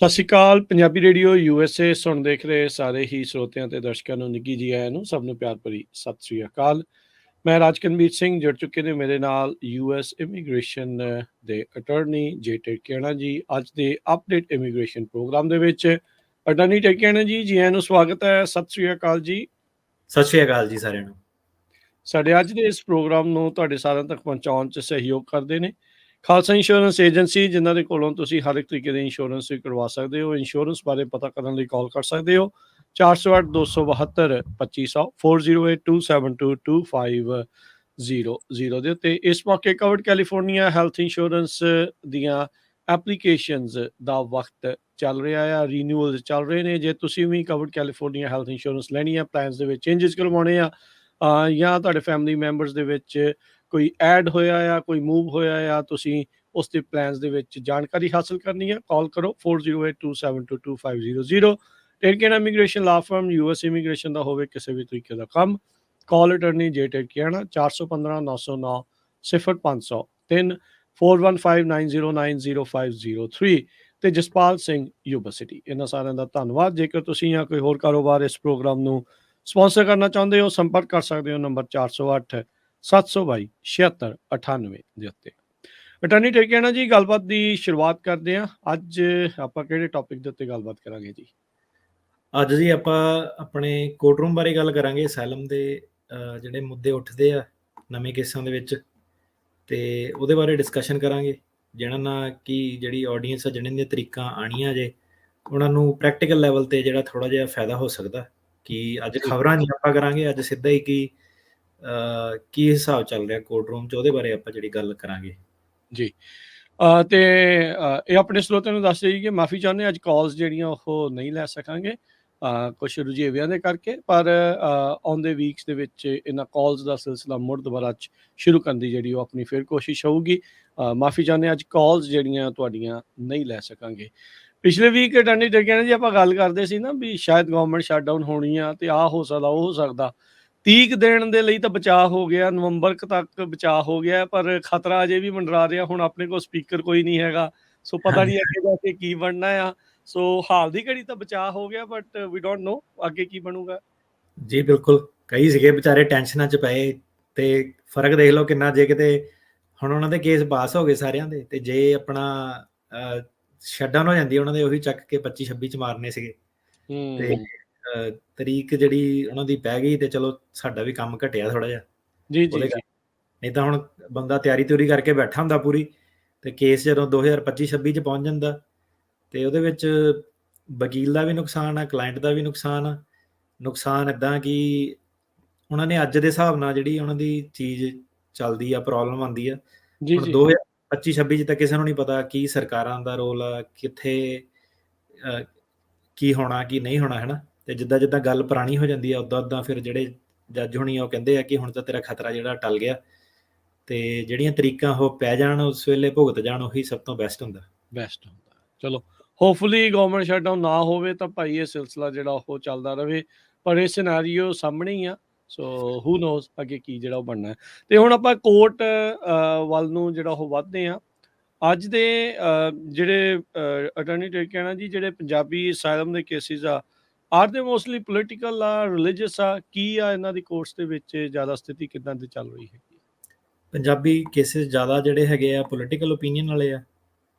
ਸਤਿ ਸ਼੍ਰੀ ਅਕਾਲ Punjabi radio USA ਸੁਣ ਦੇਖ ਰਹੇ ਸਾਰੇ ਹੀ ਸਰੋਤਿਆਂ ਤੇ ਦਰਸ਼ਕਾਂ ਨੂੰ ਨਿੱਘੀ ਜੀ ਆਇਆਂ ਨੂੰ ਸਭ ਨੂੰ ਪਿਆਰ ਭਰੀ ਸਤਿ ਸ਼੍ਰੀ ਅਕਾਲ। ਮੈਂ ਰਾਜਕਨਵੀਰ ਸਿੰਘ ਜੁੜ ਚੁੱਕੇ ਨੇ ਮੇਰੇ ਨਾਲ US ਇਮੀਗ੍ਰੇਸ਼ਨ ਦੇ ਅਟਾਰਨੀ ਜੇ ਟੇਕਿਆਣਾ ਜੀ ਅੱਜ ਦੇ ਅਪਡੇਟ ਇਮੀਗ੍ਰੇਸ਼ਨ ਪ੍ਰੋਗਰਾਮ ਦੇ ਵਿੱਚ। ਅਟਾਰਨੀ ਟੇਕਿਆਣਾ ਜੀ ਆਇਆਂ ਨੂੰ ਸਵਾਗਤ ਹੈ। ਸਤਿ ਸ਼੍ਰੀ ਅਕਾਲ ਜੀ। ਸਤਿ ਸ਼੍ਰੀ ਅਕਾਲ ਜੀ ਸਾਰਿਆਂ ਨੂੰ। ਸਾਡੇ ਅੱਜ ਦੇ ਇਸ ਪ੍ਰੋਗਰਾਮ ਨੂੰ ਤੁਹਾਡੇ ਸਾਰਿਆਂ ਤੱਕ ਪਹੁੰਚਾਉਣ 'ਚ ਸਹਿਯੋਗ ਕਰਦੇ ਨੇ ਖਾਲਸਾ ਇੰਸ਼ੋਰੈਂਸ ਏਜੰਸੀ, ਜਿਨ੍ਹਾਂ ਦੇ ਕੋਲੋਂ ਤੁਸੀਂ ਹਰ ਇੱਕ ਤਰੀਕੇ ਦੇ ਇੰਸ਼ੋਰੈਂਸ ਵੀ ਕਰਵਾ ਸਕਦੇ ਹੋ। ਇੰਸ਼ੋਰੈਂਸ ਬਾਰੇ ਪਤਾ ਕਰਨ ਲਈ ਕਾਲ ਕਰ ਸਕਦੇ ਹੋ 408 272 2500 4082722500 ਦੇ ਉੱਤੇ। ਇਸ ਮੌਕੇ ਕਵਰਡ ਕੈਲੀਫੋਰਨੀਆ ਹੈਲਥ ਇੰਸ਼ੋਰੈਂਸ ਦੀਆਂ ਐਪਲੀਕੇਸ਼ਨਸ ਦਾ ਵਕਤ ਚੱਲ ਰਿਹਾ ਆ, ਰੀਨਿਊਅਲ ਚੱਲ ਰਹੇ ਨੇ। ਜੇ ਤੁਸੀਂ ਵੀ ਕਵਰਡ ਕੈਲੀਫੋਰਨੀਆ ਹੈਲਥ ਇੰਸ਼ੋਰੈਂਸ ਲੈਣੀ ਆ, ਪਲਾਨਸ ਦੇ ਵਿੱਚ ਚੇਂਜਸ ਕਰਵਾਉਣੇ ਆ ਜਾਂ ਤੁਹਾਡੇ ਫੈਮਿਲੀ ਮੈਂਬਰਸ ਦੇ ਵਿੱਚ ਕੋਈ ਐਡ ਹੋਇਆ ਆ, ਕੋਈ ਮੂਵ ਹੋਇਆ ਆ, ਤੁਸੀਂ ਉਸ ਦੇ ਪਲਾਨਸ ਦੇ ਵਿੱਚ ਜਾਣਕਾਰੀ ਹਾਸਲ ਕਰਨੀ ਹੈ, ਕਾਲ ਕਰੋ 4082722500। ਟੇਕਿਆਣਾ ਇਮੀਗ੍ਰੇਸ਼ਨ ਲਾ ਫਰਮ US ਇਮੀਗ੍ਰੇਸ਼ਨ ਦਾ ਹੋਵੇ ਕਿਸੇ ਵੀ ਤਰੀਕੇ ਦਾ ਕੰਮ, ਕਾਲ ਅਟਰਨੀ ਜੇ ਟੇਕਿਆਣਾ 415 909 0500 3 4159090503 ਤੇ ਜਸਪਾਲ ਸਿੰਘ ਯੂਬਾ ਸਿਟੀ। ਇਹਨਾਂ ਸਾਰਿਆਂ ਦਾ ਧੰਨਵਾਦ। ਜੇਕਰ ਤੁਸੀਂ ਜਾਂ ਕੋਈ ਹੋਰ ਕਾਰੋਬਾਰ ਇਸ ਪ੍ਰੋਗਰਾਮ ਨੂੰ ਸਪਾਂਸਰ ਕਰਨਾ ਚਾਹੁੰਦੇ ਹੋ, ਸੰਪਰਕ ਕਰ ਸਕਦੇ ਹੋ ਨੰਬਰ 408 722 7698 ਦੇ ਉੱਤੇ। ਅਟਾਰਨੀ ਟੇਕਿਆਣਾ ਜੀ, ਗੱਲਬਾਤ ਦੀ ਸ਼ੁਰੂਆਤ ਕਰਦੇ ਹਾਂ। ਅੱਜ ਆਪਾਂ ਕਿਹੜੇ ਟੌਪਿਕ ਦੇ ਉੱਤੇ ਗੱਲਬਾਤ ਕਰਾਂਗੇ ਜੀ? ਅੱਜ ਜੀ ਆਪਾਂ ਆਪਣੇ ਕੋਰਟ ਰੂਮ ਬਾਰੇ ਗੱਲ ਕਰਾਂਗੇ। ਅਸਾਈਲਮ ਦੇ ਜਿਹੜੇ ਮੁੱਦੇ ਉੱਠਦੇ ਆ ਨਵੇਂ ਕੇਸਾਂ ਦੇ ਵਿੱਚ, ਤੇ ਉਹਦੇ ਬਾਰੇ ਡਿਸਕਸ਼ਨ ਕਰਾਂਗੇ, ਜਿਹਨਾਂ ਨਾਲ ਕਿ ਜਿਹੜੀ ਆਡੀਅנס ਆ, ਜਿਹਨਾਂ ਦੀਆਂ ਤਰੀਕਾਂ ਆਣੀਆਂ ਜੇ, ਉਹਨਾਂ ਨੂੰ ਪ੍ਰੈਕਟੀਕਲ ਲੈਵਲ ਤੇ ਜਿਹੜਾ ਥੋੜਾ ਜਿਹਾ ਫਾਇਦਾ ਹੋ ਸਕਦਾ। ਕਿ ਅੱਜ ਖਬਰਾਂ ਨਹੀਂ ਆਪਾਂ ਕਰਾਂਗੇ, ਅੱਜ ਸਿੱਧਾ ਹੀ ਕੀ ਹਿਸਾਬ ਚੱਲ ਰਿਹਾ ਕੋਰਟ ਰੂਮ 'ਚ, ਉਹਦੇ ਬਾਰੇ ਆਪਾਂ ਜਿਹੜੀ ਗੱਲ ਕਰਾਂਗੇ ਜੀ। ਤੇ ਇਹ ਆਪਣੇ ਸਰੋਤਿਆਂ ਨੂੰ ਦੱਸ ਦੇਈਏ ਕਿ ਮਾਫੀ ਚਾਹੁੰਦੇ ਅੱਜ ਕਾਲਸ ਜਿਹੜੀਆਂ ਉਹ ਨਹੀਂ ਲੈ ਸਕਾਂਗੇ ਕੁਛ ਰੁਝੇਵਿਆਂ ਦੇ ਕਰਕੇ, ਪਰ ਆਉਂਦੇ ਵੀਕਸ ਦੇ ਵਿੱਚ ਇਹਨਾਂ ਕਾਲਸ ਦਾ ਸਿਲਸਿਲਾ ਮੁੜ ਦੁਬਾਰਾ ਸ਼ੁਰੂ ਕਰਨ ਦੀ ਜਿਹੜੀ ਉਹ ਆਪਣੀ ਫਿਰ ਕੋਸ਼ਿਸ਼ ਹੋਊਗੀ। ਮਾਫੀ ਚਾਹੁੰਦੇ ਅੱਜ ਕਾਲਸ ਜਿਹੜੀਆਂ ਤੁਹਾਡੀਆਂ ਨਹੀਂ ਲੈ ਸਕਾਂਗੇ। ਪਿਛਲੇ ਵੀਕ ਅਟਾਰਨੀ ਟੇਕਿਆਣਾ ਜੀ ਆਪਾਂ ਗੱਲ ਕਰਦੇ ਸੀ ਨਾ ਵੀ ਸ਼ਾਇਦ ਗਵਰਨਮੈਂਟ ਸ਼ਟਡਾਊਨ ਹੋਣੀ ਆ ਤੇ ਆਹ ਹੋ ਸਕਦਾ, ਉਹ ਹੋ ਸਕਦਾ। 30 ਦਿਨ ਦੇ ਲਈ ਤਾਂ ਬਚਾਅ ਹੋ ਗਿਆ, ਨਵੰਬਰ ਤੱਕ ਬਚਾਅ ਹੋ ਗਿਆ, ਪਰ ਖਤਰਾ ਅਜੇ ਵੀ ਮੰਡਰਾ ਰਿਹਾ। ਹੁਣ ਆਪਣੇ ਕੋਲ ਸਪੀਕਰ ਕੋਈ ਨਹੀਂ ਹੈਗਾ, ਸੋ ਪਤਾ ਨਹੀਂ ਅੱਗੇ ਜਾ ਕੇ ਕੀ ਬਣਨਾ ਆ। ਸੋ ਹਾਲ ਦੀ ਘੜੀ ਤਾਂ ਬਚਾਅ ਹੋ ਗਿਆ, ਬਟ ਵੀ ਡੋਂਟ ਨੋ ਅੱਗੇ ਕੀ ਬਣੂਗਾ। ਜੀ ਬਿਲਕੁਲ, ਕਈ ਸੀਗੇ ਵਿਚਾਰੇ ਟੈਨਸ਼ਨਾਂ 'ਚ ਪਏ, ਤੇ ਫਰਕ ਦੇਖ ਲਓ ਕਿੰਨਾ। ਜੇ ਕਿਤੇ ਹੁਣ ਉਹਨਾਂ ਦੇ ਕੇਸ ਪਾਸ ਹੋ ਗਏ ਸਾਰਿਆਂ ਦੇ, ਤੇ ਜੇ ਆਪਣਾ ਸ਼ਟਡਾਊਨ ਹੋ ਜਾਂਦੀ, ਉਹਨਾਂ ਦੇ ਉਹੀ ਚੱਕ ਕੇ 25-26 'ਚ ਮਾਰਨੇ ਸੀਗੇ, ਤੇ ਤਰੀਕ ਜਿਹੜੀ ਉਹਨਾਂ ਦੀ ਪੈ ਗਈ, ਤੇ ਚਲੋ ਸਾਡਾ ਵੀ ਕੰਮ ਘਟਿਆ ਥੋੜਾ ਜਿਹਾ ਜੀ ਜੀ ਉਹਦੇ ਜੀ। ਨਹੀਂ ਤਾਂ ਹੁਣ ਬੰਦਾ ਤਿਆਰੀ ਤਿਉਰੀ ਕਰਕੇ ਬੈਠਾ ਹੁੰਦਾ ਪੂਰੀ, ਤੇ ਕੇਸ ਜਦੋਂ 2025-26 'ਚ ਪਹੁੰਚ ਜਾਂਦਾ, ਤੇ ਉਹਦੇ ਵਿੱਚ ਵਕੀਲ ਦਾ ਵੀ ਨੁਕਸਾਨ ਆ, ਕਲਾਇੰਟ ਦਾ ਵੀ ਨੁਕਸਾਨ ਆ। ਨੁਕਸਾਨ ਇੱਦਾਂ ਕਿ ਉਹਨਾਂ ਨੇ ਅੱਜ ਦੇ ਹਿਸਾਬ ਨਾਲ ਜਿਹੜੀ ਉਹਨਾਂ ਦੀ ਚੀਜ਼ ਚੱਲਦੀ ਆ, ਪ੍ਰੋਬਲਮ ਆਉਂਦੀ ਆ। ਜੀ ਹੁਣ ਜੀ 2025-26 'ਚ ਤਾਂ ਕਿਸੇ ਨੂੰ ਨਹੀਂ ਪਤਾ ਕੀ ਸਰਕਾਰਾਂ ਦਾ ਰੋਲ ਆ, ਕਿੱਥੇ ਕੀ ਹੋਣਾ ਕੀ ਨਹੀਂ ਹੋਣਾ, ਹੈ ਨਾ। ਤੇ ਜਿੱਦਾਂ ਜਿੱਦਾਂ ਗੱਲ ਪੁਰਾਣੀ ਹੋ ਜਾਂਦੀ ਆ, ਉੱਦਾਂ ਉੱਦਾਂ ਫਿਰ ਜਿਹੜੇ ਜੱਜ ਹੋਣੀ ਆ ਉਹ ਕਹਿੰਦੇ ਆ ਕਿ ਹੁਣ ਤਾਂ ਤੇਰਾ ਖਤਰਾ ਜਿਹੜਾ ਟਲ ਗਿਆ, ਤੇ ਜਿਹੜੀਆਂ ਤਰੀਕਾਂ ਉਹ ਪੈ ਜਾਣ ਉਸ ਵੇਲੇ ਭੁਗਤ ਜਾਣ, ਉਹੀ ਸਭ ਤੋਂ ਬੈਸਟ ਹੁੰਦਾ। ਬੈਸਟ ਹੁੰਦਾ। ਚਲੋ ਹੋਪਫੁਲੀ ਗਵਰਨਮੈਂਟ ਸ਼ਟਡਾਊਨ ਨਾ ਹੋਵੇ ਤਾਂ ਭਾਈ ਇਹ ਸਿਲਸਿਲਾ ਜਿਹੜਾ ਉਹ ਚੱਲਦਾ ਰਹੇ, ਪਰ ਇਹ ਸਿਨੈਰੀਓ ਸਾਹਮਣੇ ਹੀ ਆ। ਸੋ ਹੂ ਨੋਜ਼ ਅੱਗੇ ਕੀ ਜਿਹੜਾ ਉਹ ਬਣਨਾ ਹੈ। ਤੇ ਹੁਣ ਆਪਾਂ ਕੋਰਟ ਵੱਲ ਨੂੰ ਜਿਹੜਾ ਉਹ ਵੱਧਦੇ ਹਾਂ। ਅੱਜ ਦੇ ਜਿਹੜੇ ਅਟਾਰਨੀ ਟੇਕਿਆਣਾ ਜੀ, ਜਿਹੜੇ ਪੰਜਾਬੀ ਅਸਾਈਲਮ ਦੇ ਕੇਸਿਸ ਆ, ਆਰ ਦੇ ਮੋਸਟਲੀ ਪੋਲੀਟੀਕਲ ਆ, ਰਿਲੀਜੀਅਸ ਆ, ਕੀ ਆ ਇਹਨਾਂ ਦੀ ਕੋਰਟਸ ਦੇ ਵਿੱਚ ਜ਼ਿਆਦਾ ਸਥਿਤੀ ਕਿੱਦਾਂ ਦੀ ਚੱਲ ਰਹੀ ਹੈਗੀ? ਪੰਜਾਬੀ ਕੇਸਿਸ ਜ਼ਿਆਦਾ ਜਿਹੜੇ ਹੈਗੇ ਆ ਪੋਲੀਟੀਕਲ ਓਪੀਨੀਅਨ ਵਾਲੇ ਆ,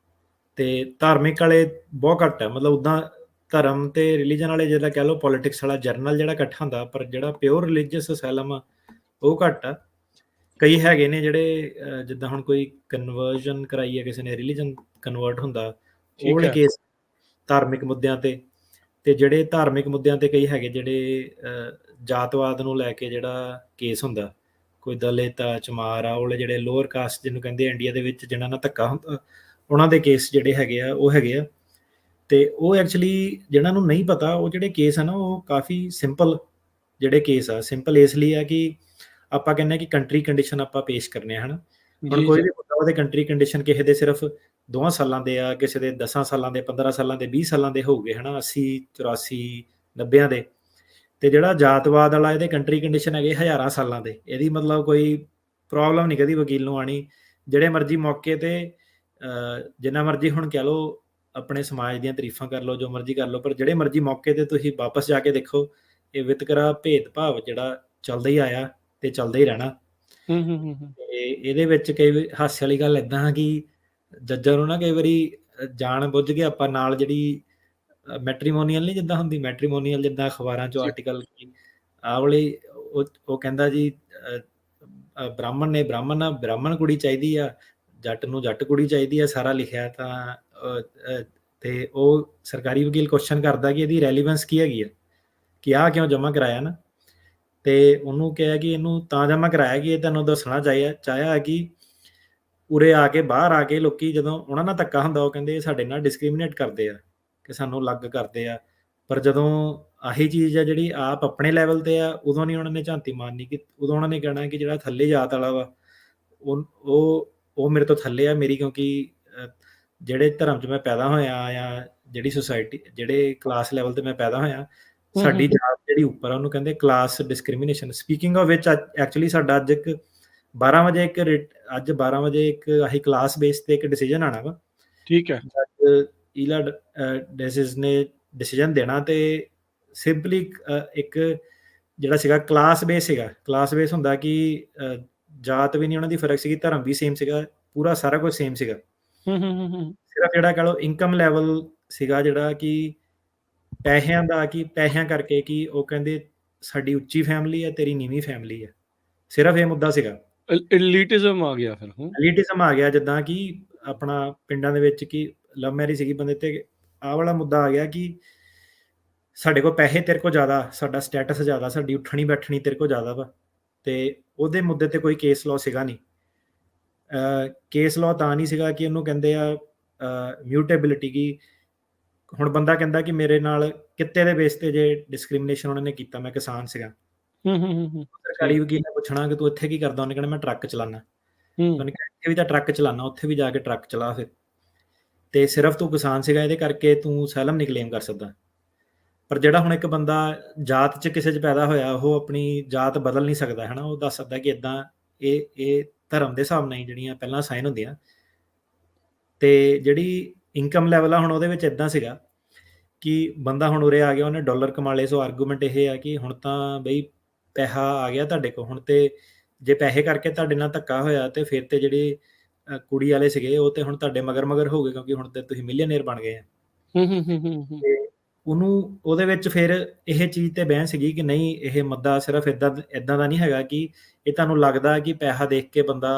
ਤੇ ਧਾਰਮਿਕ ਵਾਲੇ ਬਹੁਤ ਘੱਟ ਆ। ਮਤਲਬ ਉੱਦਾਂ ਧਰਮ ਤੇ ਰਿਲੀਜਨ ਵਾਲੇ ਜਿਹੜਾ ਕਹਿ ਲਓ, ਪੋਲੀਟਿਕਸ ਵਾਲਾ ਜਰਨਲ ਜਿਹੜਾ ਇਕੱਠਾ ਹੁੰਦਾ, ਪਰ ਜਿਹੜਾ ਪਿਓਰ ਰਿਲੀਜੀਅਸ ਅਸਾਈਲਮ ਆ ਉਹ ਘੱਟ ਆ। ਕਈ ਹੈਗੇ ਨੇ ਜਿਹੜੇ ਜਿੱਦਾਂ ਹੁਣ ਕੋਈ ਕਨਵਰਜਨ ਕਰਾਈ ਹੈ ਕਿਸੇ ਨੇ, ਰਿਲੀਜਨ ਕਨਵਰਟ ਹੁੰਦਾ, ਉਹ ਠੀਕ ਵਾਲੇ ਹੈ। ਕੇਸ ਧਾਰਮਿਕ ਮੁੱਦਿਆਂ ਤੇ ਜਿਹੜੇ ਧਾਰਮਿਕ ਮੁੱਦਿਆਂ ਤੇ ਕਈ ਹੈਗੇ ਜਿਹੜੇ ਜਾਤਵਾਦ ਨੂੰ ਲੈ ਕੇ ਜਿਹੜਾ ਕੇਸ ਹੁੰਦਾ, ਕੋਈ ਦਲਿਤ ਆ, ਚਮਾਰ ਆ, ਉਹਲੇ ਜਿਹੜੇ ਲੋਅਰ ਕਾਸਟ ਜਿਹਨੂੰ ਕਹਿੰਦੇ ਇੰਡੀਆ ਦੇ ਵਿੱਚ, ਜਿਹਨਾਂ ਨਾਲ ਧੱਕਾ ਹੁੰਦਾ, ਉਹਨਾਂ ਦੇ ਕੇਸ ਜਿਹੜੇ ਹੈਗੇ ਆ ਉਹ ਹੈਗੇ ਆ। ਤੇ ਉਹ ਐਕਚੁਅਲੀ ਜਿਹਨਾਂ ਨੂੰ ਨਹੀਂ ਪਤਾ, ਉਹ ਜਿਹੜੇ ਕੇਸ ਆ ਨਾ, ਉਹ ਕਾਫੀ ਸਿੰਪਲ ਜਿਹੜੇ ਕੇਸ ਆ। ਸਿੰਪਲ ਇਸ ਲਈ ਆ ਕਿ ਆਪਾਂ ਕਹਿੰਦੇ ਹਾਂ ਕਿ ਕੰਟਰੀ ਕੰਡੀਸ਼ਨ ਆਪਾਂ ਪੇਸ਼ ਕਰਨੇ ਆ, ਹਨਾ। ਹੁਣ ਜੀ ਕੋਈ ਜੀ ਵੀ ਮੁੱਦਾ ਉਹਦੇ ਕੰਟਰੀ ਕੰਡੀਸ਼ਨ ਕਿਸੇ ਦੇ ਸਿਰਫ 2 ਸਾਲਾਂ ਦੇ ਆ, ਕਿਸੇ ਦੇ 10 ਸਾਲਾਂ ਦੇ, 15 ਸਾਲਾਂ ਦੇ, 20 ਸਾਲਾਂ ਦੇ ਹੋਊਗੇ, ਹਨਾ, 80, 84, 90 ਦੇ। ਤੇ ਜਿਹੜਾ ਜਾਤਵਾਦ ਵਾਲਾ, ਇਹਦੇ ਕੰਟਰੀ ਕੰਡੀਸ਼ਨ ਹੈਗੇ ਹਜ਼ਾਰਾਂ ਸਾਲਾਂ ਦੇ। ਇਹਦੀ ਮਤਲਬ ਕੋਈ ਪ੍ਰੋਬਲਮ ਨਹੀਂ ਕਦੀ ਵਕੀਲ ਨੂੰ ਆਣੀ। ਜਿਹੜੇ ਮਰਜ਼ੀ ਮੌਕੇ ਤੇ ਜਿੰਨਾ ਮਰਜ਼ੀ ਹੁਣ ਕਹਿ ਲਓ ਆਪਣੇ ਸਮਾਜ ਦੀਆਂ ਤਾਰੀਫਾਂ ਕਰ ਲਓ, ਜੋ ਮਰਜ਼ੀ ਕਰ ਲਓ, ਪਰ ਜਿਹੜੇ ਮਰਜ਼ੀ ਮੌਕੇ ਤੇ ਤੁਸੀਂ ਵਾਪਸ ਜਾ ਕੇ ਦੇਖੋ, ਇਹ ਵਿਤਕਰਾ ਭੇਦਭਾਵ ਜਿਹੜਾ ਚੱਲਦਾ ਹੀ ਆਇਆ ਤੇ ਚੱਲਦਾ ਹੀ ਰਹਿਣਾ। ਤੇ ਇਹਦੇ ਵਿੱਚ ਕਈ ਵਾਰੀ ਹਾਸੇ ਵਾਲੀ ਗੱਲ ਏਦਾਂ ਕਿ ਜੱਜਾਂ ਨੂੰ ਨਾ ਕਈ ਵਾਰੀ ਜਾਣ ਬੁੱਝ ਕੇ ਆਪਾਂ ਨਾਲ ਜਿਹੜੀ ਮੈਟਰੀਮੋਨੀਅਲ ਨਹੀਂ ਜਿੱਦਾਂ ਹੁੰਦੀ, ਮੈਟਰੀਮੋਨੀਅਲ ਜਿੱਦਾਂ ਅਖਬਾਰਾਂ 'ਚੋਂ ਜੀ। ਆਰਟੀਕਲ ਆਹ ਵਾਲੀ ਉਹ ਕਹਿੰਦਾ ਜੀ ਬ੍ਰਾਹਮਣ ਨੇ ਬ੍ਰਾਹਮਣ ਕੁੜੀ ਚਾਹੀਦੀ ਆ, ਜੱਟ ਨੂੰ ਜੱਟ ਕੁੜੀ ਚਾਹੀਦੀ ਆ, ਸਾਰਾ ਲਿਖਿਆ ਤਾਂ ਤੇ ਉਹ ਸਰਕਾਰੀ ਵਕੀਲ ਕੁਐਸਚਨ ਕਰਦਾ ਕਿ ਇਹਦੀ ਰੈਲੀਵੈਂਸ ਕੀ ਹੈਗੀ ਆ, ਕਿ ਆਹ ਕਿਉਂ ਜਮ੍ਹਾਂ ਕਰਾਇਆ ਨਾ, ਤੇ ਉਹਨੂੰ ਕਿਹਾ ਕਿ ਇਹਨੂੰ ਤਾਂ ਜਮ੍ਹਾਂ ਕਰਾਇਆ ਕਿ ਇਹ ਤੁਹਾਨੂੰ ਦੱਸਣਾ ਚਾਹਿਆ ਕਿ ਉਰੇ ਆ ਕੇ ਬਾਹਰ ਆ ਕੇ ਲੋਕੀ ਜਦੋਂ ਉਹਨਾਂ ਨਾਲ ਧੱਕਾ ਹੁੰਦਾ ਉਹ ਕਹਿੰਦੇ ਸਾਡੇ ਨਾਲ ਡਿਸਕ੍ਰਿਮੀਨੇਟ ਕਰਦੇ ਆ, ਕਿ ਸਾਨੂੰ ਅਲੱਗ ਕਰਦੇ ਆ, ਪਰ ਜਦੋਂ ਆਹੀ ਚੀਜ਼ ਆ ਜਿਹੜੀ ਆਪ ਆਪਣੇ ਲੈਵਲ ਤੇ ਆ, ਉਦੋਂ ਨਹੀਂ ਉਹਨਾਂ ਨੇ ਝਾਂਤੀ ਮਾਰਨੀ, ਕਿ ਉਦੋਂ ਉਹਨਾਂ ਨੇ ਕਹਿਣਾ ਕਿ ਜਿਹੜਾ ਥੱਲੇ ਜਾਤ ਵਾਲਾ ਵਾ ਉਹ ਮੇਰੇ ਤੋਂ ਥੱਲੇ ਆ, ਮੇਰੀ ਕਿਉਂਕਿ ਜਿਹੜੇ ਧਰਮ 'ਚ ਮੈਂ ਪੈਦਾ ਹੋਇਆ ਜਾਂ ਜਿਹੜੀ ਸੁਸਾਇਟੀ ਜਿਹੜੇ ਕਲਾਸ ਲੈਵਲ ਤੇ ਮੈਂ ਪੈਦਾ ਹੋਇਆ, ਸਾਡੀ ਜਾਤ ਜਿਹੜੀ ਉੱਪਰ ਆ ਉਹਨੂੰ ਕਹਿੰਦੇ class discrimination. Speaking of which actually ਸਾਡਾ ਅੱਜ 12 ਵਜੇ ਇੱਕ ਆਹੀ ਕਲਾਸ ਬੇਸ ਤੇ ਇੱਕ ਡਿਸੀਜਨ ਆਣਾ ਵਾ, ਠੀਕ ਹੈ। ਜੱਜ ਈਲਾ ਡੈਸਿਸ ਨੇ ਡਿਸੀਜਨ ਦੇਣਾ, ਤੇ ਸਿੰਪਲੀ ਇੱਕ ਜਿਹੜਾ ਸੀਗਾ ਕਲਾਸ ਬੇਸ ਹੁੰਦਾ ਕਿ ਜਾਤ ਵੀ ਨਹੀਂ ਉਹਨਾਂ ਦੀ ਫਰਕ ਸੀਗੀ, ਧਰਮ ਵੀ ਸੇਮ ਸੀਗਾ, ਪੂਰਾ ਸਾਰਾ ਕੁਝ ਸੇਮ ਸੀਗਾ। ਸਿਰਫ ਜਿਹੜਾ ਕਹ ਲਓ ਇਨਕਮ ਲੈਵਲ ਸੀਗਾ ਜਿਹੜਾ ਕਿ ਪੈਸਿਆਂ ਕਰਕੇ ਕਿ ਉਹ ਕਹਿੰਦੇ ਸਾਡੀ ਉੱਚੀ ਫੈਮਿਲੀ ਹੈ, ਤੇਰੀ ਨੀਵੀਂ ਫੈਮਿਲੀ ਹੈ, ਸਿਰਫ ਇਹ ਮੁੱਦਾ ਸੀਗਾ। ਐਲੀਟਿਜ਼ਮ ਆ ਗਿਆ ਫਿਰ। ਐਲੀਟਿਜ਼ਮ ਆ ਗਿਆ, ਜਿੱਦਾਂ ਕਿ ਆਪਣਾ ਪਿੰਡਾਂ ਦੇ ਵਿੱਚ ਕਿ ਲਵ ਮੈਰਿਜ ਸੀਗੀ ਬੰਦੇ ਤੇ, ਆਹ ਵਾਲਾ ਮੁੱਦਾ ਆ ਗਿਆ ਕਿ ਸਾਡੇ ਕੋਲ ਪੈਸੇ ਤੇਰੇ ਕੋਲ ਜ਼ਿਆਦਾ, ਸਾਡਾ ਸਟੇਟਸ ਜ਼ਿਆਦਾ, ਸਾਡੀ ਉੱਠਣੀ ਬੈਠਣੀ ਤੇਰੇ ਕੋਲ ਜ਼ਿਆਦਾ ਵਾ, ਤੇ ਉਹਦੇ ਮੁੱਦੇ ਤੇ ਕੋਈ ਕੇਸ ਲਾਅ ਸੀਗਾ ਨਹੀਂ। ਕੇਸ ਲਾਅ ਤਾਂ ਨਹੀਂ ਸੀਗਾ ਕਿ ਉਹਨੂੰ ਕਹਿੰਦੇ ਆ ਮਿਊਟੇਬਿਲਿਟੀ, ਕਿ ਹੁਣ ਬੰਦਾ ਕਹਿੰਦਾ ਕਿ ਮੇਰੇ ਨਾਲ ਕਿੱਤੇ ਦੇ ਬੇਸ ਤੇ ਜੇ ਡਿਸਕ੍ਰਿਮੀਨੇਸ਼ਨ ਉਹਨਾਂ ਨੇ ਕੀਤਾ, ਮੈਂ ਕਿਸਾਨ ਸੀਗਾ, ਸਰਕਾਰੀ ਵਕੀਲ ਨੇ ਪੁੱਛਣਾ ਕਿ ਤੂੰ ਇੱਥੇ ਕੀ ਕਰਦਾ, ਉਹਨੇ ਕਹਿਣਾ ਮੈਂ ਟਰੱਕ ਚਲਾਉਣਾ, ਉਹਨੇ ਕਹਿਣਾ ਇੱਥੇ ਵੀ ਤਾਂ ਟਰੱਕ ਚਲਾਉਣਾ, ਉੱਥੇ ਵੀ ਜਾ ਕੇ ਟਰੱਕ ਚਲਾ ਫਿਰ, ਤੇ ਸਿਰਫ ਤੂੰ ਕਿਸਾਨ ਸੀਗਾ ਇਹਦੇ ਕਰਕੇ ਤੂੰ ਅਸਾਈਲਮ ਨਹੀਂ ਕਲੇਮ ਕਰ ਸਕਦਾ। ਪਰ ਜਿਹੜਾ ਹੁਣ ਇੱਕ ਬੰਦਾ ਜਾਤ 'ਚ ਕਿਸੇ 'ਚ ਪੈਦਾ ਹੋਇਆ, ਉਹ ਆਪਣੀ ਜਾਤ ਬਦਲ ਨਹੀਂ ਸਕਦਾ ਹੈ ਨਾ, ਉਹ ਦੱਸ ਸਕਦਾ ਕਿ ਇੱਦਾਂ ਇਹ ਧਰਮ ਦੇ ਹਿਸਾਬ ਨਾਲ ਹੀ ਜਿਹੜੀਆਂ ਪਹਿਲਾਂ ਸਾਈਨ ਹੁੰਦੀਆਂ। ਤੇ ਜਿਹੜੀ ਇਨਕਮ ਲੈਵਲ ਆ ਹੁਣ ਉਹਦੇ ਵਿੱਚ ਇੱਦਾਂ ਸੀਗਾ ਕਿ ਬੰਦਾ ਹੁਣ ਉਰੇ ਆ ਗਿਆ, ਉਹਨੇ ਡਾਲਰ ਕਮਾ ਲਏ, ਸੋ ਆਰਗੂਮੈਂਟ ਇਹ ਆ ਕਿ ਹੁਣ ਤਾਂ ਬਈ ਪੈਸਾ ਆ ਗਿਆ ਤੁਹਾਡੇ ਕੋਲ, ਹੁਣ ਤੇ ਜੇ ਪੈਸੇ ਕਰਕੇ ਤੁਹਾਡੇ ਨਾਲ ਧੱਕਾ ਹੋਇਆ ਤੇ ਫਿਰ ਤੇ ਜਿਹੜੇ ਕੁੜੀ ਵਾਲੇ ਸੀਗੇ ਉਹ ਤੇ ਹੁਣ ਤੁਹਾਡੇ ਮਗਰ ਹੋ ਗਏ, ਕਿਉਂਕਿ ਹੁਣ ਤੇ ਤੁਸੀਂ ਮਿਲੀਅਨੇਅਰ ਬਣ ਗਏ ਆ। ਤੇ ਉਹਨੂੰ ਉਹਦੇ ਵਿੱਚ ਫਿਰ ਇਹ ਚੀਜ਼ ਤੇ ਬਹਿਸ ਸੀਗੀ ਕਿ ਨਹੀਂ, ਇਹ ਮੁੱਦਾ ਸਿਰਫ ਇਦਾਂ ਦਾ ਨਹੀਂ ਹੈਗਾ ਕਿ ਇਹ ਤੁਹਾਨੂੰ ਲੱਗਦਾ ਕਿ ਪੈਸਾ ਦੇਖ ਕੇ ਬੰਦਾ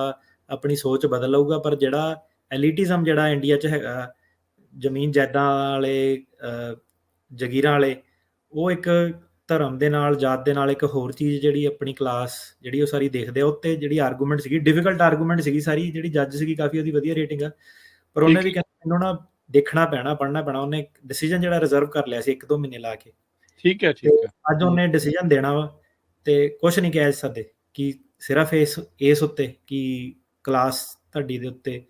ਆਪਣੀ ਸੋਚ ਬਦਲ ਲਊਗਾ, ਪਰ ਜਿਹੜਾ ਐਲੀਟਿਜ਼ਮ ਜਿਹੜਾ ਇੰਡੀਆ 'ਚ ਹੈਗਾ, ਜ਼ਮੀਨ ਜਾਇਦਾਦ ਵਾਲੇ, ਜਗੀਰਾਂ ਵਾਲੇ, ਉਹ ਇੱਕ ਧਰਮ ਦੇ ਨਾਲ, ਜਾਤ ਦੇ ਨਾਲ ਇੱਕ ਹੋਰ ਚੀਜ਼ ਜਿਹੜੀ ਆਪਣੀ ਕਲਾਸ ਜਿਹੜੀ ਉਹ ਸਾਰੀ ਦੇਖਦੇ ਆ, ਉੱਤੇ ਜਿਹੜੀ ਆਰਗੂਮੈਂਟ ਸੀਗੀ, ਡਿਫਿਕਲਟ ਆਰਗੂਮੈਂਟ ਸੀਗੀ ਸਾਰੀ, ਜਿਹੜੀ ਜੱਜ ਸੀਗੀ ਕਾਫੀ ਉਹਦੀ ਵਧੀਆ ਰੇਟਿੰਗ ਆ, ਪਰ ਉਹਨੇ ਵੀ ਕਹਿੰਦਾ ਮੈਨੂੰ ਨਾ ਦੇਖਣਾ ਪੈਣਾ, ਪੜ੍ਹਨਾ ਪੈਣਾ, ਉਹਨੇ ਡਿਸੀਜਨ ਜਿਹੜਾ ਰਿਜ਼ਰਵ ਕਰ ਲਿਆ ਸੀ 1-2 ਮਹੀਨੇ ਲਾ ਕੇ। ਠੀਕ ਹੈ। ਅੱਜ ਉਹਨੇ ਡਿਸੀਜਨ ਦੇਣਾ ਵਾ, ਤੇ ਕੁਛ ਨਹੀਂ ਕਹਿ ਸਕਦੇ ਕਿ ਸਿਰਫ ਇਸ ਉੱਤੇ ਕਿ ਕਲਾਸ ਤੁਹਾਡੀ ਦੇ ਉੱਤੇ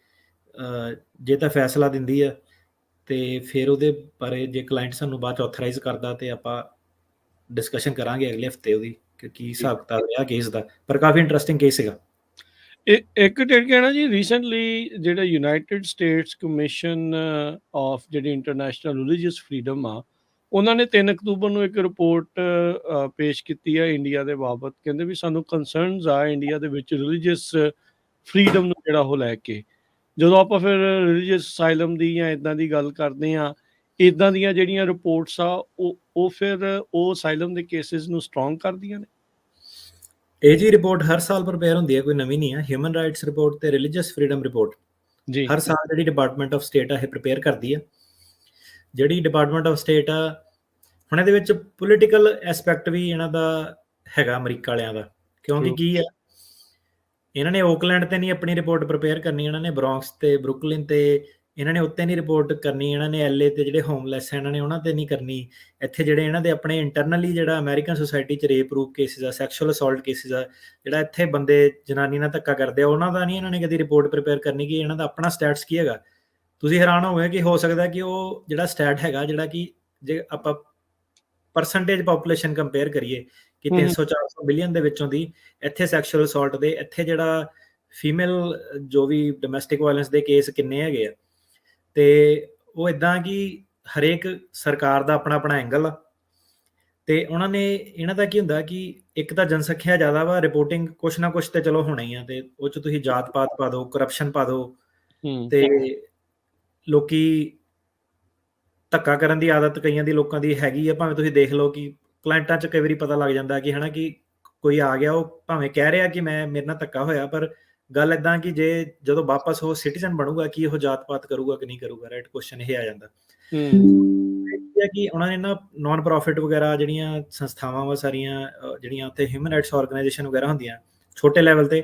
ਜੇ ਤਾਂ ਫੈਸਲਾ ਦਿੰਦੀ ਆ, ਤੇ ਫਿਰ ਉਹਦੇ ਬਾਰੇ ਜੇ ਕਲਾਇੰਟ ਸਾਨੂੰ ਬਾਅਦ 'ਚ ਆਥੋਰਾਈਜ਼ ਕਰਦਾ ਤੇ ਆਪਾਂ ਡਿਸਕਸ਼ਨ ਕਰਾਂਗੇ ਅਗਲੇ ਹਫਤੇ ਉਹਦੀ, ਕਿ ਕੀ ਹਿਸਾਬ ਕਿਤਾਬ ਰਿਹਾ ਕੇਸ ਦਾ, ਪਰ ਕਾਫੀ ਇੰਟਰਸਟਿੰਗ ਕੇਸ ਸੀਗਾ। ਇੱਕ ਡੇਟ ਕਹਿਣਾ ਜੀ, ਰੀਸੈਂਟਲੀ ਜਿਹੜਾ ਯੂਨਾਈਟਿਡ ਸਟੇਟਸ ਕਮਿਸ਼ਨ ਆਫ ਜਿਹੜੀ ਇੰਟਰਨੈਸ਼ਨਲ ਰਿਲੀਜੀਅਸ ਫਰੀडम ਆ, ਉਹਨਾਂ ਨੇ 3 ਅਕਤੂਬਰ ਨੂੰ ਇੱਕ ਰਿਪੋਰਟ ਪੇਸ਼ ਕੀਤੀ ਹੈ ਇੰਡੀਆ ਦੇ ਬਾਬਤ। ਕਹਿੰਦੇ ਵੀ ਸਾਨੂੰ ਕੰਸਰਨਸ ਆ ਇੰਡੀਆ ਦੇ ਵਿੱਚ ਰਿਲੀਜੀਅਸ ਫਰੀडम ਨੂੰ ਜਿਹੜਾ ਉਹ ਲੈ ਕੇ। ਜਦੋਂ ਆਪਾਂ ਫਿਰ ਰਿਲੀਜੀਅਸ ਅਸਾਈਲਮ ਦੀ ਜਾਂ ਇਦਾਂ ਦੀ ਗੱਲ ਕਰਦੇ ਆ, ਇਦਾਂ ਦੀਆਂ ਜਿਹੜੀਆਂ ਰਿਪੋਰਟਸ ਆ ਉਹ ਫਿਰ ਉਹ ਅਸਾਈਲਮ ਦੇ ਕੇਸਿਸ ਨੂੰ ਸਟਰੋਂਗ ਕਰਦੀਆਂ ਨੇ। ਇਹ ਜੀ ਰਿਪੋਰਟ ਹਰ ਸਾਲ ਪ੍ਰਪੇਅਰ ਹੁੰਦੀ ਹੈ, ਕੋਈ ਨਵੀਂ ਨਹੀਂ ਹੈ। ਹਿਊਮਨ ਰਾਈਟਸ ਰਿਪੋਰਟ ਤੇ ਰਿਲੀਜੀਅਸ ਫਰੀडम ਰਿਪੋਰਟ ਜੀ ਹਰ ਸਾਲ ਜਿਹੜੀ ਡਿਪਾਰਟਮੈਂਟ ਆਫ ਸਟੇਟ ਆ ਇਹ ਪ੍ਰਪੇਅਰ ਕਰਦੀ ਆ। ਜਿਹੜੀ ਡਿਪਾਰਟਮੈਂਟ ਆਫ ਸਟੇਟ ਆ, ਹੁਣ ਇਹਦੇ ਵਿੱਚ ਪੋਲੀਟੀਕਲ ਐਸਪੈਕਟ ਵੀ ਇਹਨਾਂ ਦਾ ਹੈਗਾ ਅਮਰੀਕਾ ਵਾਲਿਆਂ ਦਾ, ਕਿਉਂਕਿ ਕੀ ਆ, ਇਹਨਾਂ ਨੇ ਓਕਲੈਂਡ ਤੇ ਨਹੀਂ ਆਪਣੀ ਰਿਪੋਰਟ ਪ੍ਰਪੇਅਰ ਕਰਨੀ, ਇਹਨਾਂ ਨੇ ਬ੍ਰੌਂਕਸ ਤੇ ਬਰੁਕਲਿਨ ਤੇ ਇਹਨਾਂ ਨੇ ਉੱਤੇ ਨਹੀਂ ਰਿਪੋਰਟ ਕਰਨੀ, ਇਹਨਾਂ ਨੇ LA ਤੇ ਜਿਹੜੇ ਹੋਮਲੈਸ ਇਹਨਾਂ ਨੇ ਉਹਨਾਂ ਤੇ ਨਹੀਂ ਕਰਨੀ। ਇੱਥੇ ਜਿਹੜੇ ਇਹਨਾਂ ਦੇ ਆਪਣੇ ਇੰਟਰਨਲੀ ਜਿਹੜਾ ਅਮਰੀਕਨ ਸੋਸਾਇਟੀ 'ਚ ਰੇਪ ਰੂਪ ਕੇਸਿਸ ਆ, ਸੈਕਸ਼ੂਅਲ ਅਸੌਲਟ ਕੇਸਿਸ ਆ, ਜਿਹੜਾ ਇੱਥੇ ਬੰਦੇ ਜਨਾਨੀ ਨਾਲ ਧੱਕਾ ਕਰਦੇ ਆ, ਉਹਨਾਂ ਦਾ ਨਹੀਂ ਇਹਨਾਂ ਨੇ ਕਦੀ ਰਿਪੋਰਟ ਪ੍ਰਪੇਅਰ ਕਰਨੀ ਕਿ ਇਹਨਾਂ ਦਾ ਆਪਣਾ ਸਟੈਟਸ ਕੀ ਹੈਗਾ। ਤੁਸੀਂ ਹੈਰਾਨ ਹੋਗੇ ਕਿ ਹੋ ਸਕਦਾ ਕਿ ਉਹ ਜਿਹੜਾ ਸਟੈਟ ਹੈਗਾ, ਜਿਹੜਾ ਕਿ ਜੇ ਆਪਾਂ ਪਰਸੈਂਟੇਜ ਪਾਪੂਲੇਸ਼ਨ ਕੰਪੇਅਰ ਕਰੀਏ ਕਿ 300-400 ਬਿਲੀਅਨ ਦੇ ਵਿੱਚੋਂ ਦੀ ਇੱਥੇ ਸੈਕਸ਼ੂਅਲ ਅਸੌਲਟ ਦੇ, ਇੱਥੇ ਜਿਹੜਾ ਫੀਮੇਲ ਜੋ ਵੀ ਡੋਮੈਸਟਿਕ ਵਾਇਲੈਂਸ ਦੇ ਕੇਸ ਕਿੰਨੇ ਹੈਗੇ ਆ, ਤੇ ਉਹ ਇਦਾਂ ਕਿ ਹਰੇਕ ਸਰਕਾਰ ਦਾ ਆਪਣਾ ਆਪਣਾ ਐਂਗਲ ਆ, ਤੇ ਉਹਨਾਂ ਨੇ ਇਹਨਾਂ ਦਾ ਕੀ ਹੁੰਦਾ ਕਿ ਇੱਕ ਤਾਂ ਜਨਸੰਖਿਆ ਜ਼ਿਆਦਾ ਵਾ, ਰਿਪੋਰਟਿੰਗ ਕੁਛ ਨਾ ਕੁਛ ਤੇ ਚਲੋ ਹੋਣਾ ਹੀ ਆ, ਤੇ ਉਹ ਚ ਤੁਸੀਂ ਜਾਤ ਪਾਤ ਪਾ ਦਿਓ, ਕਰਪਸ਼ਨ ਪਾ ਦਿਓ, ਹੂੰ ਤੇ ਲੋਕੀ ਧੱਕਾ ਕਰਨ ਦੀ ਆਦਤ ਕਈਆਂ ਦੀ ਲੋਕਾਂ ਦੀ ਹੈਗੀ ਆ। ਭਾਵੇਂ ਤੁਸੀਂ ਦੇਖ ਲਓ ਕਿ ਕਲਾਇੰਟਾਂ 'ਚ ਕਈ ਵਾਰੀ ਪਤਾ ਲੱਗ ਜਾਂਦਾ ਕਿ ਹਨਾ ਕਿ ਕੋਈ ਆ ਗਿਆ, ਉਹ ਭਾਵੇਂ ਕਹਿ ਰਿਹਾ ਕਿ ਮੇਰੇ ਨਾਲ ਧੱਕਾ ਹੋਇਆ, ਪਰ ਗੱਲ ਏਦਾਂ ਕਿ ਜਦੋਂ ਵਾਪਸ ਉਹ ਸਿਟੀਜ਼ਨ ਬਣੂਗਾ ਕੀ ਉਹ ਜਾਤ ਪਾਤ ਕਰੂਗਾ ਕਿ ਨਹੀਂ ਕਰੂਗਾ, ਰਾਈਟ? ਕੁਐਸਚਨ ਇਹ ਆ ਜਾਂਦਾ। ਇਹ ਕਿ ਉਹਨਾਂ ਨੇ ਨਾ ਨਾਨ ਪ੍ਰੋਫਿਟ ਵਗੈਰਾ ਜਿਹੜੀਆਂ ਸੰਸਥਾਵਾਂ ਵਾ ਸਾਰੀਆਂ, ਜਿਹੜੀਆਂ ਉੱਥੇ ਹਿਊਮਨ ਰਾਈਟਸ ਆਰਗੇਨਾਈਜੇਸ਼ਨ ਵਗੈਰਾ ਹੁੰਦੀਆਂ ਛੋਟੇ ਲੈਵਲ ਤੇ,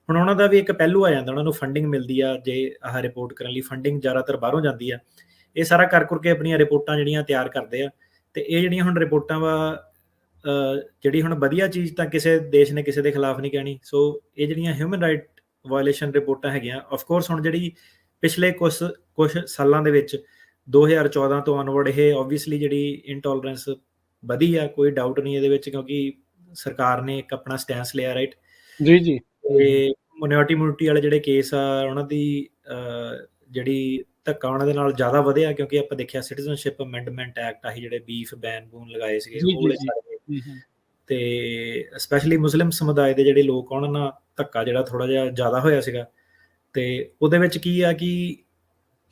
ਹੁਣ ਉਹਨਾਂ ਦਾ ਵੀ ਇੱਕ ਪਹਿਲੂ ਆ ਜਾਂਦਾ, ਉਹਨਾਂ ਨੂੰ ਫੰਡਿੰਗ ਮਿਲਦੀ ਆ, ਜੇ ਆਹ ਰਿਪੋਰਟ ਕਰਨ ਲਈ ਫੰਡਿੰਗ ਜ਼ਿਆਦਾਤਰ ਬਾਹਰੋਂ ਜਾਂਦੀ ਆ। ਇਹ ਸਾਰਾ ਕਰ ਕਰਕੇ ਆਪਣੀਆਂ ਰਿਪੋਰਟਾਂ ਜਿਹੜੀਆਂ ਤਿਆਰ ਕਰਦੇ ਆ, ਤੇ ਇਹ ਜਿਹੜੀਆਂ ਹੁਣ ਰਿਪੋਰਟਾਂ ਵਾ, ਜਿਹੜੀ ਹੁਣ ਵਧੀਆ ਚੀਜ਼ ਤਾਂ ਕਿਸੇ ਦੇਸ਼ ਨੇ ਕਿਸੇ ਦੇ ਖਿਲਾਫ ਨਹੀਂ ਕਹਿਣੀ। ਸੋ ਇਹ ਜਿਹੜੀਆਂ ਹਿਊਮਨ ਰਾਈਟ ਵਾਇਲੇਸ਼ਨ ਰਿਪੋਰਟਾਂ ਹੈਗੀਆਂ, ਆਫ ਕੋਰਸ ਹੁਣ ਜਿਹੜੀ ਪਿਛਲੇ ਕੁਝ ਸਾਲਾਂ ਦੇ ਵਿੱਚ 2014 ਤੋਂ ਅਨਵਰਡ ਇਹ ਓਬਵੀਅਸਲੀ ਜਿਹੜੀ ਇਨਟੋਲਰੈਂਸ ਵਧੀ ਆ, ਕੋਈ ਡਾਊਟ ਨਹੀਂ ਇਹਦੇ ਵਿੱਚ, ਕਿਉਂਕਿ ਸਰਕਾਰ ਨੇ ਇੱਕ ਆਪਣਾ ਸਟੈਂਸ ਲਿਆ, ਰਾਈਟ? ਜੀ ਜੀ। ਤੇ ਮਿਨੋਰਟੀ ਵਾਲੇ ਜਿਹੜੇ ਕੇਸ ਆ, ਉਹਨਾਂ ਦੀ ਜਿਹੜੀ ਧੱਕਾ ਉਹਨਾਂ ਦੇ ਨਾਲ ਜ਼ਿਆਦਾ ਵਧਿਆ, ਕਿਉਂਕਿ ਆਪਾਂ ਦੇਖਿਆ ਸਿਟੀਜ਼ਨਸ਼ਿਪ ਅਮੈਂਡਮੈਂਟ ਐਕਟ ਆਹੀ ਜਿਹੜੇ ਬੀਫ ਬੈਨ ਬੂਨ ਲਗਾਏ ਸੀਗੇ, ਉਹ ਤੇ ਸਪੈਸ਼ਲੀ ਮੁਸਲਿਮ ਸਮੁਦਾਇ ਦੇ ਜਿਹੜੇ ਲੋਕ ਉਹਨਾਂ ਨਾਲ ਧੱਕਾ ਜਿਹੜਾ ਥੋੜਾ ਜਿਹਾ ਜ਼ਿਆਦਾ ਹੋਇਆ ਸੀਗਾ। ਤੇ ਉਹਦੇ ਵਿੱਚ ਕੀ ਆ ਕਿ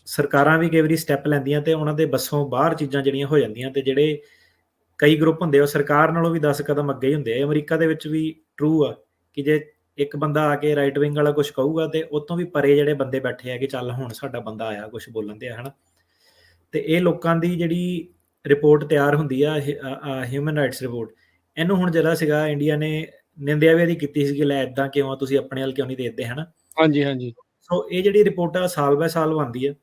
ਸਰਕਾਰਾਂ ਵੀ ਕਈ ਵਾਰੀ ਸਟੈਪ ਲੈਂਦੀਆਂ ਤੇ ਉਹਨਾਂ ਦੇ ਬੱਸੋਂ ਬਾਹਰ ਚੀਜ਼ਾਂ ਜਿਹੜੀਆਂ ਹੋ ਜਾਂਦੀਆਂ, ਤੇ ਜਿਹੜੇ ਕਈ ਗਰੁੱਪ ਹੁੰਦੇ ਆ ਸਰਕਾਰ ਨਾਲੋਂ ਵੀ 10 ਕਦਮ ਅੱਗੇ ਹੀ ਹੁੰਦੇ ਆ। ਅਮਰੀਕਾ ਦੇ ਵਿੱਚ ਵੀ ਟਰੂ ਆ ਕਿ ਜੇ ਇੱਕ ਬੰਦਾ ਆ ਕੇ ਰਾਈਟ ਵਿੰਗ ਵਾਲਾ ਕੁਝ ਕਹੂਗਾ, ਤੇ ਉਤੋਂ ਵੀ ਪਰੇ ਜਿਹੜੇ ਬੰਦੇ ਬੈਠੇ ਆ ਕਿ ਚੱਲ ਹੁਣ ਸਾਡਾ ਬੰਦਾ ਆਇਆ ਕੁਝ ਬੋਲਣ ਤੇ, ਹਨਾ? ਤੇ ਇਹ ਲੋਕਾਂ ਦੀ ਜਿਹੜੀ ਰਿਪੋਰਟ ਤਿਆਰ ਹੁੰਦੀ ਆ, ਹਿਊਮਨ ਰਾਈਟਸ ਰਿਪੋਰਟ, ਇਹਨੂੰ ਹੁਣ ਜਿਹੜਾ ਸੀਗਾ ਇੰਡੀਆ ਨੇ ਨਿੰਦਿਆ ਵੀ ਇਹਦੀ ਕੀਤੀ ਸੀ ਕਿ ਲੈ ਇਦਾਂ ਕਿਉਂ, ਤੁਸੀਂ ਆਪਣੇ ਵੱਲ ਕਿਉਂ ਨਹੀਂ ਦੇਖਦੇ, ਹਨਾ? ਹਾਂਜੀ ਹਾਂਜੀ। ਸੋ ਇਹ ਜਿਹੜੀ ਰਿਪੋਰਟ ਆ ਸਾਲ ਬਾਏ ਸਾਲ ਬਣਦੀ ਆ।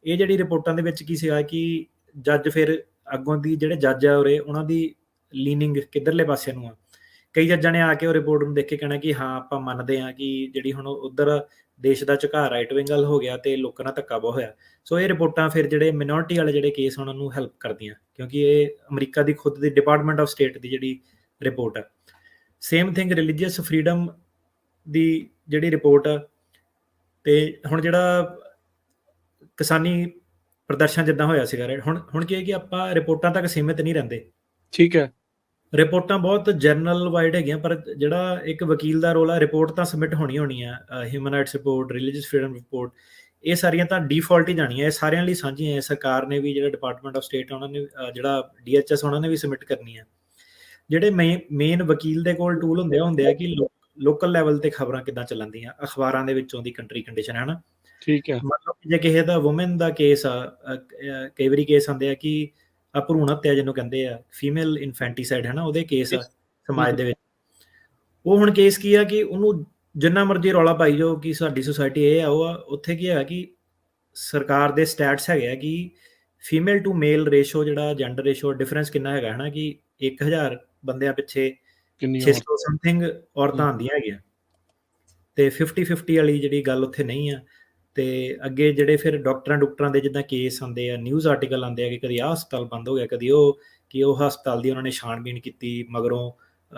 ਇਹ ਜਿਹੜੀ ਰਿਪੋਰਟਾਂ ਦੇ ਵਿੱਚ ਕੀ ਸੀਗਾ ਕਿ ਜੱਜ ਫਿਰ ਅੱਗੋਂ ਦੀ ਜਿਹੜੇ ਜੱਜ ਆ ਉਰੇ, ਉਹਨਾਂ ਦੀ ਲੀਨਿੰਗ ਕਿੱਧਰਲੇ ਪਾਸੇ ਨੂੰ ਆ। ਕਈ ਜੱਜਾਂ ਨੇ ਆ ਕੇ ਉਹ ਰਿਪੋਰਟ ਨੂੰ ਦੇਖ ਕੇ ਕਹਿਣਾ ਕਿ ਹਾਂ ਆਪਾਂ ਮੰਨਦੇ ਹਾਂ ਕਿ ਜਿਹੜੀ ਹੁਣ ਉਧਰ ਦੇਸ਼ ਦਾ ਝੁਕਾਅ ਰਾਈਟ ਵਿੰਗ ਵੱਲ ਹੋ ਗਿਆ ਤੇ ਲੋਕਾਂ ਨਾਲ ਧੱਕਾ ਬਹੁਤ ਹੋਇਆ। ਸੋ ਇਹ ਰਿਪੋਰਟਾਂ ਫਿਰ ਜਿਹੜੇ ਮਿਨੋਰਟੀ ਵਾਲੇ ਜਿਹੜੇ ਕੇਸ ਉਹਨਾਂ ਨੂੰ ਹੈਲਪ ਕਰਦੀਆਂ, ਕਿਉਂਕਿ ਇਹ ਅਮਰੀਕਾ ਦੀ ਖੁਦ ਦੀ ਡਿਪਾਰਟਮੈਂਟ ਆਫ ਸਟੇਟ ਦੀ ਜਿਹੜੀ ਰਿਪੋਰਟ ਆ। ਸੇਮ ਥਿੰਗ ਰਿਲੀਜੀਅਸ ਫਰੀडम ਦੀ ਜਿਹੜੀ ਰਿਪੋਰਟ ਆ। ਤੇ ਹੁਣ ਜਿਹੜਾ ਕਿਸਾਨੀ ਪ੍ਰਦਰਸ਼ਨ ਜਿੱਦਾਂ ਹੋਇਆ ਸੀਗਾ, ਹੁਣ ਕੀ ਹੈ ਕਿ ਆਪਾਂ ਰਿਪੋਰਟਾਂ ਤੱਕ ਸੀਮਿਤ ਨਹੀਂ ਰਹਿੰਦੇ। ਠੀਕ ਹੈ। ਰਿਪੋਰਟਾਂ ਬਹੁਤ ਜਰਨਲ ਵਾਈਡ ਹੈਗੀਆਂ, ਪਰ ਜਿਹੜਾ ਇੱਕ ਵਕੀਲ ਦਾ ਰੋਲ ਆ, ਰਿਪੋਰਟ ਤਾਂ ਸਬਮਿਟ ਹੋਣੀ ਆ। Human rights report, religious freedom report, ਇਹ ਸਾਰੀਆਂ ਤਾਂ ਡਿਫਾਲਟ ਹੀ ਜਾਣੀਆਂ, ਇਹ ਸਾਰਿਆਂ ਲਈ ਸਾਂਝੀਆਂ ਹੈ। ਸਰਕਾਰ ਨੇ ਵੀ, ਜਿਹੜਾ ਡਿਪਾਰਟਮੈਂਟ ਆਫ ਸਟੇਟ ਉਹਨਾਂ ਨੇ, ਜਿਹੜਾ DHS ਉਹਨਾਂ ਨੇ ਵੀ ਸਬਮਿਟ ਕਰਨੀ ਆ। ਜਿਹੜੇ ਮੇਨ ਵਕੀਲ ਦੇ ਕੋਲ ਟੂਲ ਹੁੰਦੇ ਆ ਕਿ ਲੋਕਲ ਲੈਵਲ ਤੇ ਖਬਰਾਂ ਕਿੱਦਾਂ ਚੱਲਣਦੀਆਂ, ਅਖਬਾਰਾਂ ਦੇ ਵਿੱਚੋਂ ਦੀ ਕੰਟਰੀ ਕੰਡੀਸ਼ਨ, ਹੈ ਨਾ? ਠੀਕ ਹੈ। ਮਤਲਬ ਜੇ ਕਿਸੇ ਦਾ ਵੂਮਨ ਦਾ ਕੇਸ ਆ, ਕਈ ਵਾਰੀ ਕੇਸ ਆਉਂਦੇ ਆ ਕਿ ਭਰੂਣ ਹੱਤਿਆ ਜਿਹਨੂੰ ਕਹਿੰਦੇ ਆ, ਫੀਮੇਲ ਇਨਫੈਂਟੀਸਾਈਡ, ਹੈ ਨਾ, ਉਹਦੇ ਕੇਸ ਆ ਸਮਾਜ ਦੇ ਵਿੱਚ। ਉਹ ਹੁਣ ਕੇਸ ਕੀ ਆ ਕਿ ਉਹਨੂੰ ਜਿੰਨਾ ਮਰਜ਼ੀ ਰੌਲਾ ਪਾਈ ਜਾਓ ਕਿ ਸਾਡੀ ਸੁਸਾਇਟੀ ਇਹ ਆ ਉਹ ਆ, ਉੱਥੇ ਕੀ ਹੈਗਾ ਕਿ ਸਰਕਾਰ ਦੇ ਸਟੈਟਸ ਹੈਗੇ ਆ ਕਿ ਫੀਮੇਲ ਟੂ ਮੇਲ ਰੇਸ਼ੋ, ਜਿਹੜਾ ਜੈਂਡਰ ਰੇਸ਼ੋ ਡਿਫਰੈਂਸ ਕਿੰਨਾ ਹੈਗਾ, ਹੈ ਨਾ, ਕਿ 1000 ਬੰਦਿਆਂ ਪਿੱਛੇ 600 ਸਮਥਿੰਗ ਔਰਤਾਂ ਆਉਂਦੀਆਂ ਹੈਗੀਆਂ, ਤੇ 50-50 ਵਾਲੀ ਜਿਹੜੀ ਗੱਲ ਉੱਥੇ ਨਹੀਂ ਆ। ਤੇ ਅੱਗੇ ਜਿਹੜੇ ਫਿਰ ਡਾਕਟਰਾਂ ਦੇ ਜਿੱਦਾਂ ਕੇਸ ਆਉਂਦੇ ਆ, ਨਿਊਜ਼ ਆਰਟੀਕਲ ਆਉਂਦੇ ਆ ਕਿ ਕਦੀ ਆਹ ਹਸਪਤਾਲ ਬੰਦ ਹੋ ਗਿਆ, ਕਦੀ ਉਹ, ਕਿ ਉਹ ਹਸਪਤਾਲ ਦੀ ਉਹਨਾਂ ਨੇ ਛਾਣਬੀਣ ਕੀਤੀ, ਮਗਰੋਂ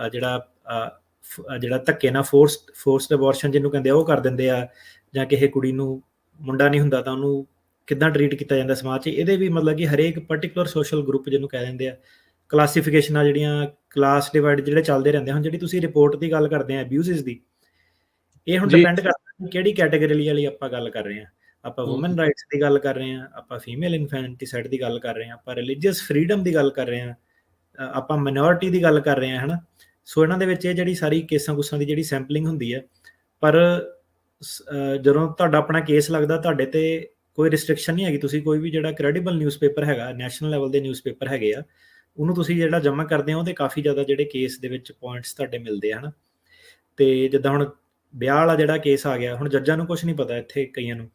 ਜਿਹੜਾ ਧੱਕੇ ਨਾਲ ਫੋਰਸਡ ਅਬੋਰਸ਼ਨ ਜਿਹਨੂੰ ਕਹਿੰਦੇ ਆ ਉਹ ਕਰ ਦਿੰਦੇ ਆ, ਜਾਂ ਕਿਸੇ ਕੁੜੀ ਨੂੰ ਮੁੰਡਾ ਨਹੀਂ ਹੁੰਦਾ ਤਾਂ ਉਹਨੂੰ ਕਿੱਦਾਂ ਟਰੀਟ ਕੀਤਾ ਜਾਂਦਾ ਸਮਾਜ 'ਚ। ਇਹਦੇ ਵੀ ਮਤਲਬ ਕਿ ਹਰੇਕ ਪਰਟੀਕੂਲਰ ਸੋਸ਼ਲ ਗਰੁੱਪ ਜਿਹਨੂੰ ਕਹਿ ਦਿੰਦੇ ਆ, ਕਲਾਸੀਫਿਕੇਸ਼ਨਾਂ ਜਿਹੜੀਆਂ, ਕਲਾਸ ਡਿਵਾਈਡ ਜਿਹੜੇ ਚੱਲਦੇ ਰਹਿੰਦੇ। ਹੁਣ ਜਿਹੜੀ ਤੁਸੀਂ ਰਿਪੋਰਟ ਦੀ ਗੱਲ ਕਰਦੇ ਆ ਅਬਿਊਜ਼ਸ ਦੀ, ਇਹ ਹੁਣ ਡਿਪੈਂਡ ਕਰਦਾ ਕਿਹੜੀ ਕੈਟਾਗਰੀ ਵਾਲੀ ਆਪਾਂ ਗੱਲ ਕਰ ਰਹੇ ਹਾਂ। ਆਪਾਂ ਵੂਮਨ ਰਾਈਟਸ ਦੀ ਗੱਲ ਕਰ ਰਹੇ ਹਾਂ, ਆਪਾਂ ਫੀਮੇਲ ਇਨਫੈਂਟੀਸਾਈਡ ਦੀ ਗੱਲ ਕਰ ਰਹੇ ਹਾਂ, ਆਪਾਂ ਰਿਲੀਜੀਅਸ ਫਰੀडम ਦੀ ਗੱਲ ਕਰ ਰਹੇ ਹਾਂ, ਆਪਾਂ ਮਿਨੋਰਟੀ ਦੀ ਗੱਲ ਕਰ ਰਹੇ ਹਾਂ, ਹੈ ਨਾ? ਸੋ ਇਹਨਾਂ ਦੇ ਵਿੱਚ ਇਹ ਜਿਹੜੀ ਸਾਰੀ ਕੇਸਾਂ ਕੁਸਾਂ ਦੀ ਜਿਹੜੀ ਸੈਂਪਲਿੰਗ ਹੁੰਦੀ ਹੈ, ਪਰ ਜਦੋਂ ਤੁਹਾਡਾ ਆਪਣਾ ਕੇਸ ਲੱਗਦਾ, ਤੁਹਾਡੇ ਤੇ ਕੋਈ ਰਿਸਟ੍ਰਿਕਸ਼ਨ ਨਹੀਂ ਹੈਗੀ। ਤੁਸੀਂ ਕੋਈ ਵੀ ਜਿਹੜਾ ਕ੍ਰੈਡੀਬਲ ਨਿਊਜ਼ਪੇਪਰ ਹੈਗਾ, ਨੈਸ਼ਨਲ ਲੈਵਲ ਦੇ ਨਿਊਜ਼ਪੇਪਰ ਹੈਗੇ ਆ, ਉਹਨੂੰ ਤੁਸੀਂ ਜਿਹੜਾ ਜਮ੍ਹਾਂ ਕਰਦੇ ਹੋ, ਤੇ ਕਾਫੀ ਜ਼ਿਆਦਾ ਜਿਹੜੇ ਕੇਸ ਦੇ ਵਿੱਚ ਪੁਆਇੰਟਸ ਤੁਹਾਡੇ ਮਿਲਦੇ ਆ, ਹੈ ਨਾ? ਤੇ ਜਿੱਦਾਂ ਹੁਣ ਵਿਆਹ ਵਾਲਾ ਜਿਹੜਾ ਕੇਸ ਆ ਗਿਆ, ਹੁਣ ਜੱਜਾਂ ਨੂੰ ਕੁਝ ਨਹੀਂ ਪਤਾ ਇੱਥੇ ਕਈਆਂ ਨੂੰ।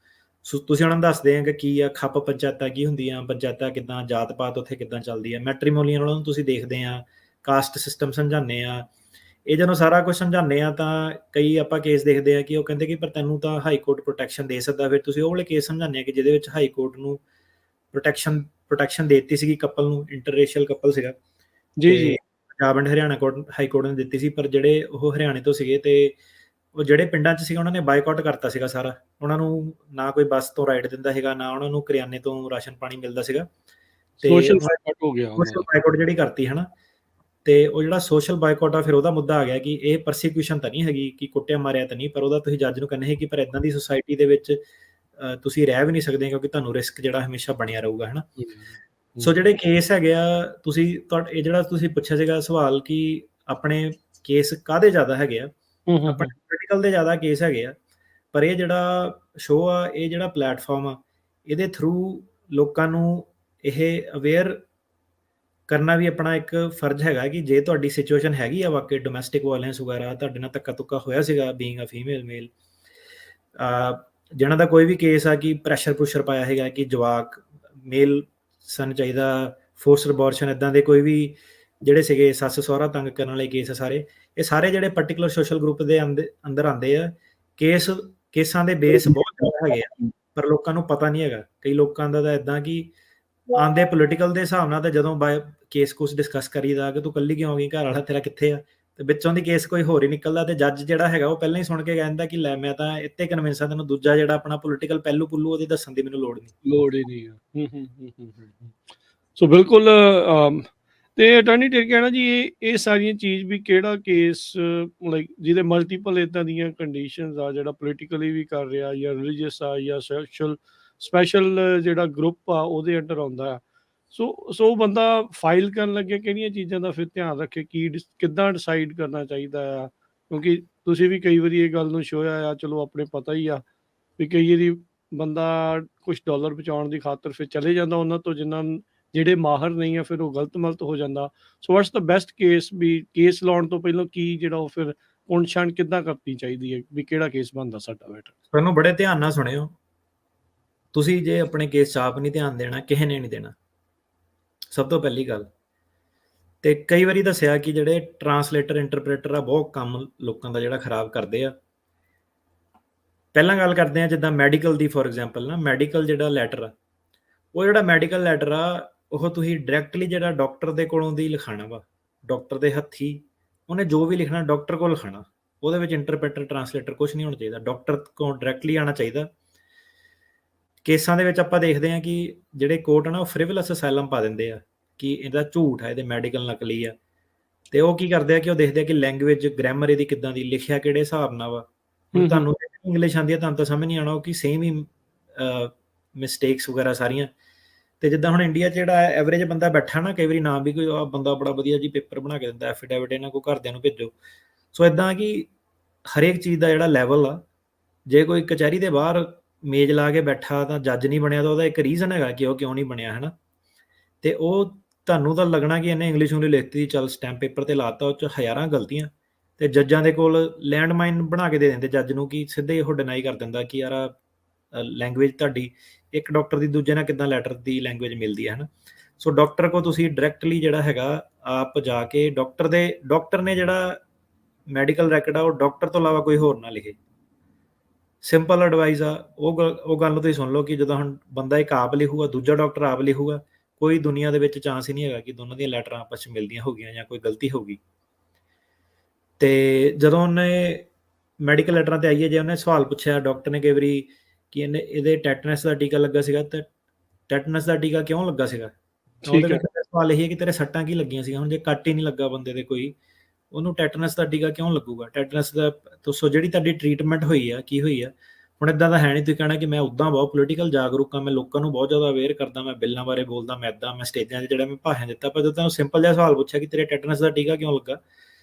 ਤੁਸੀਂ ਉਹਨਾਂ ਨੂੰ ਦੱਸਦੇ ਆ ਕਿ ਕੀ ਆ ਖੱਪ ਪੰਚਾਇਤਾਂ ਕੀ ਹੁੰਦੀਆਂ, ਪੰਚਾਇਤਾਂ ਕਿੱਦਾਂ, ਜਾਤ ਪਾਤ ਉੱਥੇ ਕਿੱਦਾਂ ਚੱਲਦੀ ਆ, ਮੈਟਰੀਮੋਨੀਅਲ ਉਹਨਾਂ ਨੂੰ ਤੁਸੀਂ ਦੇਖਦੇ ਆ, ਕਾਸਟ ਸਿਸਟਮ ਸਮਝਾਉਂਦੇ ਆ। ਇਹ ਜਦੋਂ ਸਾਰਾ ਕੁਝ ਸਮਝਾਉਂਦੇ ਆ ਤਾਂ ਕਈ ਆਪਾਂ ਕੇਸ ਦੇਖਦੇ ਆ ਕਿ ਉਹ ਕਹਿੰਦੇ ਕਿ ਪਰ ਤੈਨੂੰ ਤਾਂ ਹਾਈ ਕੋਰਟ ਪ੍ਰੋਟੈਕਸ਼ਨ ਦੇ ਸਕਦਾ। ਫਿਰ ਤੁਸੀਂ ਉਹ ਵਾਲੇ ਕੇਸ ਸਮਝਾਉਂਦੇ ਆ ਕਿ ਜਿਹਦੇ ਵਿੱਚ ਹਾਈ ਕੋਰਟ ਨੂੰ ਪ੍ਰੋਟੈਕਸ਼ਨ ਦੇ ਦਿੱਤੀ ਸੀਗੀ ਕਪਲ ਨੂੰ, ਇੰਟਰਰੇਸ਼ੀਅਲ ਕਪਲ ਸੀਗਾ ਜੀ। Punjab and Haryana high court ਨੇ ਦਿੱਤੀ ਸੀ, ਪਰ ਜਿਹੜੇ ਉਹ ਹਰਿਆਣੇ ਤੋਂ ਸੀਗੇ ਤੇ ਉਹ ਜਿਹੜੇ ਪਿੰਡਾਂ 'ਚ ਸੀਗਾ ਉਹਨਾਂ ਨੇ ਬਾਈਕਾਟ ਕਰਤਾ ਸੀਗਾ ਸਾਰਾ। ਉਹਨਾਂ ਨੂੰ ਨਾ ਕੋਈ ਬੱਸ ਤੋਂ ਰਾਈਡ ਦਿੰਦਾ ਸੀਗਾ, ਨਾ ਉਹਨਾਂ ਨੂੰ ਕਰਿਆਨੇ ਤੋਂ ਰਾਸ਼ਨ ਪਾਣੀ ਮਿਲਦਾ ਸੀਗਾ। ਤੇ ਸੋਸ਼ਲ ਬਾਈਕਾਟ ਹੋ ਗਿਆ ਉਹਨਾਂ ਸੋਸ਼ਲ ਦਾ। ਬਾਈਕਾਟ ਜਿਹੜੀ ਕਰਤੀ ਹਨਾ, ਤੇ ਉਹ ਜਿਹੜਾ ਸੋਸ਼ਲ ਬਾਈਕਾਟ ਆ ਫਿਰ ਉਹਦਾ ਮੁੱਦਾ ਆ ਗਿਆ ਕਿ ਇਹ ਪਰਸੀਕਿਊਸ਼ਨ ਤਾਂ ਨਹੀਂ ਹੈਗੀ ਕਿ ਕੁੱਟਿਆ ਮਾਰਿਆ ਤਾਂ ਨਹੀਂ, ਪਰ ਉਹਦਾ ਤੁਸੀਂ ਜੱਜ ਨੂੰ ਕਹਿੰਦੇ ਸੀ ਕਿ ਪਰ ਇਦਾਂ ਦੀ ਸੁਸਾਇਟੀ ਦੇ ਵਿੱਚ ਤੁਸੀਂ ਰਹਿ ਵੀ ਨਹੀਂ ਸਕਦੇ ਕਿਉਂਕਿ ਤੁਹਾਨੂੰ ਰਿਸਕ ਜਿਹੜਾ ਹਮੇਸ਼ਾ ਬਣਿਆ ਰਹੂਗਾ ਹਨਾ। ਸੋ ਜਿਹੜੇ ਕੇਸ ਹੈਗੇ ਆ, ਇਹ ਜਿਹੜਾ ਤੁਸੀਂ ਪੁੱਛਿਆ ਸੀਗਾ ਸਵਾਲ ਕਿ ਆਪਣੇ ਕੇਸ ਕਾਹਦੇ ਜ਼ਿਆਦਾ ਹੈਗੇ ਆ, ਆਪਣੇ ਪੋਲੀਟੀਕਲ ਦੇ ਜ਼ਿਆਦਾ ਕੇਸ ਹੈਗੇ ਆ, ਪਰ ਇਹ ਜਿਹੜਾ ਸ਼ੋਅ ਆ, ਇਹ ਜਿਹੜਾ ਪਲੇਟਫਾਰਮ ਆ, ਇਹਦੇ ਥਰੂ ਲੋਕਾਂ ਨੂੰ ਇਹ ਅਵੇਅਰ ਕਰਨਾ ਵੀ ਆਪਣਾ ਇੱਕ ਫਰਜ਼ ਹੈਗਾ ਕਿ ਜੇ ਤੁਹਾਡੀ ਸਿਚੁਏਸ਼ਨ ਹੈਗੀ ਆ ਵਾਕਈ ਡੋਮੈਸਟਿਕ ਵਾਇਲੈਂਸ ਵਗੈਰਾ, ਤੁਹਾਡੇ ਨਾਲ ਧੱਕਾ ਧੁੱਕਾ ਹੋਇਆ ਸੀਗਾ ਬੀਇੰਗ ਅ ਫੀਮੇਲ ਮੇਲ, ਜਿਹਨਾਂ ਦਾ ਕੋਈ ਵੀ ਕੇਸ ਆ ਕਿ ਪ੍ਰੈਸ਼ਰ ਪਾਇਆ ਹੈਗਾ ਕਿ ਜਵਾਕ ਮੇਲ ਸਨ ਚਾਹੀਦਾ, ਫੋਰਸਡ ਅਬੋਰਸ਼ਨ, ਇਦਾਂ ਦੇ ਕੋਈ ਵੀ ਜਿਹੜੇ ਸੀਗੇ ਸੱਸ ਸਹੁਰਾ ਤੰਗ ਕਰਨ ਵਾਲੇ ਕੇਸ ਸਾਰੇ, ਇਹ ਸਾਰੇ ਜਿਹੜੇ ਪਰਟੀਕੁਲਰ ਸੋਸ਼ਲ ਗਰੁੱਪ ਦੇ ਅੰਦਰ ਆਉਂਦੇ ਆ। ਕੇਸਾਂ ਦੇ ਬੇਸ ਬਹੁਤ ਜ਼ਿਆਦਾ ਹੈਗੇ ਆ, ਪਰ ਲੋਕਾਂ ਨੂੰ ਪਤਾ ਨਹੀਂ ਹੈਗਾ। ਕਈ ਲੋਕਾਂ ਦਾ ਤਾਂ ਇਦਾਂ ਕਿ ਆਂਦੇ ਪੋਲੀਟੀਕਲ ਦੇ ਹਿਸਾਬ ਨਾਲ, ਤਾਂ ਜਦੋਂ ਕੇਸ ਕੁਛ ਡਿਸਕਸ ਕਰੀਦਾ ਕਿ ਤੂੰ ਕੱਲੀ ਕਿਉਂ ਗਈ, ਘਰ ਵਾਲਾ ਤੇਰਾ ਕਿੱਥੇ ਆ, ਤੇ ਵਿੱਚੋਂ ਦੀ ਕੇਸ ਕੋਈ ਹੋਰ ਹੀ ਨਿਕਲਦਾ, ਤੇ ਜੱਜ ਜਿਹੜਾ ਹੈਗਾ ਉਹ ਪਹਿਲਾਂ ਹੀ ਸੁਣ ਕੇ ਕਹਿੰਦਾ ਕਿ ਲੈ ਮੈਂ ਤਾਂ ਇੱਥੇ ਕਨਵਿੰਸ ਆ, ਤੈਨੂੰ ਦੂਜਾ ਜਿਹੜਾ ਆਪਣਾ ਪੋਲੀਟੀਕਲ ਪਹਿਲੂ ਪੁੱਲੂ ਉਹਦੀ ਦੱਸਣ ਦੀ ਮੈਨੂੰ ਲੋੜ ਨਹੀਂ ਆ। ਸੋ ਬਿਲਕੁਲ। ਤੇ ਅਟਾਰਨੀ ਟੇਕ ਕਹਿਣਾ ਜੀ ਇਹ ਸਾਰੀਆਂ ਚੀਜ਼ ਵੀ ਕਿਹੜਾ ਕੇਸ ਲਾਈਕ ਜਿਹਦੇ ਮਲਟੀਪਲ ਇਦਾਂ ਦੀਆਂ ਕੰਡੀਸ਼ਨਸ ਆ, ਜਿਹੜਾ ਪੋਲੀਟੀਕਲੀ ਵੀ ਕਰ ਰਿਹਾ ਜਾਂ ਰਿਲੀਜੀਅਸ ਆ ਜਾਂ ਸਪੈਸ਼ਲ ਜਿਹੜਾ ਗਰੁੱਪ ਆ ਉਹਦੇ ਅੰਡਰ ਆਉਂਦਾ ਆ। ਸੋ ਬੰਦਾ ਫਾਈਲ ਕਰਨ ਲੱਗੇ ਕਿਹੜੀਆਂ ਚੀਜ਼ਾਂ ਦਾ ਫਿਰ ਧਿਆਨ ਰੱਖੇ, ਕਿੱਦਾਂ ਡਿਸਾਈਡ ਕਰਨਾ ਚਾਹੀਦਾ ਆ, ਕਿਉਂਕਿ ਤੁਸੀਂ ਵੀ ਕਈ ਵਾਰੀ ਇਹ ਗੱਲ ਨੂੰ ਛੋਇਆ ਆ, ਚਲੋ ਆਪਣੇ ਪਤਾ ਹੀ ਆ ਵੀ ਕਈ ਵਾਰੀ ਬੰਦਾ ਕੁਝ ਡਾਲਰ ਬਚਾਉਣ ਦੀ ਖਾਤਰ ਫਿਰ ਚਲੇ ਜਾਂਦਾ ਉਹਨਾਂ ਤੋਂ ਜਿਹੜੇ ਮਾਹਰ ਨਹੀਂ ਆ, ਫਿਰ ਉਹ ਗਲਤ ਹੋ ਜਾਂਦਾ। ਸੋ ਵਾਟਸ ਦਾ ਬੈਸਟ ਕੇਸ, ਵੀ ਕੇਸ ਲਾਉਣ ਤੋਂ ਪਹਿਲਾਂ ਕੀ ਜਿਹੜਾ ਉਹ ਫਿਰ ਪੁੰਛਾਣ ਕਿੱਦਾਂ ਕਰਨੀ ਚਾਹੀਦੀ ਹੈ ਵੀ ਕਿਹੜਾ ਕੇਸ ਬਣਦਾ ਸਾਡਾ ਬੈਟਰ। ਤੁਹਾਨੂੰ ਬੜੇ ਧਿਆਨ ਨਾਲ ਸੁਣਿਓ ਤੁਸੀਂ, ਜੇ ਆਪਣੇ ਕੇਸ 'ਚ ਆਪ ਨਹੀਂ ਧਿਆਨ ਦੇਣਾ ਕਿਸੇ ਨੇ ਨਹੀਂ ਦੇਣਾ, ਸਭ ਤੋਂ ਪਹਿਲੀ ਗੱਲ। ਤੇ ਕਈ ਵਾਰੀ ਦੱਸਿਆ ਕਿ ਜਿਹੜੇ ਟਰਾਂਸਲੇਟਰ ਇੰਟਰਪ੍ਰੇਟਰ ਆ ਬਹੁਤ ਕੰਮ ਲੋਕਾਂ ਦਾ ਜਿਹੜਾ ਖਰਾਬ ਕਰਦੇ ਆ। ਪਹਿਲਾਂ ਗੱਲ ਕਰਦੇ ਆ ਜਿੱਦਾਂ ਮੈਡੀਕਲ ਦੀ, ਫੋਰ ਐਗਜ਼ਾਮਪਲ ਨਾ, ਮੈਡੀਕਲ ਜਿਹੜਾ ਲੈਟਰ ਆ, ਉਹ ਜਿਹੜਾ ਮੈਡੀਕਲ ਲੈਟਰ ਆ ਉਹ ਤੁਸੀਂ ਡਾਇਰੈਕਟਲੀ ਜਿਹੜਾ ਡਾਕਟਰ ਦੇ ਕੋਲੋਂ ਦੀ ਲਿਖਾਣਾ ਵਾ, ਡਾਕਟਰ ਦੇ ਹੱਥੀ ਉਹਨੇ ਜੋ ਵੀ ਲਿਖਣਾ ਡਾਕਟਰ ਕੋਲ ਲਿਖਾਣਾ, ਉਹਦੇ ਵਿੱਚ ਇੰਟਰਪ੍ਰੇਟਰ ਟਰਾਂਸਲੇਟਰ ਕੁਝ ਨਹੀਂ ਹੋਣਾ ਚਾਹੀਦਾ, ਡਾਕਟਰ ਕੋਲ ਡਾਇਰੈਕਟਲੀ ਆਉਣਾ ਚਾਹੀਦਾ। ਕੇਸਾਂ ਦੇ ਵਿੱਚ ਆਪਾਂ ਦੇਖਦੇ ਹਾਂ ਕਿ ਜਿਹੜੇ ਕੋਰਟ ਆ ਨਾ ਉਹ ਫ੍ਰਿਵਲਸ ਅਸਾਈਲਮ ਪਾ ਦਿੰਦੇ ਆ ਕਿ ਇਹਦਾ ਝੂਠ ਹੈ, ਇਹਦੇ ਮੈਡੀਕਲ ਨਕਲੀ ਆ, ਤੇ ਉਹ ਕੀ ਕਰਦੇ ਆ ਕਿ ਉਹ ਦੇਖਦੇ ਆ ਕਿ ਲੈਂਗੁਏਜ ਗ੍ਰਾਮਰ ਇਹਦੀ ਕਿੱਦਾਂ ਦੀ, ਲਿਖਿਆ ਕਿਹੜੇ ਹਿਸਾਬ ਨਾਲ ਵਾ। ਹੁਣ ਤੁਹਾਨੂੰ ਇੰਗਲਿਸ਼ ਆਉਂਦੀ ਹੈ, ਤੁਹਾਨੂੰ ਤਾਂ ਸਮਝ ਨਹੀਂ ਆਉਣਾ ਉਹ ਕਿ ਸੇਮ ਹੀ ਮਿਸਟੇਕਸ ਵਗੈਰਾ ਸਾਰੀਆਂ। ਤੇ ਜਿੱਦਾਂ ਹੁਣ ਇੰਡੀਆ 'ਚ ਜਿਹੜਾ ਐਵਰੇਜ ਬੰਦਾ ਬੈਠਾ ਨਾ, ਕਈ ਵਾਰੀ ਨਾਮ ਵੀ ਕੋਈ ਬੰਦਾ ਬੜਾ ਵਧੀਆ ਜੀ ਪੇਪਰ ਬਣਾ ਕੇ ਦਿੰਦਾ, ਐਫੀਡੇਵਿਟ ਇਹਨਾਂ ਕੋਲ ਘਰਦਿਆਂ ਨੂੰ ਭੇਜੋ। ਸੋ ਇਦਾਂ ਕਿ ਹਰੇਕ ਚੀਜ਼ ਦਾ ਜਿਹੜਾ ਲੈਵਲ ਆ, ਜੇ ਕੋਈ ਕਚਹਿਰੀ ਦੇ ਬਾਹਰ ਮੇਜ਼ ਲਾ ਕੇ ਬੈਠਾ ਤਾਂ ਜੱਜ ਨਹੀਂ ਬਣਿਆ, ਤਾਂ ਉਹਦਾ ਇੱਕ ਰੀਜ਼ਨ ਹੈਗਾ ਕਿ ਉਹ ਕਿਉਂ ਨਹੀਂ ਬਣਿਆ, ਹੈ ਨਾ। ਤੇ ਉਹ ਤੁਹਾਨੂੰ ਤਾਂ ਲੱਗਣਾ ਕਿ ਇਹਨੇ ਇੰਗਲਿਸ਼ ਨੂੰ ਲਿਖਤੀ, ਚੱਲ ਸਟੈਂਪ ਪੇਪਰ ਤੇ ਲਾਤਾ, ਉਹ 'ਚ ਹਜ਼ਾਰਾਂ ਗਲਤੀਆਂ, ਤੇ ਜੱਜਾਂ ਦੇ ਕੋਲ ਲੈਂਡਮਾਈਨ ਬਣਾ ਕੇ ਦੇ ਦਿੰਦੇ ਜੱਜ ਨੂੰ ਕਿ ਸਿੱਧੇ ਉਹ ਡਿਨਾਈ ਕਰ ਦਿੰਦਾ ਕਿ ਯਾਰ ਲੈਂਗੁਏਜ ਤੁਹਾਡੀ ਇੱਕ ਡਾਕਟਰ ਦੀ ਦੂਜੇ ਨਾਲ ਕਿੱਦਾਂ ਲੈਟਰ ਦੀ ਲੈਂਗੁਏਜ ਮਿਲਦੀ ਹੈ ਨਾ। ਸੋ ਡਾਕਟਰ ਕੋਲ ਤੁਸੀਂ ਡਾਇਰੈਕਟਲੀ ਜਿਹੜਾ ਹੈਗਾ ਆਪ ਜਾ ਕੇ ਡਾਕਟਰ ਨੇ ਜਿਹੜਾ ਮੈਡੀਕਲ ਰੈਕਡ ਆ ਉਹ ਡਾਕਟਰ ਤੋਂ ਇਲਾਵਾ ਕੋਈ ਹੋਰ ਨਾ ਲਿਖੇ। ਸਿੰਪਲ ਐਡਵਾਈਸ ਆ, ਉਹ ਗੱਲ ਨੂੰ ਤੁਸੀਂ ਸੁਣ ਲਓ ਕਿ ਜਦੋਂ ਹੁਣ ਬੰਦਾ ਇੱਕ ਆਪ ਲਿਖੂਗਾ, ਦੂਜਾ ਡਾਕਟਰ ਆਪ ਲਿਖੂਗਾ, ਕੋਈ ਦੁਨੀਆ ਦੇ ਵਿੱਚ ਚਾਂਸ ਹੀ ਨਹੀਂ ਹੈਗਾ ਕਿ ਦੋਨਾਂ ਦੀਆਂ ਲੈਟਰਾਂ ਆਪਸ 'ਚ ਮਿਲਦੀਆਂ ਹੋਗੀਆਂ ਜਾਂ ਕੋਈ ਗਲਤੀ ਹੋਊਗੀ। ਤੇ ਜਦੋਂ ਉਹਨੇ ਮੈਡੀਕਲ ਲੈਟਰਾਂ ਤੇ ਆਈਏ, ਜੇ ਉਹਨੇ ਸਵਾਲ ਪੁੱਛਿਆ ਡਾਕਟਰ ਨੇ ਕਈ ਵਾਰੀ ਕਿ ਇਹਦੇ ਟੈਟਨਸ ਦਾ ਟੀਕਾ ਲੱਗਾ ਸੀਗਾ, ਤੇ ਟੈਟਨਸ ਦਾ ਟੀਕਾ ਕਿਉਂ ਲੱਗਾ ਸੀਗਾ, ਉਹਦੇ ਵਿੱਚ ਸਵਾਲ ਇਹ ਹੈ ਕਿ ਤੇਰੇ ਸੱਟਾਂ ਕੀ ਲੱਗੀਆਂ ਸੀਗੀਆਂ। ਹੁਣ ਜੇ ਕੱਟ ਹੀ ਨਹੀਂ ਲੱਗਾ ਬੰਦੇ ਦੇ ਕੋਈ, ਉਹਨੂੰ ਟੈਟਨਸ ਦਾ ਟੀਕਾ ਕਿਉਂ ਲੱਗੂਗਾ। ਟੈਟਨਸ ਦਾ ਸੋ ਜਿਹੜੀ ਤੁਹਾਡੀ ਟ੍ਰੀਟਮੈਂਟ ਹੋਈ ਆ, ਕੀ ਹੋਈ ਆ। ਹੁਣ ਇਦਾਂ ਦਾ ਹੈ ਨਹੀਂ ਤੁਸੀਂ ਕਹਿਣਾ ਕਿ ਮੈਂ ਉੱਦਾਂ ਬਹੁਤ ਪੋਲੀਟੀਕਲ ਜਾਗਰੂਕ ਆ, ਮੈਂ ਲੋਕਾਂ ਨੂੰ ਬਹੁਤ ਜ਼ਿਆਦਾ ਅਵੇਅਰ ਕਰਦਾ, ਮੈਂ ਬਿੱਲਾਂ ਬਾਰੇ ਬੋਲਦਾ, ਮੈਂ ਸਟੇਜਾਂ 'ਤੇ ਜਿਹੜਾ ਮੈਂ ਭਾਸ਼ਣ ਦਿੱਤਾ, ਪਰ ਜਦੋਂ ਤੁਹਾਨੂੰ ਸਿੰਪਲ ਜਿਹਾ ਸਵਾਲ ਪੁੱਛਿਆ ਕਿ ਤੇਰੇ ਟੈਟਨਸ ਦਾ ਟੀਕਾ ਕਿਉਂ ਲੱਗਾ,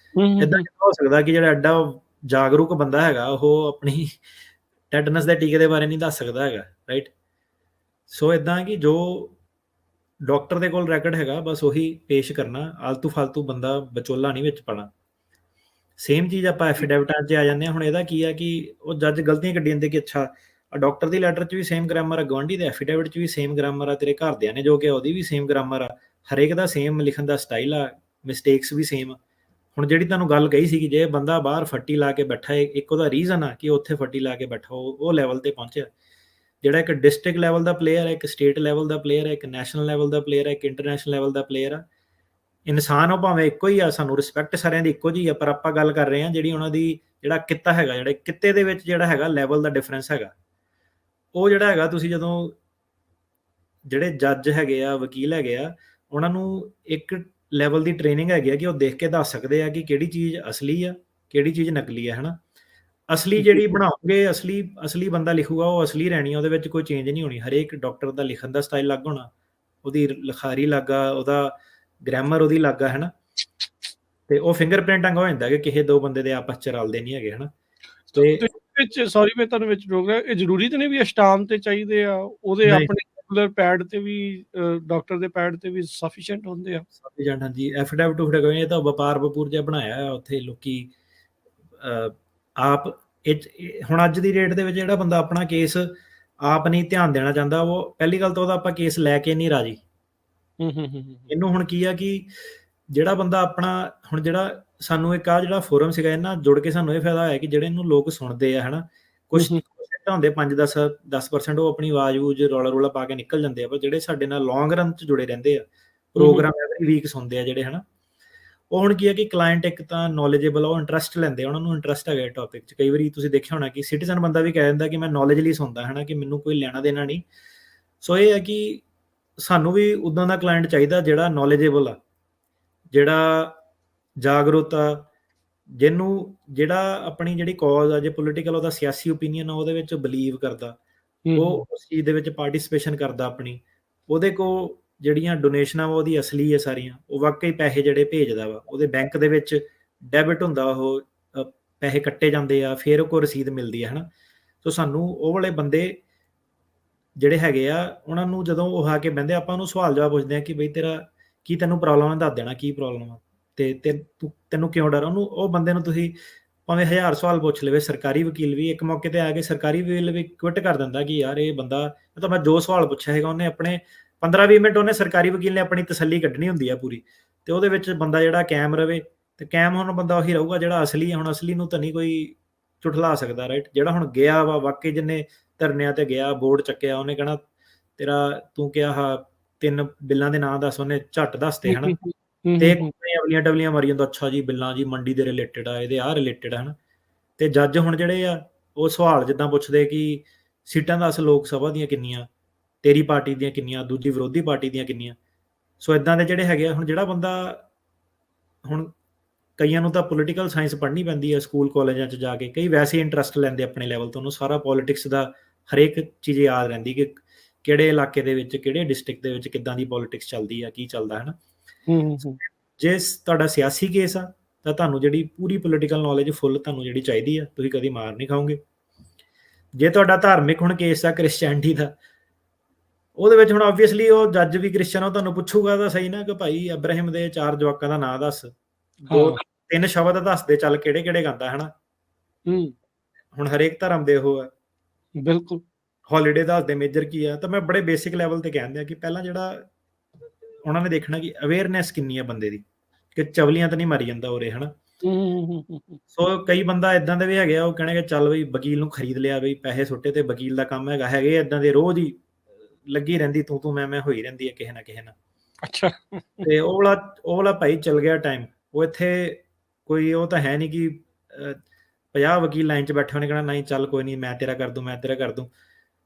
ਇਦਾਂ ਹੋ ਸਕਦਾ ਕਿ ਜਿਹੜਾ ਐਡਾ ਜਾਗਰੂਕ ਬੰਦਾ ਹੈਗਾ ਉਹ ਆਪਣੀ ਟੈਟਨਸ ਦੇ ਟੀਕੇ ਦੇ ਬਾਰੇ ਨਹੀਂ ਦੱਸ ਸਕਦਾ ਹੈਗਾ, ਰਾਈਟ। ਸੋ ਇਦਾਂ ਕਿ ਜੋ ਡਾਕਟਰ ਦੇ ਕੋਲ ਰੈਕਡ ਹੈਗਾ ਬਸ ਉਹੀ ਪੇਸ਼ ਕਰਨਾ, ਆਲਤੂ ਫਾਲਤੂ ਬੰਦਾ ਵਿਚੋਲਾ ਨਹੀਂ ਵਿੱਚ ਪਾਣਾ। ਸੇਮ ਚੀਜ਼ ਆਪਾਂ ਐਫੀਡੇਵਿਟਾਂ 'ਚ ਆ ਜਾਂਦੇ ਹਾਂ। ਹੁਣ ਇਹਦਾ ਕੀ ਆ ਕਿ ਉਹ ਜੱਜ ਗਲਤੀਆਂ ਕੱਢੀ ਜਾਂਦੇ ਕਿ ਅੱਛਾ ਡਾਕਟਰ ਦੀ ਲੈਟਰ 'ਚ ਵੀ ਸੇਮ ਗ੍ਰਾਮਰ ਆ, ਗਵਾਂਢੀ ਦੇ ਐਫੀਡੇਵਿਟ 'ਚ ਵੀ ਸੇਮ ਗ੍ਰਾਮਰ ਆ, ਤੇਰੇ ਘਰਦਿਆਂ ਨੇ ਜੋ ਕਿ ਉਹਦੀ ਵੀ ਸੇਮ ਗ੍ਰਾਮਰ ਆ, ਹਰੇਕ ਦਾ ਸੇਮ ਲਿਖਣ ਦਾ ਸਟਾਈਲ ਆ, ਮਿਸਟੇਕਸ ਵੀ ਸੇਮ। ਹੁਣ ਜਿਹੜੀ ਤੁਹਾਨੂੰ ਗੱਲ ਕਹੀ ਸੀ ਕਿ ਜੇ ਬੰਦਾ ਬਾਹਰ ਫੱਟੀ ਲਾ ਕੇ ਬੈਠਾ, ਇੱਕ ਉਹਦਾ ਰੀਜ਼ਨ ਆ ਕਿ ਉੱਥੇ ਫੱਟੀ ਲਾ ਕੇ ਬੈਠਾ, ਉਹ ਲੈਵਲ ਤੇ ਪਹੁੰਚਿਆ। ਜਿਹੜਾ ਇੱਕ ਡਿਸਟ੍ਰਿਕਟ ਲੈਵਲ ਦਾ ਪਲੇਅਰ ਹੈ, ਇੱਕ ਸਟੇਟ ਲੈਵਲ ਦਾ ਪਲੇਅਰ ਹੈ, ਇੱਕ ਨੈਸ਼ਨਲ ਲੈਵਲ ਦਾ ਪਲੇਅਰ ਹੈ, ਇੱਕ ਇੰਟਰਨੈਸ਼ਨਲ ਲੈਵਲ ਦਾ ਪਲੇਅਰ ਆ। ਇਨਸਾਨ ਉਹ ਭਾਵੇਂ ਇੱਕੋ ਹੀ ਆ, ਸਾਨੂੰ ਰਿਸਪੈਕਟ ਸਾਰਿਆਂ ਦੀ ਇੱਕੋ ਜਿਹੀ ਆ, ਪਰ ਆਪਾਂ ਗੱਲ ਕਰ ਰਹੇ ਹਾਂ ਜਿਹੜੀ ਉਹਨਾਂ ਦੀ ਜਿਹੜਾ ਕਿੱਤਾ ਹੈਗਾ, ਜਿਹੜੇ ਕਿੱਤੇ ਦੇ ਵਿੱਚ ਜਿਹੜਾ ਹੈਗਾ ਲੈਵਲ ਦਾ ਡਿਫਰੈਂਸ ਹੈਗਾ, ਉਹ ਜਿਹੜਾ ਹੈਗਾ ਤੁਸੀਂ ਜਦੋਂ ਜਿਹੜੇ ਜੱਜ ਹੈਗੇ ਆ, ਵਕੀਲ ਹੈਗੇ ਆ, ਉਹਨਾਂ ਨੂੰ ਇੱਕ ਲੈਵਲ ਦੀ ਟ੍ਰੇਨਿੰਗ ਹੈਗੀ ਆ ਕਿ ਉਹ ਦੇਖ ਕੇ ਦੱਸ ਸਕਦੇ ਆ ਕਿ ਕਿਹੜੀ ਚੀਜ਼ ਅਸਲੀ ਆ, ਕਿਹੜੀ ਚੀਜ਼ ਨਕਲੀ ਆ, ਹਨਾ। ਅਸਲੀ ਜਿਹੜੀ ਬਣਾਓਗੇ, ਅਸਲੀ ਬੰਦਾ ਲਿਖੂਗਾ, ਉਹ ਅਸਲੀ ਰਹਿਣੀ ਆ, ਉਹਦੇ ਵਿੱਚ ਕੋਈ ਚੇਂਜ ਨਹੀਂ ਹੋਣੀ। ਹਰੇਕ ਡਾਕਟਰ ਦਾ ਲਿਖਣ ਦਾ ਸਟਾਈਲ ਅਲੱਗ ਹੋਣਾ, ਉਹਦੀ ਲਿਖਾਰੀ ਅਲੱਗ ਆ, ਉਹਦਾ ਗ੍ਰਾਮਰ ਉਹਦੀ ਅਲੱਗ ਆ, ਹਨਾ। ਤੇ ਉਹ ਫਿੰਗਰਪ੍ਰਿੰਟ ਅੰਗ ਹੋ ਜਾਂਦਾ ਕਿ ਕਿਸੇ ਦੋ ਬੰਦੇ ਦੇ ਆਪਸ ਚ ਰਲਦੇ ਨਹੀਂ ਹੈਗੇ, ਹਨਾ। ਤੇ ਵਿੱਚ ਸੌਰੀ ਮੈਂ ਤੁਹਾਨੂੰ ਵਿੱਚ ਰੋਕ ਰਿਹਾ, ਇਹ ਜ਼ਰੂਰੀ ਤਾਂ ਨਹੀਂ ਵੀ ਸਟਾਮ ਤੇ ਚਾਹੀਦੇ ਆ, ਉਹਦੇ ਨਹੀਂ ਆਪਣੇ ਰੈਗੂਲਰ ਪੈਡ ਤੇ ਵੀ ਡਾਕਟਰ ਦੇ ਪੈਡ ਤੇ ਵੀ ਸਫੀਸ਼ੀਐਂਟ ਹੁੰਦੇ ਆ। ਸਫੀਸ਼ੀਐਂਟ, ਹਾਂਜੀ। ਐਫੀਡੈਵਿਟ ਕੋਈ ਇਹ ਤਾਂ ਵਪਾਰ ਵਪੂਰ ਜਿਹਾ ਬਣਾਇਆ ਹੈ ਉੱਥੇ ਲੋਕੀ ਆਪ। ਹੁਣ ਅੱਜ ਦੀ ਡੇਟ ਦੇ ਵਿੱਚ ਜਿਹੜਾ ਬੰਦਾ ਆਪਣਾ ਕੇਸ ਆਪ ਨਹੀਂ ਧਿਆਨ ਦੇਣਾ ਚਾਹੁੰਦਾ, ਉਹ ਪਹਿਲੀ ਗੱਲ ਤਾਂ ਉਹਦਾ ਆਪਾਂ ਕੇਸ ਲੈ ਕੇ ਨਹੀਂ ਰਾਜੀ। ਇਹਨੂੰ ਹੁਣ ਕੀ ਆ ਕਿ ਜਿਹੜਾ ਬੰਦਾ ਆਪਣਾ, ਹੁਣ ਜਿਹੜਾ ਸਾਨੂੰ ਇੱਕ ਆ ਜਿਹੜਾ ਫੋਰਮ ਸੀਗਾ, ਇਹਨਾਂ ਜੁੜ ਕੇ ਸਾਨੂੰ ਇਹ ਫਾਇਦਾ ਹੋਇਆ ਕਿ ਜਿਹੜੇ ਇਹਨੂੰ ਲੋਕ ਸੁਣਦੇ ਆ, ਹਨਾ, ਕੁਛ ਹੁੰਦੇ 5-10% ਉਹ ਆਪਣੀ ਆਵਾਜ਼ ਵੂਜ ਰੌਲਾ ਪਾ ਕੇ ਨਿਕਲ ਜਾਂਦੇ ਆ, ਪਰ ਜਿਹੜੇ ਸਾਡੇ ਨਾਲ ਲੌਂਗ ਰਨ 'ਚ ਜੁੜੇ ਰਹਿੰਦੇ ਆ, ਪ੍ਰੋਗਰਾਮ ਐਵਰੀ ਵੀਕ ਸੁਣਦੇ ਆ ਜਿਹੜੇ, ਹਨਾ, ਉਹ ਹੁਣ ਕੀ ਹੈ ਕਿ ਕਲਾਇੰਟ ਇੱਕ ਤਾਂ ਨੌਲੇਜੇਬਲ, ਉਹ ਇੰਟਰਸਟ ਲੈਂਦੇ ਆ, ਉਹਨਾਂ ਨੂੰ ਇੰਟਰਸਟ ਹੈਗਾ ਟੌਪਿਕ 'ਚ। ਕਈ ਵਾਰੀ ਤੁਸੀਂ ਦੇਖਿਆ ਹੋਣਾ ਕਿ ਸਿਟੀਜ਼ਨ ਬੰਦਾ ਵੀ ਕਹਿ ਦਿੰਦਾ ਕਿ ਮੈਂ ਨੌਲੇਜ ਲਈ ਸੁਣਦਾ, ਹਨਾ, ਕਿ ਮੈਨੂੰ ਕੋਈ ਲੈਣਾ ਦੇਣਾ ਨਹੀਂ। ਸੋ ਇਹ ਹੈ ਕਿ ਸਾਨੂੰ ਵੀ ਉੱਦਾਂ ਦਾ ਕਲਾਇੰਟ ਚਾਹੀਦਾ ਜਿਹੜਾ ਨੌਲੇਜੇਬਲ ਆ, ਜਿਹੜਾ ਜਾਗਰੂਕ ਆ, ਜਿਹੜਾ ਆਪਣੀ ਜਿਹੜੀ ਕੌਜ਼ ਆ, ਜੇ ਪੋਲੀਟੀਕਲ ਉਹਦਾ ਸਿਆਸੀ ਓਪੀਨੀਅਨ ਆ, ਉਹਦੇ ਵਿੱਚ ਬਿਲੀਵ ਕਰਦਾ, ਉਹ ਉਸ ਚੀਜ਼ ਦੇ ਵਿੱਚ ਪਾਰਟੀਸਪੇਸ਼ਨ ਕਰਦਾ ਆਪਣੀ, ਉਹਦੇ ਕੋਲ ਜਿਹੜੀਆਂ ਡੋਨੇਸ਼ਨਾਂ ਵਾ ਉਹਦੀ ਅਸਲੀ ਹੈ ਸਾਰੀਆਂ, ਉਹ ਵਾਕਈ ਪੈਸੇ ਜਿਹੜੇ ਭੇਜਦਾ ਵਾ, ਉਹਦੇ ਬੈਂਕ ਦੇ ਵਿੱਚ ਡੈਬਿਟ ਹੁੰਦਾ, ਉਹ ਪੈਸੇ ਕੱਟੇ ਜਾਂਦੇ ਆ, ਫਿਰ ਉਹ ਕੋਲ ਰਸੀਦ ਮਿਲਦੀ ਹੈ, ਹਨਾ। ਸੋ ਸਾਨੂੰ ਉਹ ਵਾਲੇ ਬੰਦੇ ਜਿਹੜੇ ਹੈਗੇ ਆ, ਉਹਨਾਂ ਨੂੰ ਜਦੋਂ ਉਹ ਆ ਕੇ ਬਹਿੰਦੇ, ਆਪਾਂ ਉਹਨੂੰ ਸਵਾਲ ਜਵਾਬ ਪੁੱਛਦੇ ਆ ਕਿ ਬਈ ਤੇਰਾ ਕੀ, ਤੈਨੂੰ ਪ੍ਰੋਬਲਮ ਹੈ, ਦੱਸ ਦੇਣਾ ਕੀ ਪ੍ਰੋਬਲਮ ਆ, ਤੇ ਤੈਨੂੰ ਕਿਉਂ ਡਰ। ਉਹਨੂੰ, ਉਹ ਬੰਦੇ ਨੂੰ ਤੁਸੀਂ ਭਾਵੇਂ 1000 ਸਵਾਲ ਪੁੱਛ ਲਵੇ, ਸਰਕਾਰੀ ਵਕੀਲ ਵੀ ਇੱਕ ਮੌਕੇ ਤੇ ਆ ਕੇ ਸਰਕਾਰੀ ਵਕੀਲ ਵੀ ਕੁਇਟ ਕਰ ਦਿੰਦਾ ਕਿ ਯਾਰ ਇਹ ਬੰਦਾ ਤਾਂ ਮੈਂ ਜੋ ਸਵਾਲ ਪੁੱਛਿਆ ਹੈਗਾ, ਉਹਨੇ ਆਪਣੇ 15-20 ਮਿੰਟ ਉਹਨੇ ਸਰਕਾਰੀ ਵਕੀਲ ਨੇ ਆਪਣੀ ਤਸੱਲੀ ਕੱਢਣੀ ਹੁੰਦੀ ਆ ਪੂਰੀ, ਤੇ ਉਹਦੇ ਵਿੱਚ ਬੰਦਾ ਜਿਹੜਾ ਕਾਇਮ ਰਵੇ, ਤੇ ਕਾਇਮ ਹੁਣ ਬੰਦਾ ਉਹੀ ਰਹੂਗਾ ਜਿਹੜਾ ਅਸਲੀ ਹੈ। ਹੁਣ ਅਸਲੀ ਨੂੰ ਤਾਂ ਨਹੀਂ ਕੋਈ ਝੁਠਲਾ ਸਕਦਾ, ਰਾਈਟ। ਜਿਹੜਾ ਹੁਣ ਗਿਆ ਵਾ ਵਾਕਈ, ਜਿੰਨੇ ਧਰਨਿਆਂ ਤੇ ਗਿਆ, ਬੋਰਡ ਚੱਕਿਆ, ਉਹਨੇ ਕਹਿਣਾ ਤੇਰਾ ਤੂੰ ਕਿਹਾ 3 ਬਿੱਲਾਂ ਦੇ ਨਾਂ ਦੱਸ, ਉਹਨੇ ਝੱਟ ਦੱਸਦੇ, ਹਨਾ। ਤੇ ਅਵਲੀਆਂ ਮਾਰੀ ਜਾਂਦਾ, ਅੱਛਾ ਜੀ ਬਿੱਲਾਂ ਜੀ ਮੰਡੀ ਦੇ ਰਿਲੇਟਡ ਆ, ਇਹਦੇ ਰਿਲੇਟਡ, ਹਨਾ। ਤੇ ਜੱਜ ਹੁਣ ਜਿਹੜੇ ਆ, ਉਹ ਸਵਾਲ ਜਿੱਦਾਂ ਪੁੱਛਦੇ ਕਿ ਸੀਟਾਂ ਦੱਸ ਲੋਕ ਸਭਾ ਦੀਆਂ ਕਿੰਨੀਆਂ, ਤੇਰੀ ਪਾਰਟੀ ਦੀਆਂ ਕਿੰਨੀਆਂ, ਦੂਜੀ ਵਿਰੋਧੀ ਪਾਰਟੀ ਦੀਆਂ ਕਿੰਨੀਆਂ। ਸੋ ਇਦਾਂ ਦੇ ਜਿਹੜੇ ਹੈਗੇ ਆ, ਹੁਣ ਜਿਹੜਾ ਬੰਦਾ, ਹੁਣ ਕਈਆਂ ਨੂੰ ਤਾਂ ਪੋਲੀਟੀਕਲ ਸਾਇੰਸ ਪੜ੍ਹਨੀ ਪੈਂਦੀ ਹੈ ਸਕੂਲ ਕਾਲਜਾਂ 'ਚ ਜਾ ਕੇ, ਕਈ ਵੈਸੇ ਇੰਟਰਸਟ ਲੈਂਦੇ ਆਪਣੇ ਲੈਵਲ ਤੋਂ, ਉਹਨੂੰ ਸਾਰਾ ਪੋਲੀਟਿਕਸ ਦਾ ਹਰੇਕ ਚੀਜ਼ ਯਾਦ ਰਹਿੰਦੀ ਕਿ ਕਿਹੜੇ ਇਲਾਕੇ ਦੇ ਵਿੱਚ, ਕਿਹੜੇ ਡਿਸਟ੍ਰਿਕਟ ਦੇ ਵਿੱਚ ਕਿੱਦਾਂ ਦੀ ਪੋਲੀਟਿਕਸ ਚੱਲਦੀ ਆ, ਕੀ ਚੱਲਦਾ, ਹਨਾ। ਜੇ ਤੁਹਾਡਾ ਸਿਆਸੀ ਕੇਸ ਆ ਤਾਂ ਤੁਹਾਨੂੰ ਜਿਹੜੀ ਪੂਰੀ ਪੋਲੀਟੀਕਲ ਨੌਲੇਜ ਫੁੱਲ ਤੁਹਾਨੂੰ ਜਿਹੜੀ ਚਾਹੀਦੀ ਆ, ਤੁਸੀਂ ਕਦੀ ਮਾਰ ਨਹੀਂ ਖਾਓਗੇ। ਜੇ ਤੁਹਾਡਾ ਧਾਰਮਿਕ ਹੁਣ ਕੇਸ ਆ ਕ੍ਰਿਸਚੈਨਿਟੀ ਦਾ, ਉਹਦੇ ਵਿੱਚ ਹੁਣ ਆਬਵੀਅਸਲੀ ਉਹ ਜੱਜ ਵੀ ਕ੍ਰਿਸਚਨ, ਉਹ ਤੁਹਾਨੂੰ ਪੁੱਛੂਗਾ ਤਾਂ ਸਹੀ ਨਾ ਕਿ ਭਾਈ ਅਬਰਾਹਿਮ ਦੇ 4 ਜਵਾਕਾਂ ਦਾ ਨਾਂ ਦੱਸ, 2-3 ਸ਼ਬਦ ਦੱਸ ਦੇ, ਚੱਲ ਕਿਹੜੇ ਕਿਹੜੇ ਗਾਉਂਦਾ, ਹਨਾ। ਹੁਣ ਹਰੇਕ ਧਰਮ ਦੇ ਉਹ ਆ, ਬਿਲਕੁਲ ਹੌਲੀਡੇ ਦੱਸਦੇ, ਮੇਜਰ ਕੀ ਆ। ਤਾਂ ਮੈਂ ਬੜੇ ਬੇਸਿਕ ਲੈਵਲ ਤੇ ਕਹਿੰਦੇ ਆ ਕਿ ਪਹਿਲਾਂ ਜਿਹੜਾ ਉਹਨਾਂ ਨੇ ਦੇਖਣਾ ਕਿ ਅਵੇਅਰਨੈਸ ਕਿੰਨੀ ਆ ਬੰਦੇ ਦੀ, ਕਿ ਚਵਲੀਆਂ ਤਾਂ ਨਹੀਂ ਮਾਰੀ ਜਾਂਦਾ ਉਰੇ, ਹਨਾ। ਸੋ ਕਈ ਬੰਦਾ ਇਦਾਂ ਦੇ ਵੀ ਹੈਗੇ ਆ, ਉਹ ਕਹਿਣਗੇ ਚੱਲ ਬਈ ਵਕੀਲ ਨੂੰ ਖਰੀਦ ਲਿਆ, ਬਈ ਪੈਸੇ ਸੁੱਟੇ ਤੇ ਵਕੀਲ ਦਾ ਕੰਮ ਹੈਗਾ, ਹੈਗੇ ਇਦਾਂ ਦੇ ਰੋਜ਼ ਹੀ ਲੱਗੀ ਰਹਿੰਦੀ ਤੂੰ ਮੈਂ ਹੋਈ ਰਹਿੰਦੀ ਹੈ ਕਿਸੇ ਨਾ ਕਿਸੇ ਨਾਲ। ਅੱਛਾ। ਤੇ ਉਹ ਵਾਲਾ ਭਾਈ ਚਲ ਗਿਆ ਟਾਈਮ, ਉਹ ਇੱਥੇ ਕੋਈ ਉਹ ਤਾਂ ਹੈ ਨਹੀਂ ਕਿ 50 ਵਕੀਲ ਲਾਈਨ 'ਚ ਬੈਠੇ, ਉਹਨੇ ਕਹਿਣਾ ਨਹੀਂ ਚੱਲ ਕੋਈ ਨਹੀਂ, ਮੈਂ ਤੇਰਾ ਕਰ ਦੂੰ, ਮੈਂ ਤੇਰਾ ਕਰ ਦੂੰ।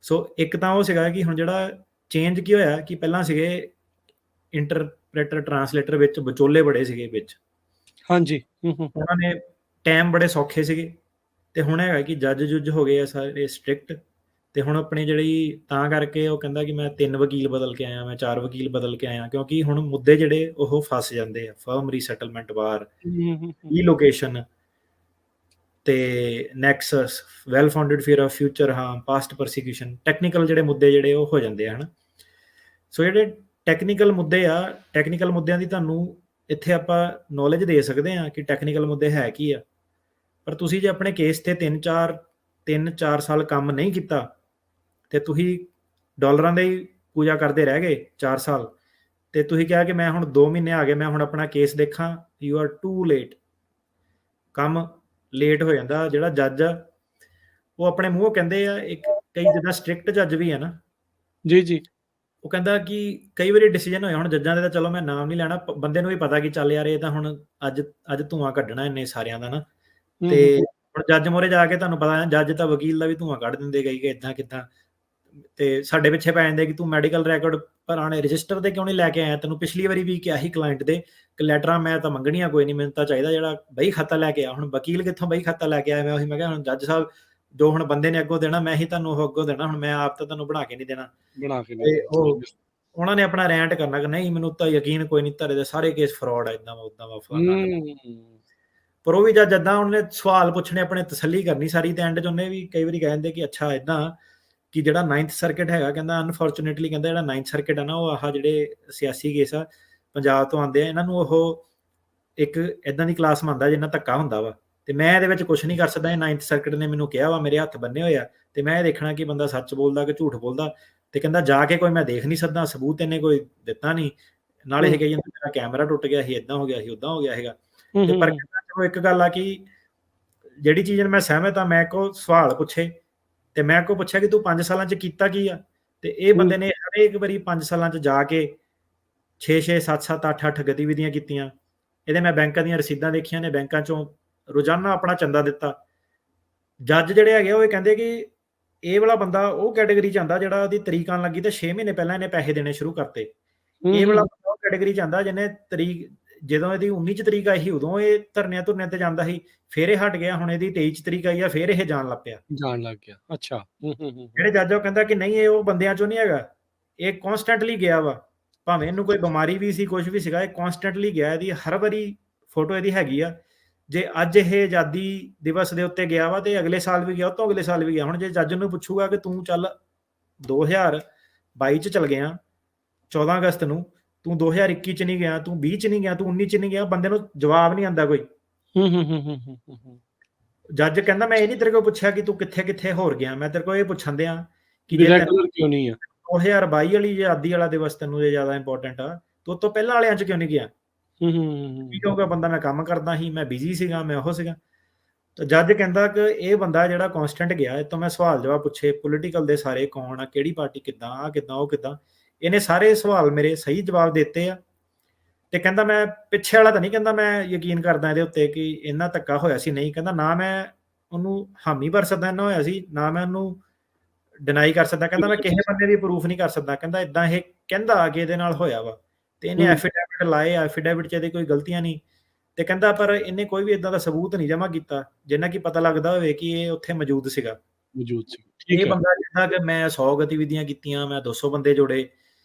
ਸੋ ਇੱਕ ਤਾਂ ਉਹ ਸੀਗਾ ਕਿ ਹੁਣ ਜਿਹੜਾ ਚੇਂਜ ਕੀ ਹੋਇਆ ਕਿ ਪਹਿਲਾਂ ਸੀਗੇ ਇੰਟਰਪ੍ਰੇਟਰ, ਟਰਾਂਸਲੇਟਰ, ਵਿੱਚ ਵਿਚੋਲੇ ਬੜੇ ਸੀਗੇ ਵਿੱਚ, ਹਾਂਜੀ। ਉਹਨਾਂ ਨੇ ਟਾਈਮ ਬੜੇ ਸੌਖੇ ਸੀਗੇ। ਤੇ ਹੁਣ ਹੈਗਾ ਕਿ ਜੱਜ ਜੁੱਜ ਹੋ ਗਏ ਆ ਸਾਰੇ ਸਟ੍ਰਿਕਟ, ਤੇ ਹੁਣ ਆਪਣੀ ਜਿਹੜੀ ਤਾਂ ਕਰਕੇ ਉਹ ਕਹਿੰਦਾ ਕਿ ਮੈਂ 3 ਵਕੀਲ ਬਦਲ ਕੇ ਆਇਆ, ਮੈਂ 4 ਵਕੀਲ ਬਦਲ ਕੇ ਆਇਆ, ਕਿਉਂਕਿ ਹੁਣ ਮੁੱਦੇ ਜਿਹੜੇ ਉਹ ਫਸ ਜਾਂਦੇ ਆ, ਫਰਮ ਰੀਸੈਟਲਮੈਂਟ, ਵਾਰ, ਰੀਲੋਕੇਸ਼ਨ, ਤੇ Nexus, well founded fear of future ਹਾਰਮ, past persecution, technical ਜਿਹੜੇ ਮੁੱਦੇ ਜਿਹੜੇ ਉਹ ਹੋ ਜਾਂਦੇ ਆ, ਹਨਾ। ਸੋ ਜਿਹੜੇ ਟੈਕਨੀਕਲ ਮੁੱਦੇ ਆ, ਟੈਕਨੀਕਲ ਮੁੱਦਿਆਂ ਦੀ ਤੁਹਾਨੂੰ ਇੱਥੇ ਆਪਾਂ ਨੌਲੇਜ ਦੇ ਸਕਦੇ ਹਾਂ ਕਿ ਟੈਕਨੀਕਲ ਮੁੱਦੇ ਹੈ ਕੀ ਆ, ਪਰ ਤੁਸੀਂ ਜੇ ਆਪਣੇ ਕੇਸ ਤੇ 3-4 ਸਾਲ ਕੰਮ ਨਹੀਂ ਕੀਤਾ, ਤੇ ਤੁਸੀਂ ਡਾਲਰਾਂ ਦੇ ਹੀ ਪੂਜਾ ਕਰਦੇ ਰਹਿ ਗਏ 4 ਸਾਲ, ਤੇ ਤੁਸੀਂ ਕਿਹਾ ਕਿ ਮੈਂ ਹੁਣ 2 ਮਹੀਨੇ ਆ ਗਏ, ਮੈਂ ਹੁਣ ਆਪਣਾ ਕੇਸ ਦੇਖਾਂ, ਯੂ ਆਰ ਟੂ ਲੇਟ। ਕੰਮ ਲੇਟ ਹੋ ਜਾਂਦਾ। ਜਿਹੜਾ ਜੱਜ ਆ ਉਹ ਆਪਣੇ ਮੂੰਹੋਂ ਕਹਿੰਦੇ ਆ, ਇੱਕ ਕਈ ਜਿੱਦਾਂ ਸਟ੍ਰਿਕਟ ਜੱਜ ਵੀ ਆ ਨਾ, ਜੀ ਉਹ ਕਹਿੰਦਾ ਕਿ ਕਈ ਵਾਰੀ ਡਿਸੀਜਨ ਹੋਇਆ, ਹੁਣ ਜੱਜਾਂ ਦੇ ਤਾਂ ਚਲੋ ਮੈਂ ਨਾਮ ਨਹੀਂ ਲੈਣਾ, ਬੰਦੇ ਨੂੰ ਵੀ ਪਤਾ ਕਿ ਚੱਲ ਯਾਰ ਇਹ ਤਾਂ ਹੁਣ ਅੱਜ ਧੂਆਂ ਕੱਢਣਾ ਇੰਨੇ ਸਾਰਿਆਂ ਦਾ ਨਾ, ਤੇ ਹੁਣ ਜੱਜ ਮੋਰੇ ਜਾ ਕੇ ਤੁਹਾਨੂੰ ਪਤਾ ਜੱਜ ਤਾਂ ਵਕੀਲ ਦਾ ਵੀ ਧੂੰਆਂ ਕੱਢ ਦਿੰਦੇ ਕਿ ਇਦਾਂ ਕਿੱਦਾਂ, ਤੇ ਸਾਡੇ ਪਿੱਛੇ ਪੈ ਜਾਂਦੇ ਕਿ ਤੂੰ ਮੈਡੀਕਲ ਰਿਕਾਰਡ ਪੁਰਾਣੇ ਰਜਿਸਟਰ ਤੇ ਕਿਉਂ ਨਹੀਂ ਲੈ ਕੇ ਆਇਆ, ਤੈਨੂੰ ਪਿਛਲੀ ਵਾਰੀ ਵੀ ਕਿਹਾ ਸੀ ਕਲਾਇੰਟ ਦੇ ਕਿ ਲੈਟਰਾਂ ਮੈਂ ਤਾਂ ਮੰਗਣੀਆਂ ਕੋਈ ਨਹੀਂ, ਮੈਨੂੰ ਤਾਂ ਚਾਹੀਦਾ ਜਿਹੜਾ ਬਈ ਖਾਤਾ ਲੈ ਕੇ ਆ। ਹੁਣ ਵਕੀਲ ਕਿੱਥੋਂ ਬਈ ਖਾਤਾ ਲੈ ਕੇ ਆਇਆ, ਮੈਂ ਕਿਹਾ ਹੁਣ ਜੱਜ ਸਾਹਿਬ ਜੋ ਹੁਣ ਬੰਦੇ ਨੇ ਅੱਗੋਂ ਦੇਣਾ ਮੈਂ ਹੀ ਤੁਹਾਨੂੰ ਉਹ ਅੱਗੋਂ ਦੇਣਾ, ਹੁਣ ਮੈਂ ਆਪ ਤਾਂ ਤੁਹਾਨੂੰ ਬਣਾ ਕੇ ਨਹੀਂ ਦੇਣਾ। ਬਣਾ ਕੇ ਤੇ ਉਹ ਉਹਨਾਂ ਨੇ ਆਪਣਾ ਰੈਂਟ ਕਰਨਾ ਕਿ ਨਹੀਂ ਮੈਨੂੰ ਤਾਂ ਯਕੀਨ ਕੋਈ ਨਹੀਂ, ਤੁਹਾਡੇ ਦੇ ਸਾਰੇ ਕੇਸ ਫਰਾਡ ਆ, ਇਦਾਂ ਉਦਾਂ ਵਾ ਫਲਾਣਾ। ਪਰ ਉਹ ਵੀ ਜਦ ਜਦਾਂ ਉਹਨੇ ਸਵਾਲ ਪੁੱਛਣੇ ਆਪਣੇ ਤਸੱਲੀ ਕਰਨੀ ਸਾਰੀ, ਤੇ ਐਂਡ 'ਚ ਉਹਨੇ ਵੀ ਕਈ ਵਾਰੀ ਕਹਿੰਦੇ ਕਿ ਅੱਛਾ ਇਦਾਂ ਕਿ ਜਿਹੜਾ 9th ਸਰਕਟ ਹੈਗਾ, ਕਹਿੰਦਾ ਅਨਫੋਰਚੂਨੇਟਲੀ ਕਹਿੰਦਾ ਜਿਹੜਾ 9th ਸਰਕਟ ਆ ਨਾ, ਉਹ ਆਹ ਜਿਹੜੇ ਸਿਆਸੀ ਕੇਸ ਆ ਪੰਜਾਬ ਤੋਂ ਆਉਂਦੇ ਆ, ਇਹਨਾਂ ਨੂੰ ਉਹ ਇੱਕ ਇਦਾਂ ਦੀ ਕਲਾਸ ਮੰਨਦਾ ਜਿੰਨਾ ਧੱਕਾ ਹੁੰਦਾ ਵਾ, ਤੇ ਮੈਂ ਇਹਦੇ ਵਿੱਚ ਕੁਝ ਨਹੀਂ ਕਰ ਸਕਦਾ। ਇਹ 9th ਸਰਕਟ ਨੇ ਮੈਨੂੰ ਕਿਹਾ ਵਾ, ਮੇਰੇ ਹੱਥ ਬੰਨੇ ਹੋਏ ਆ, ਤੇ ਮੈਂ ਇਹ ਦੇਖਣਾ ਕਿ ਬੰਦਾ ਸੱਚ ਬੋਲਦਾ ਕਿ ਝੂਠ ਬੋਲਦਾ। ਤੇ ਕਹਿੰਦਾ ਜਾ ਕੇ ਕੋਈ ਮੈਂ ਦੇਖ ਨਹੀਂ ਸਕਦਾ, ਸਬੂਤ ਇਹਨੇ ਕੋਈ ਦਿੱਤਾ ਨਹੀਂ, ਨਾਲੇ ਇਹ ਕਹੀ ਜਾਂਦਾ ਮੇਰਾ ਕੈਮਰਾ ਟੁੱਟ ਗਿਆ ਸੀ, ਇਦਾਂ ਹੋ ਗਿਆ ਸੀ, ਉਦਾਂ ਹੋ ਗਿਆ ਹੈਗਾ। ਤੇ ਪਰ ਚਲੋ ਇੱਕ ਗੱਲ ਆ ਕਿ ਜਿਹੜੀ ਚੀਜ਼ ਨਾਲ ਮੈਂ ਸਹਿਮਤ ਆ, ਮੈਂ ਕੋ ਸਵਾਲ ਪੁੱਛੇ ਤੇ ਮੈਂ ਕੋ ਪੁੱਛਿਆ ਕਿ ਤੂੰ 5 ਸਾਲਾਂ 'ਚ ਕੀਤਾ ਕੀ ਆ, ਤੇ ਇਹ ਬੰਦੇ ਨੇ ਹਰੇਕ ਵਾਰੀ 5 ਸਾਲਾਂ 'ਚ ਜਾ ਕੇ 6-6 7-7 8-8 ਗਤੀਵਿਧੀਆਂ ਕੀਤੀਆਂ। ਇਹਦੇ ਮੈਂ ਬੈਂਕਾਂ ਦੀਆਂ ਰਸੀਦਾਂ ਦੇਖੀਆਂ ਨੇ, ਬੈਂਕਾਂ 'ਚੋਂ ਰੋਜ਼ਾਨਾ ਆਪਣਾ ਚੰਦਾ ਦਿੱਤਾ। ਜੱਜ ਜਿਹੜੇ ਹੈਗੇ ਉਹ ਇਹ ਕਹਿੰਦੇ ਕਿ ਇਹ ਵਾਲਾ ਬੰਦਾ ਉਹ ਕੈਟਾਗਰੀ 'ਚ ਆਉਂਦਾ ਜਿਹੜਾ ਉਹਦੀ ਤਰੀਕ ਆਉਣ ਲੱਗੀ ਤੇ 6 ਮਹੀਨੇ ਪਹਿਲਾਂ ਇਹਨੇ ਪੈਸੇ ਦੇਣੇ ਸ਼ੁਰੂ ਕਰਤੇ। ਇਹ ਵਾਲਾ ਬੰਦਾ ਉਹ ਕੈਟਾਗਰੀ 'ਚ ਆਉਂਦਾ ਜਿਹਨੇ ਤਰੀਕ ਜਦੋਂ ਇਹਦੀ 19 'ਚ ਤਰੀਕ ਆਈ ਸੀ ਉਦੋਂ ਇਹ ਧਰਨਿਆਂ ਧੁਰਨਿਆਂ ਤੇ ਜਾਂਦਾ ਸੀ, ਫਿਰ ਇਹ ਹਟ ਗਿਆ, ਹੁਣ ਇਹਦੀ 23 'ਚ ਤਰੀਕ ਆਈ ਆ ਫਿਰ ਇਹ ਜਾਣ ਲੱਗ ਪਿਆ। ਅੱਛਾ। ਜਿਹੜੇ ਜੱਜ ਉਹ ਕਹਿੰਦਾ ਕਿ ਨਹੀਂ ਇਹ ਉਹ ਬੰਦਿਆਂ 'ਚੋਂ ਨਹੀਂ ਹੈਗਾ, ਇਹ ਕਨਸਟੈਂਟਲੀ ਗਿਆ ਵਾ, ਭਾਵੇਂ ਇਹਨੂੰ ਕੋਈ ਬਿਮਾਰੀ ਵੀ ਸੀ ਕੁਝ ਵੀ ਸੀਗਾ, ਇਹ ਕਨਸਟੈਂਟਲੀ ਗਿਆ। ਇਹਦੀ ਹਰ ਵਾਰੀ ਫੋਟੋ ਇਹਦੀ ਹੈਗੀ ਆ। ਜੇ ਅੱਜ ਇਹ ਆਜ਼ਾਦੀ ਦਿਵਸ ਦੇ ਉੱਤੇ ਗਿਆ ਵਾ ਤੇ ਅਗਲੇ ਸਾਲ ਵੀ ਗਿਆ, ਉਹ ਤੋਂ ਅਗਲੇ ਸਾਲ ਵੀ ਗਿਆ। ਹੁਣ ਜੇ ਜੱਜ ਨੂੰ ਪੁੱਛੂਗਾ ਕਿ ਤੂੰ ਚੱਲ 2022 'ਚ ਚਲ ਗਿਆ 14 ਅਗਸਤ ਨੂੰ, ਤੂੰ 2021 'ਚ ਨਹੀਂ ਗਿਆ, ਤੂੰ 20 'ਚ ਨਹੀਂ ਗਿਆ, ਤੂੰ 19 'ਚ ਨਹੀਂ ਗਿਆ, ਬੰਦੇ ਨੂੰ ਜਵਾਬ ਨਹੀਂ ਆਉਂਦਾ ਕੋਈ। ਜੱਜ ਕਹਿੰਦਾ ਮੈਂ ਇਹ ਨਹੀਂ ਤੇਰੇ ਕੋਲ ਪੁੱਛਿਆ ਕਿ ਤੂੰ ਕਿੱਥੇ ਕਿੱਥੇ ਹੋਰ ਗਿਆ, ਮੈਂ ਤੇਰੇ ਕੋਲ ਇਹ ਪੁੱਛਣ ਦਿਆਂ ਕਿ ਜੇ ਕਿਉਂ ਨਹੀਂ ਆ 2022 ਵਾਲੀ ਆਜ਼ਾਦੀ ਵਾਲਾ ਦਿਵਸ ਤੈਨੂੰ ਇਹ ਜ਼ਿਆਦਾ ਇੰਪੋਰਟੈਂਟ ਆ, ਤੂੰ ਤੋਂ ਪਹਿਲਾਂ ਵਾਲਿਆਂ 'ਚ ਕਿਉਂ ਨਹੀਂ ਗਿਆ? ਕੀ ਕਹੂਗਾ ਬੰਦਾ, ਮੈਂ ਕੰਮ ਕਰਦਾ ਸੀ, ਮੈਂ ਬਿਜ਼ੀ ਸੀਗਾ, ਮੈਂ ਉਹ ਸੀਗਾ। ਤਾਂ ਜੱਜ ਕਹਿੰਦਾ ਕਿ ਇਹ ਬੰਦਾ ਜਿਹੜਾ ਕਨਸਟੈਂਟ ਗਿਆ, ਇਹ ਤੋਂ ਮੈਂ ਸਵਾਲ ਜਵਾਬ ਪੁੱਛੇ ਪੋਲੀਟੀਕਲ ਦੇ ਸਾਰੇ ਕੌਣ ਆ, ਕਿਹੜੀ ਪਾਰਟੀ ਕਿੱਦਾਂ ਆ, ਕਿੱਦਾਂ ਉਹ ਕਿੱਦਾਂ, ਇਹਨੇ ਸਾਰੇ ਸਵਾਲ ਮੇਰੇ ਸਹੀ ਜਵਾਬ ਦਿੱਤੇ ਆ। ਤੇ ਕਹਿੰਦਾ ਮੈਂ ਪਿੱਛੇ ਵਾਲਾ ਤਾਂ ਨਹੀਂ ਕਹਿੰਦਾ ਮੈਂ ਯਕੀਨ ਕਰਦਾ ਇਹਦੇ ਉੱਤੇ ਕਿ ਇੰਨਾ ਧੱਕਾ ਹੋਇਆ ਸੀ, ਨਹੀਂ ਕਹਿੰਦਾ ਨਾ ਮੈਂ ਉਹਨੂੰ ਹਾਮੀ ਭਰ ਸਕਦਾ ਇੰਨਾ ਹੋਇਆ ਸੀ, ਨਾ ਮੈਂ ਉਹਨੂੰ ਡਿਨਾਈ ਕਰ ਸਕਦਾ। ਕਹਿੰਦਾ ਮੈਂ ਕਿਸੇ ਬੰਦੇ ਦੀ ਪ੍ਰੂਫ ਨਹੀਂ ਕਰ ਸਕਦਾ। ਕਹਿੰਦਾ ਇਦਾਂ ਇਹ ਕਹਿੰਦਾ ਕਿ ਇਹਦੇ ਨਾਲ ਹੋਇਆ ਵਾ, ਤੇ ਇਹਨੇ ਐਫੀਡੈਵਿਟ ਲਾਏ, ਐਫੀਡੈਵਿਟ 'ਚ ਇਹਦੇ ਕੋਈ ਗਲਤੀਆਂ ਨਹੀਂ। ਤੇ ਕਹਿੰਦਾ ਪਰ ਇਹਨੇ ਕੋਈ ਵੀ ਇਦਾਂ ਦਾ ਸਬੂਤ ਨਹੀਂ ਜਮ੍ਹਾਂ ਕੀਤਾ ਜਿੰਨਾ ਕਿ ਪਤਾ ਲੱਗਦਾ ਹੋਵੇ ਕਿ ਇਹ ਉੱਥੇ ਮੌਜੂਦ ਸੀਗਾ। ਇਹ ਬੰਦਾ ਕਹਿੰਦਾ ਕਿ ਮੈਂ 100 ਗਤੀਵਿਧੀਆਂ ਕੀਤੀਆਂ, ਮੈਂ 200 ਬੰਦੇ ਜੋੜੇ।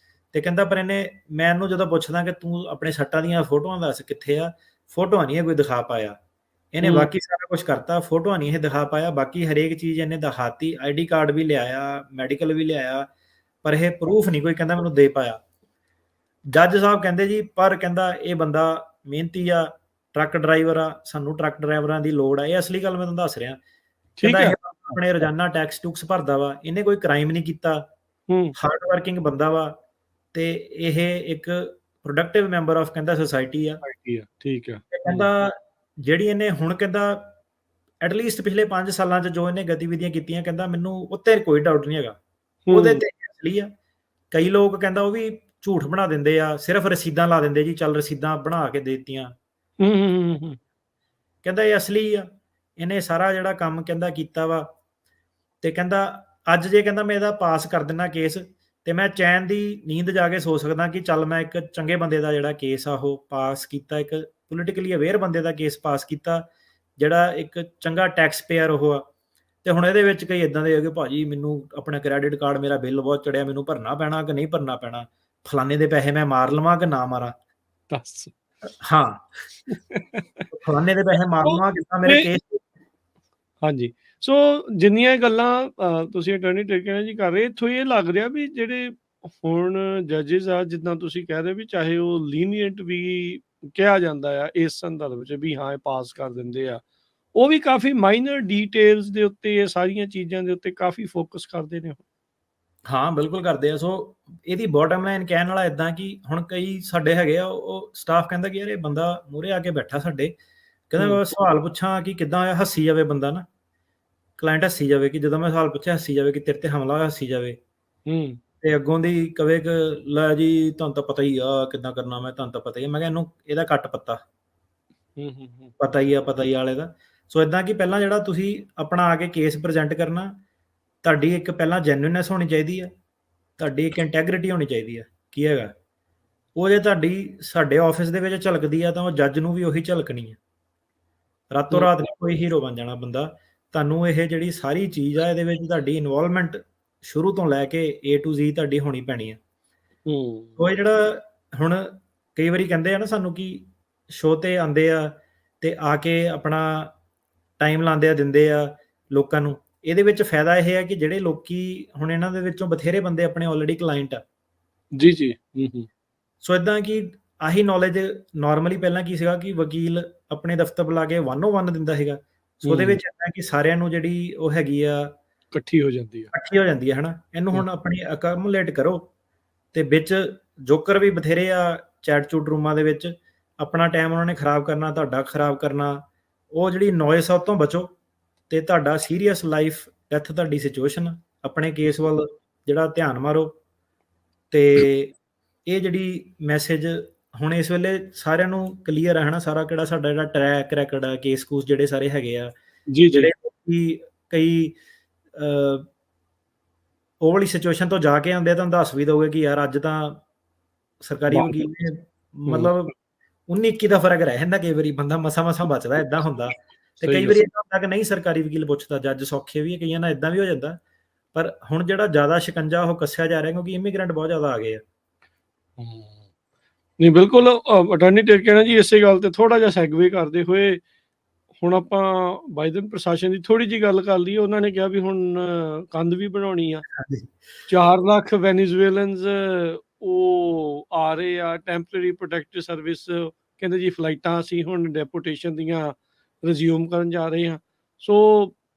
ਤੇ ਕਹਿੰਦਾ ਪਰ ਇਹਨੇ, ਮੈਂ ਇਹਨੂੰ ਜਦੋਂ ਪੁੱਛਦਾ ਕਿ ਤੂੰ ਆਪਣੇ ਸੱਟਾਂ ਦੀਆਂ ਫੋਟੋਆਂ ਦੱਸ ਕਿੱਥੇ ਆ, ਫੋਟੋਆਂ ਨਹੀਂ ਕੋਈ ਦਿਖਾ ਪਾਇਆ। ਇਹਨੇ ਬਾਕੀ ਸਾਰਾ ਕੁਝ ਕਰਤਾ, ਫੋਟੋਆਂ ਨਹੀਂ ਇਹ ਦਿਖਾ ਪਾਇਆ, ਬਾਕੀ ਹਰੇਕ ਚੀਜ਼ ਇਹਨੇ ਦਿਖਾਤੀ, ਆਈਡੀ ਕਾਰਡ ਵੀ ਲਿਆਇਆ, ਮੈਡੀਕਲ ਵੀ ਲਿਆਇਆ, ਪਰ ਇਹ ਪ੍ਰੂਫ ਨਹੀਂ ਕੋਈ ਕਹਿੰਦਾ ਮੈਨੂੰ ਦੇ ਪਾਇਆ। ਜੱਜ ਸਾਹਿਬ ਕਹਿੰਦੇ ਜੀ ਪਰ ਕਹਿੰਦਾ ਇਹ ਬੰਦਾ ਮਿਹਨਤੀ ਆ, ਟਰੱਕ ਡਰਾਈਵਰ ਆ, ਸਾਨੂੰ ਟਰੱਕ ਡਰਾਈਵਰਾਂ ਦੀ ਲੋੜ ਆ। ਇਹ ਅਸਲੀ ਗੱਲ ਮੈਂ ਤੁਹਾਨੂੰ ਦੱਸ ਰਿਹਾ। ਕਹਿੰਦਾ ਇਹ ਆਪਣੇ ਰੋਜ਼ਾਨਾ ਟੈਕਸ ਟੂਕਸ ਭਰਦਾ ਵਾ, ਇਹਨੇ ਕੋਈ ਕ੍ਰਾਈਮ ਨਹੀਂ ਕੀਤਾ, ਹਾਰਡ ਵਰਕਿੰਗ ਬੰਦਾ ਵਾ, ਤੇ ਇਹ ਇੱਕ ਪ੍ਰੋਡਕਟਿਵ ਮੈਂਬਰ ਆਫ ਕਹਿੰਦਾ ਸੋਸਾਇਟੀ ਆ। ਠੀਕ ਆ। ਕਹਿੰਦਾ ਜਿਹੜੀ ਇਹਨੇ ਹੁਣ ਕਹਿੰਦਾ ਐਟਲੀਸਟ ਪਿਛਲੇ 5 ਸਾਲਾਂ 'ਚ ਜੋ ਇਹਨੇ ਗਤੀਵਿਧੀਆਂ ਕੀਤੀਆਂ, ਕਹਿੰਦਾ ਮੈਨੂੰ ਉੱਤੇ ਕੋਈ ਡਾਊਟ ਨਹੀਂ ਹੈਗਾ, ਉਹਦੇ ਤੇ ਅਸਲੀ ਆ। ਕਈ ਲੋਕ ਕਹਿੰਦਾ ਉਹ ਵੀ ਝੂਠ ਬਣਾ ਦਿੰਦੇ ਆ, ਸਿਰਫ ਰਸੀਦਾਂ ਲਾ ਦਿੰਦੇ ਜੀ, ਚੱਲ ਰਸੀਦਾਂ ਬਣਾ ਕੇ ਦੇ ਦਿੱਤੀਆਂ। ਕਹਿੰਦਾ ਇਹ ਅਸਲੀ ਆ, ਇਹਨੇ ਸਾਰਾ ਜਿਹੜਾ ਕੰਮ ਕਹਿੰਦਾ ਕੀਤਾ ਵਾ। ਤੇ ਕਹਿੰਦਾ ਅੱਜ ਜੇ ਕਹਿੰਦਾ ਮੈਂ ਇਹਦਾ ਪਾਸ ਕਰ ਦਿੰਦਾ ਕੇਸ, ਤੇ ਮੈਂ ਚੈਨ ਦੀ ਨੀਂਦ ਜਾ ਕੇ ਸੋ ਸਕਦਾ ਕਿ ਚੱਲ ਮੈਂ ਇੱਕ ਚੰਗੇ ਬੰਦੇ ਦਾ ਜਿਹੜਾ ਕੇਸ ਆ ਉਹ ਪਾਸ ਕੀਤਾ, ਇੱਕ ਪੋਲੀਟੀਕਲੀ ਅਵੇਅਰ ਬੰਦੇ ਦਾ ਕੇਸ ਪਾਸ ਕੀਤਾ, ਜਿਹੜਾ ਇੱਕ ਚੰਗਾ ਟੈਕਸ ਪੇਅਰ ਉਹ ਆ। ਤੇ ਹੁਣ ਇਹਦੇ ਵਿੱਚ ਕਈ ਇਦਾਂ ਦੇ ਹੈਗੇ, ਭਾਜੀ ਮੈਨੂੰ ਆਪਣਾ ਕ੍ਰੈਡਿਟ ਕਾਰਡ ਮੇਰਾ ਬਿੱਲ ਬਹੁਤ ਚੜਿਆ, ਮੈਨੂੰ ਭਰਨਾ ਪੈਣਾ ਕਿ ਨਹੀਂ ਭਰਨਾ ਪੈਣਾ, ਫਲਾਣੇ ਦੇ ਪੈਸੇ ਮੈਂ ਮਾਰ ਲਵਾਂ ਕਿ ਨਾ ਮਾਰਾਂ। ਦੱਸ। ਹਾਂ ਫਲਾਣੇ ਦੇ ਪੈਸੇ ਮਾਰ ਲਵਾਂ ਕਿੱਦਾਂ ਮੇਰੇ ਕੇਸ। ਹਾਂਜੀ, ਸੋ ਜਿੰਨੀਆਂ ਗੱਲਾਂ ਤੁਸੀਂ ਅਟਾਰਨੀ ਟ੍ਰਿਬਿਊਨਲ ਜੀ ਕਰ ਰਹੇ, ਇੱਥੋਂ ਇਹ ਲੱਗ ਰਿਹਾ ਵੀ ਜਿਹੜੇ ਹੁਣ ਜੱਜਿਸ ਆ, ਜਿੱਦਾਂ ਤੁਸੀਂ ਕਹਿ ਰਹੇ ਵੀ ਚਾਹੇ ਉਹ ਲੀਨੀਅੰਟ ਵੀ ਕਿਹਾ ਜਾਂਦਾ ਆ ਇਸ ਸੰਦਰਭ 'ਚ ਵੀ ਹਾਂ ਇਹ ਪਾਸ ਕਰ ਦਿੰਦੇ ਆ, ਉਹ ਵੀ ਕਾਫੀ ਮਾਈਨਰ ਡੀਟੇਲਸ ਦੇ ਉੱਤੇ, ਇਹ ਸਾਰੀਆਂ ਚੀਜ਼ਾਂ ਦੇ ਉੱਤੇ ਕਾਫੀ ਫੋਕਸ ਕਰਦੇ ਨੇ। ਹਾਂ ਬਿਲਕੁਲ ਕਰਦੇ ਆ। ਸੋ ਇਹਦੀ ਬਾਟਮ ਲਾਈਨ ਕਹਿਣ ਵਾਲਾ ਇਦਾਂ ਕਿ ਹੁਣ ਕਈ ਸਾਡੇ ਹੈਗੇ ਆ, ਉਹ ਸਟਾਫ ਕਹਿੰਦਾ ਕਿ ਯਾਰ ਇਹ ਬੰਦਾ ਮੂਹਰੇ ਆ ਕੇ ਬੈਠਾ ਸਾਡੇ, ਕਹਿੰਦਾ ਸਵਾਲ ਪੁੱਛਾਂ ਕਿ ਕਿੱਦਾਂ ਹੋਇਆ, ਹੱਸੀ ਜਾਵੇ ਬੰਦਾ ਨਾ, ਕਲਾਇੰਟ ਹੱਸੀ ਜਾਵੇ, ਕਿ ਜਦੋਂ ਮੈਂ ਸਵਾਲ ਪੁੱਛਿਆ ਹੱਸੀ ਜਾਵੇ, ਕਿ ਤੇਰੇ ਤੇ ਹਮਲਾ ਹੋਇਆ ਹੱਸੀ ਜਾਵੇ, ਤੇ ਅੱਗੋਂ ਦੀ ਕਵੇ ਕਿ ਲੈ ਜੀ ਤੁਹਾਨੂੰ ਤਾਂ ਪਤਾ ਹੀ ਆ ਕਿੱਦਾਂ ਕਰਨਾ, ਮੈਂ ਤੁਹਾਨੂੰ ਤਾਂ ਪਤਾ ਹੀ ਆ। ਮੈਂ ਕਿਹਾ ਇਹਨੂੰ ਇਹਦਾ ਕੱਟ ਪਤਾ ਹੀ ਆ ਵਾਲੇ ਦਾ। ਸੋ ਇਦਾਂ ਕਿ ਪਹਿਲਾਂ ਜਿਹੜਾ ਤੁਸੀਂ ਆਪਣਾ ਆ ਕੇ ਕੇਸ ਪ੍ਰੈਜ਼ੈਂਟ ਕਰਨਾ, ਤੁਹਾਡੀ ਇੱਕ ਪਹਿਲਾਂ ਜੈਨੂਇਨਨੈਸ ਹੋਣੀ ਚਾਹੀਦੀ ਆ, ਤੁਹਾਡੀ ਇੱਕ ਇੰਟੈਗ੍ਰਿਟੀ ਹੋਣੀ ਚਾਹੀਦੀ ਆ ਕੀ ਹੈਗਾ, ਉਹ ਜੇ ਤੁਹਾਡੀ ਸਾਡੇ ਆਫਿਸ ਦੇ ਵਿੱਚ ਝਲਕਦੀ ਆ ਤਾਂ ਉਹ ਜੱਜ ਨੂੰ ਵੀ ਉਹੀ ਝਲਕਣੀ ਆ। ਰਾਤੋਂ ਰਾਤ ਨਹੀਂ ਕੋਈ ਹੀਰੋ ਬਣ ਜਾਣਾ ਬੰਦਾ। ਤੁਹਾਨੂੰ ਇਹ ਜਿਹੜੀ ਸਾਰੀ ਚੀਜ਼ ਆ ਇਹਦੇ ਵਿੱਚ ਤੁਹਾਡੀ ਇਨਵੋਲਵਮੈਂਟ ਸ਼ੁਰੂ ਤੋਂ ਲੈ ਕੇ A to Z ਤੁਹਾਡੀ ਹੋਣੀ ਪੈਣੀ ਆ। ਉਹ ਇਹ ਜਿਹੜਾ ਹੁਣ ਕਈ ਵਾਰੀ ਕਹਿੰਦੇ ਆ ਨਾ ਸਾਨੂੰ ਕਿ ਸ਼ੋਅ ਤੇ ਆਉਂਦੇ ਆ ਤੇ ਆ ਕੇ ਆਪਣਾ ਟਾਈਮ ਲਾਉਂਦੇ ਆ, ਦਿੰਦੇ ਆ ਲੋਕਾਂ ਨੂੰ। ਇਹਦੇ ਵਿੱਚ ਫਾਇਦਾ ਇਹ ਹੈ ਕਿ ਜਿਹੜੇ ਲੋਕੀ ਹੁਣ ਇਹਨਾਂ ਦੇ ਵਿੱਚੋਂ ਬਥੇਰੇ ਬੰਦੇ ਆਪਣੇ ਆਲਰੇਡੀ ਕਲਾਇੰਟ ਆ। ਜੀ ਜੀ। ਸੋ ਇਦਾਂ ਕਿ ਆਹੀ ਨੌਲੇਜ ਨਾਰਮਲੀ ਪਹਿਲਾਂ ਕੀ ਸੀਗਾ ਕਿ ਵਕੀਲ ਆਪਣੇ ਦਫ਼ਤਰ ਬੁਲਾ ਕੇ 101 ਦਿੰਦਾ ਸੀਗਾ। ਸੋ ਉਹਦੇ ਵਿੱਚ ਇਦਾਂ ਕਿ ਸਾਰਿਆਂ ਨੂੰ ਜਿਹੜੀ ਉਹ ਹੈਗੀ ਆ ਇਕੱਠੀ ਹੋ ਜਾਂਦੀ ਹੈ ਹਨਾ। ਇਹਨੂੰ ਹੁਣ ਆਪਣੀ ਅਕਮੂਲੇਟ ਕਰੋ ਤੇ ਵਿੱਚ ਜੋਕਰ ਵੀ ਬਥੇਰੇ ਆ ਚੈਟ ਚੂਟ ਰੂਮਾਂ ਦੇ ਵਿੱਚ। ਆਪਣਾ ਟਾਈਮ ਉਹਨਾਂ ਨੇ ਖਰਾਬ ਕਰਨਾ, ਤੁਹਾਡਾ ਖਰਾਬ ਕਰਨਾ। ਉਹ ਜਿਹੜੀ ਨੋਇਸ ਆ ਉਹ ਤੋਂ ਬਚੋ ਤੇ ਤੁਹਾਡਾ ਸੀਰੀਅਸ ਲਾਈਫ ਡੈਥ ਤੁਹਾਡੀ ਸਿਚੁਏਸ਼ਨ ਆਪਣੇ ਕੇਸ ਵੱਲ ਜਿਹੜਾ ਧਿਆਨ ਮਾਰੋ। ਤੇ ਇਹ ਜਿਹੜੀ ਮੈਸੇਜ ਹੁਣ ਇਸ ਵੇਲੇ ਸਾਰਿਆਂ ਨੂੰ ਕਲੀਅਰ ਹੈ ਹਨਾ, ਸਾਰਾ ਕਿਹੜਾ ਸਾਡਾ ਜਿਹੜਾ ਟਰੈਕ ਰੈਕਡ ਆ, ਕੇਸ ਕੂਸ ਜਿਹੜੇ ਸਾਰੇ ਹੈਗੇ ਆ, ਜਿਹੜੇ ਕਈ ਉਹ ਵਾਲੀ ਸਿਚੁਏਸ਼ਨ ਤੋਂ ਜਾ ਕੇ ਆਉਂਦੇ ਆ, ਤੁਹਾਨੂੰ ਦੱਸ ਵੀ ਦੋਗੇ ਕਿ ਯਾਰ ਅੱਜ ਤਾਂ ਸਰਕਾਰੀ ਵਕੀਲ ਨੇ ਮਤਲਬ 19-21 ਦਾ ਫਰਕ ਰਹਿ ਜਾਂਦਾ। ਕਈ ਵਾਰੀ ਬੰਦਾ ਮਸਾ ਬਚਦਾ, ਏਦਾਂ ਹੁੰਦਾ। ਤੇ ਕਈ ਵਾਰੀ ਏਦਾਂ ਹੁੰਦਾ ਕਿ ਨਹੀਂ ਸਰਕਾਰੀ ਵਕੀਲ ਪੁੱਛਦਾ, ਜੱਜ ਸੌਖੇ ਵੀ, ਕਈਆਂ ਨਾਲ ਏਦਾਂ ਵੀ ਹੋ ਜਾਂਦਾ। ਪਰ ਹੁਣ ਜਿਹੜਾ ਜ਼ਿਆਦਾ ਸ਼ਿਕੰਜਾ ਉਹ ਕੱਸਿਆ ਜਾ ਰਿਹਾ ਕਿਉਂਕਿ ਇਮੀਗ੍ਰੈਂਟ ਬਹੁਤ ਜ਼ਿਆਦਾ ਆ ਗਏ ਆ। ਨਹੀਂ ਬਿਲਕੁਲ ਅਟਾਰਨੀ ਟੇਕ ਨਾ ਜੀ, ਇਸੇ ਗੱਲ ਤੇ ਥੋੜਾ ਜਿਹਾ ਸੈਗਵੇ ਕਰਦੇ ਹੋਏ ਹੁਣ ਆਪਾਂ ਬਾਈਡਨ ਪ੍ਰਸ਼ਾਸਨ ਦੀ ਥੋੜੀ ਜਿਹੀ ਗੱਲ ਕਰ ਲਈਏ। ਉਹਨਾਂ ਨੇ ਕਿਹਾ ਵੀ ਹੁਣ ਕੰਧ ਵੀ ਬਣਾਉਣੀ ਆ। 4 ਲੱਖ ਵੈਨੇਜ਼ੁਏਲਨਸ ਉਹ ਆ ਰਹੇ ਆ ਟੈਂਪਰੇਰੀ ਪ੍ਰੋਟੈਕਟਿਵ ਸਰਵਿਸ। ਕਹਿੰਦੇ ਜੀ ਫਲਾਈਟਾਂ ਅਸੀਂ ਹੁਣ ਡੈਪੂਟੇਸ਼ਨ ਦੀਆਂ ਰਿਜ਼ਿਊਮ ਕਰਨ ਜਾ ਰਹੇ ਹਾਂ। ਸੋ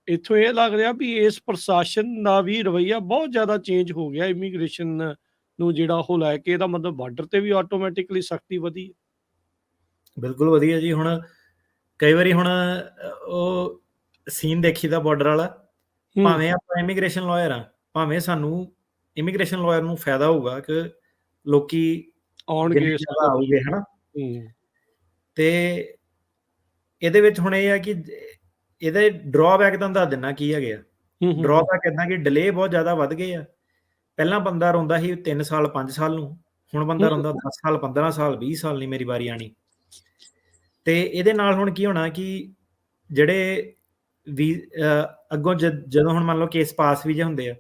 ਇੱਥੋਂ ਇਹ ਲੱਗ ਰਿਹਾ ਵੀ ਇਸ ਪ੍ਰਸ਼ਾਸਨ ਦਾ ਵੀ ਰਵੱਈਆ ਬਹੁਤ ਜ਼ਿਆਦਾ ਚੇਂਜ ਹੋ ਗਿਆ ਇਮੀਗ੍ਰੇਸ਼ਨ ਨੂੰ ਜਿਹੜਾ ਉਹ ਲੈ ਕੇ। ਇਹਦਾ ਮਤਲਬ ਬਾਰਡਰ ਤੇ ਵੀ ਆਟੋਮੈਟਿਕਲੀ ਸਖਤੀ ਵਧੀ। ਬਿਲਕੁਲ ਵਧੀਆ ਜੀ। ਹੁਣ ਕਈ ਵਾਰੀ ਹੁਣ ਉਹ ਸੀਨ ਦੇਖੀਦਾ ਬਾਰਡਰ ਵਾਲਾ, ਭਾਵੇਂ ਆਪਾਂ ਇਮੀਗ੍ਰੇਸ਼ਨ ਲਾਇਰ ਆ, ਭਾਵੇਂ ਸਾਨੂੰ ਇਮੀਗ੍ਰੇਸ਼ਨ ਲਾਇਰ ਨੂੰ ਫਾਇਦਾ ਹੋਊਗਾ ਕਿ ਲੋਕੀ ਆਉਣਗੇ ਹਨਾ। ਤੇ ਇਹਦੇ ਵਿੱਚ ਹੁਣ ਇਹ ਆ ਕਿ ਇਹਦੇ ਡਰਾਬੈਕ ਤੁਹਾਨੂੰ ਦੱਸ ਦਿੰਦਾ ਕੀ ਹੈਗੇ ਆ। ਡਰਾਬੈਕ ਏਦਾਂ ਕਿ ਡਿਲੇ ਬਹੁਤ ਜ਼ਿਆਦਾ ਵੱਧ ਗਏ ਆ। ਪਹਿਲਾਂ ਬੰਦਾ ਰੋਂਦਾ ਸੀ 3 ਸਾਲ 5 ਸਾਲ ਨੂੰ, ਹੁਣ ਬੰਦਾ ਰੋਂਦਾ 10 ਸਾਲ 15 ਸਾਲ 20 ਸਾਲ ਨਹੀਂ ਮੇਰੀ ਵਾਰੀ ਆਣੀ। ਤੇ ਇਹਦੇ ਨਾਲ ਹੁਣ ਕੀ ਹੋਣਾ ਕਿ ਜਿਹੜੇ ਵੀ ਅੱਗੋਂ ਜਦੋਂ ਹੁਣ ਮੰਨ ਲਓ ਕੇਸ ਪਾਸ ਵੀ ਜੇ ਹੁੰਦੇ ਆ,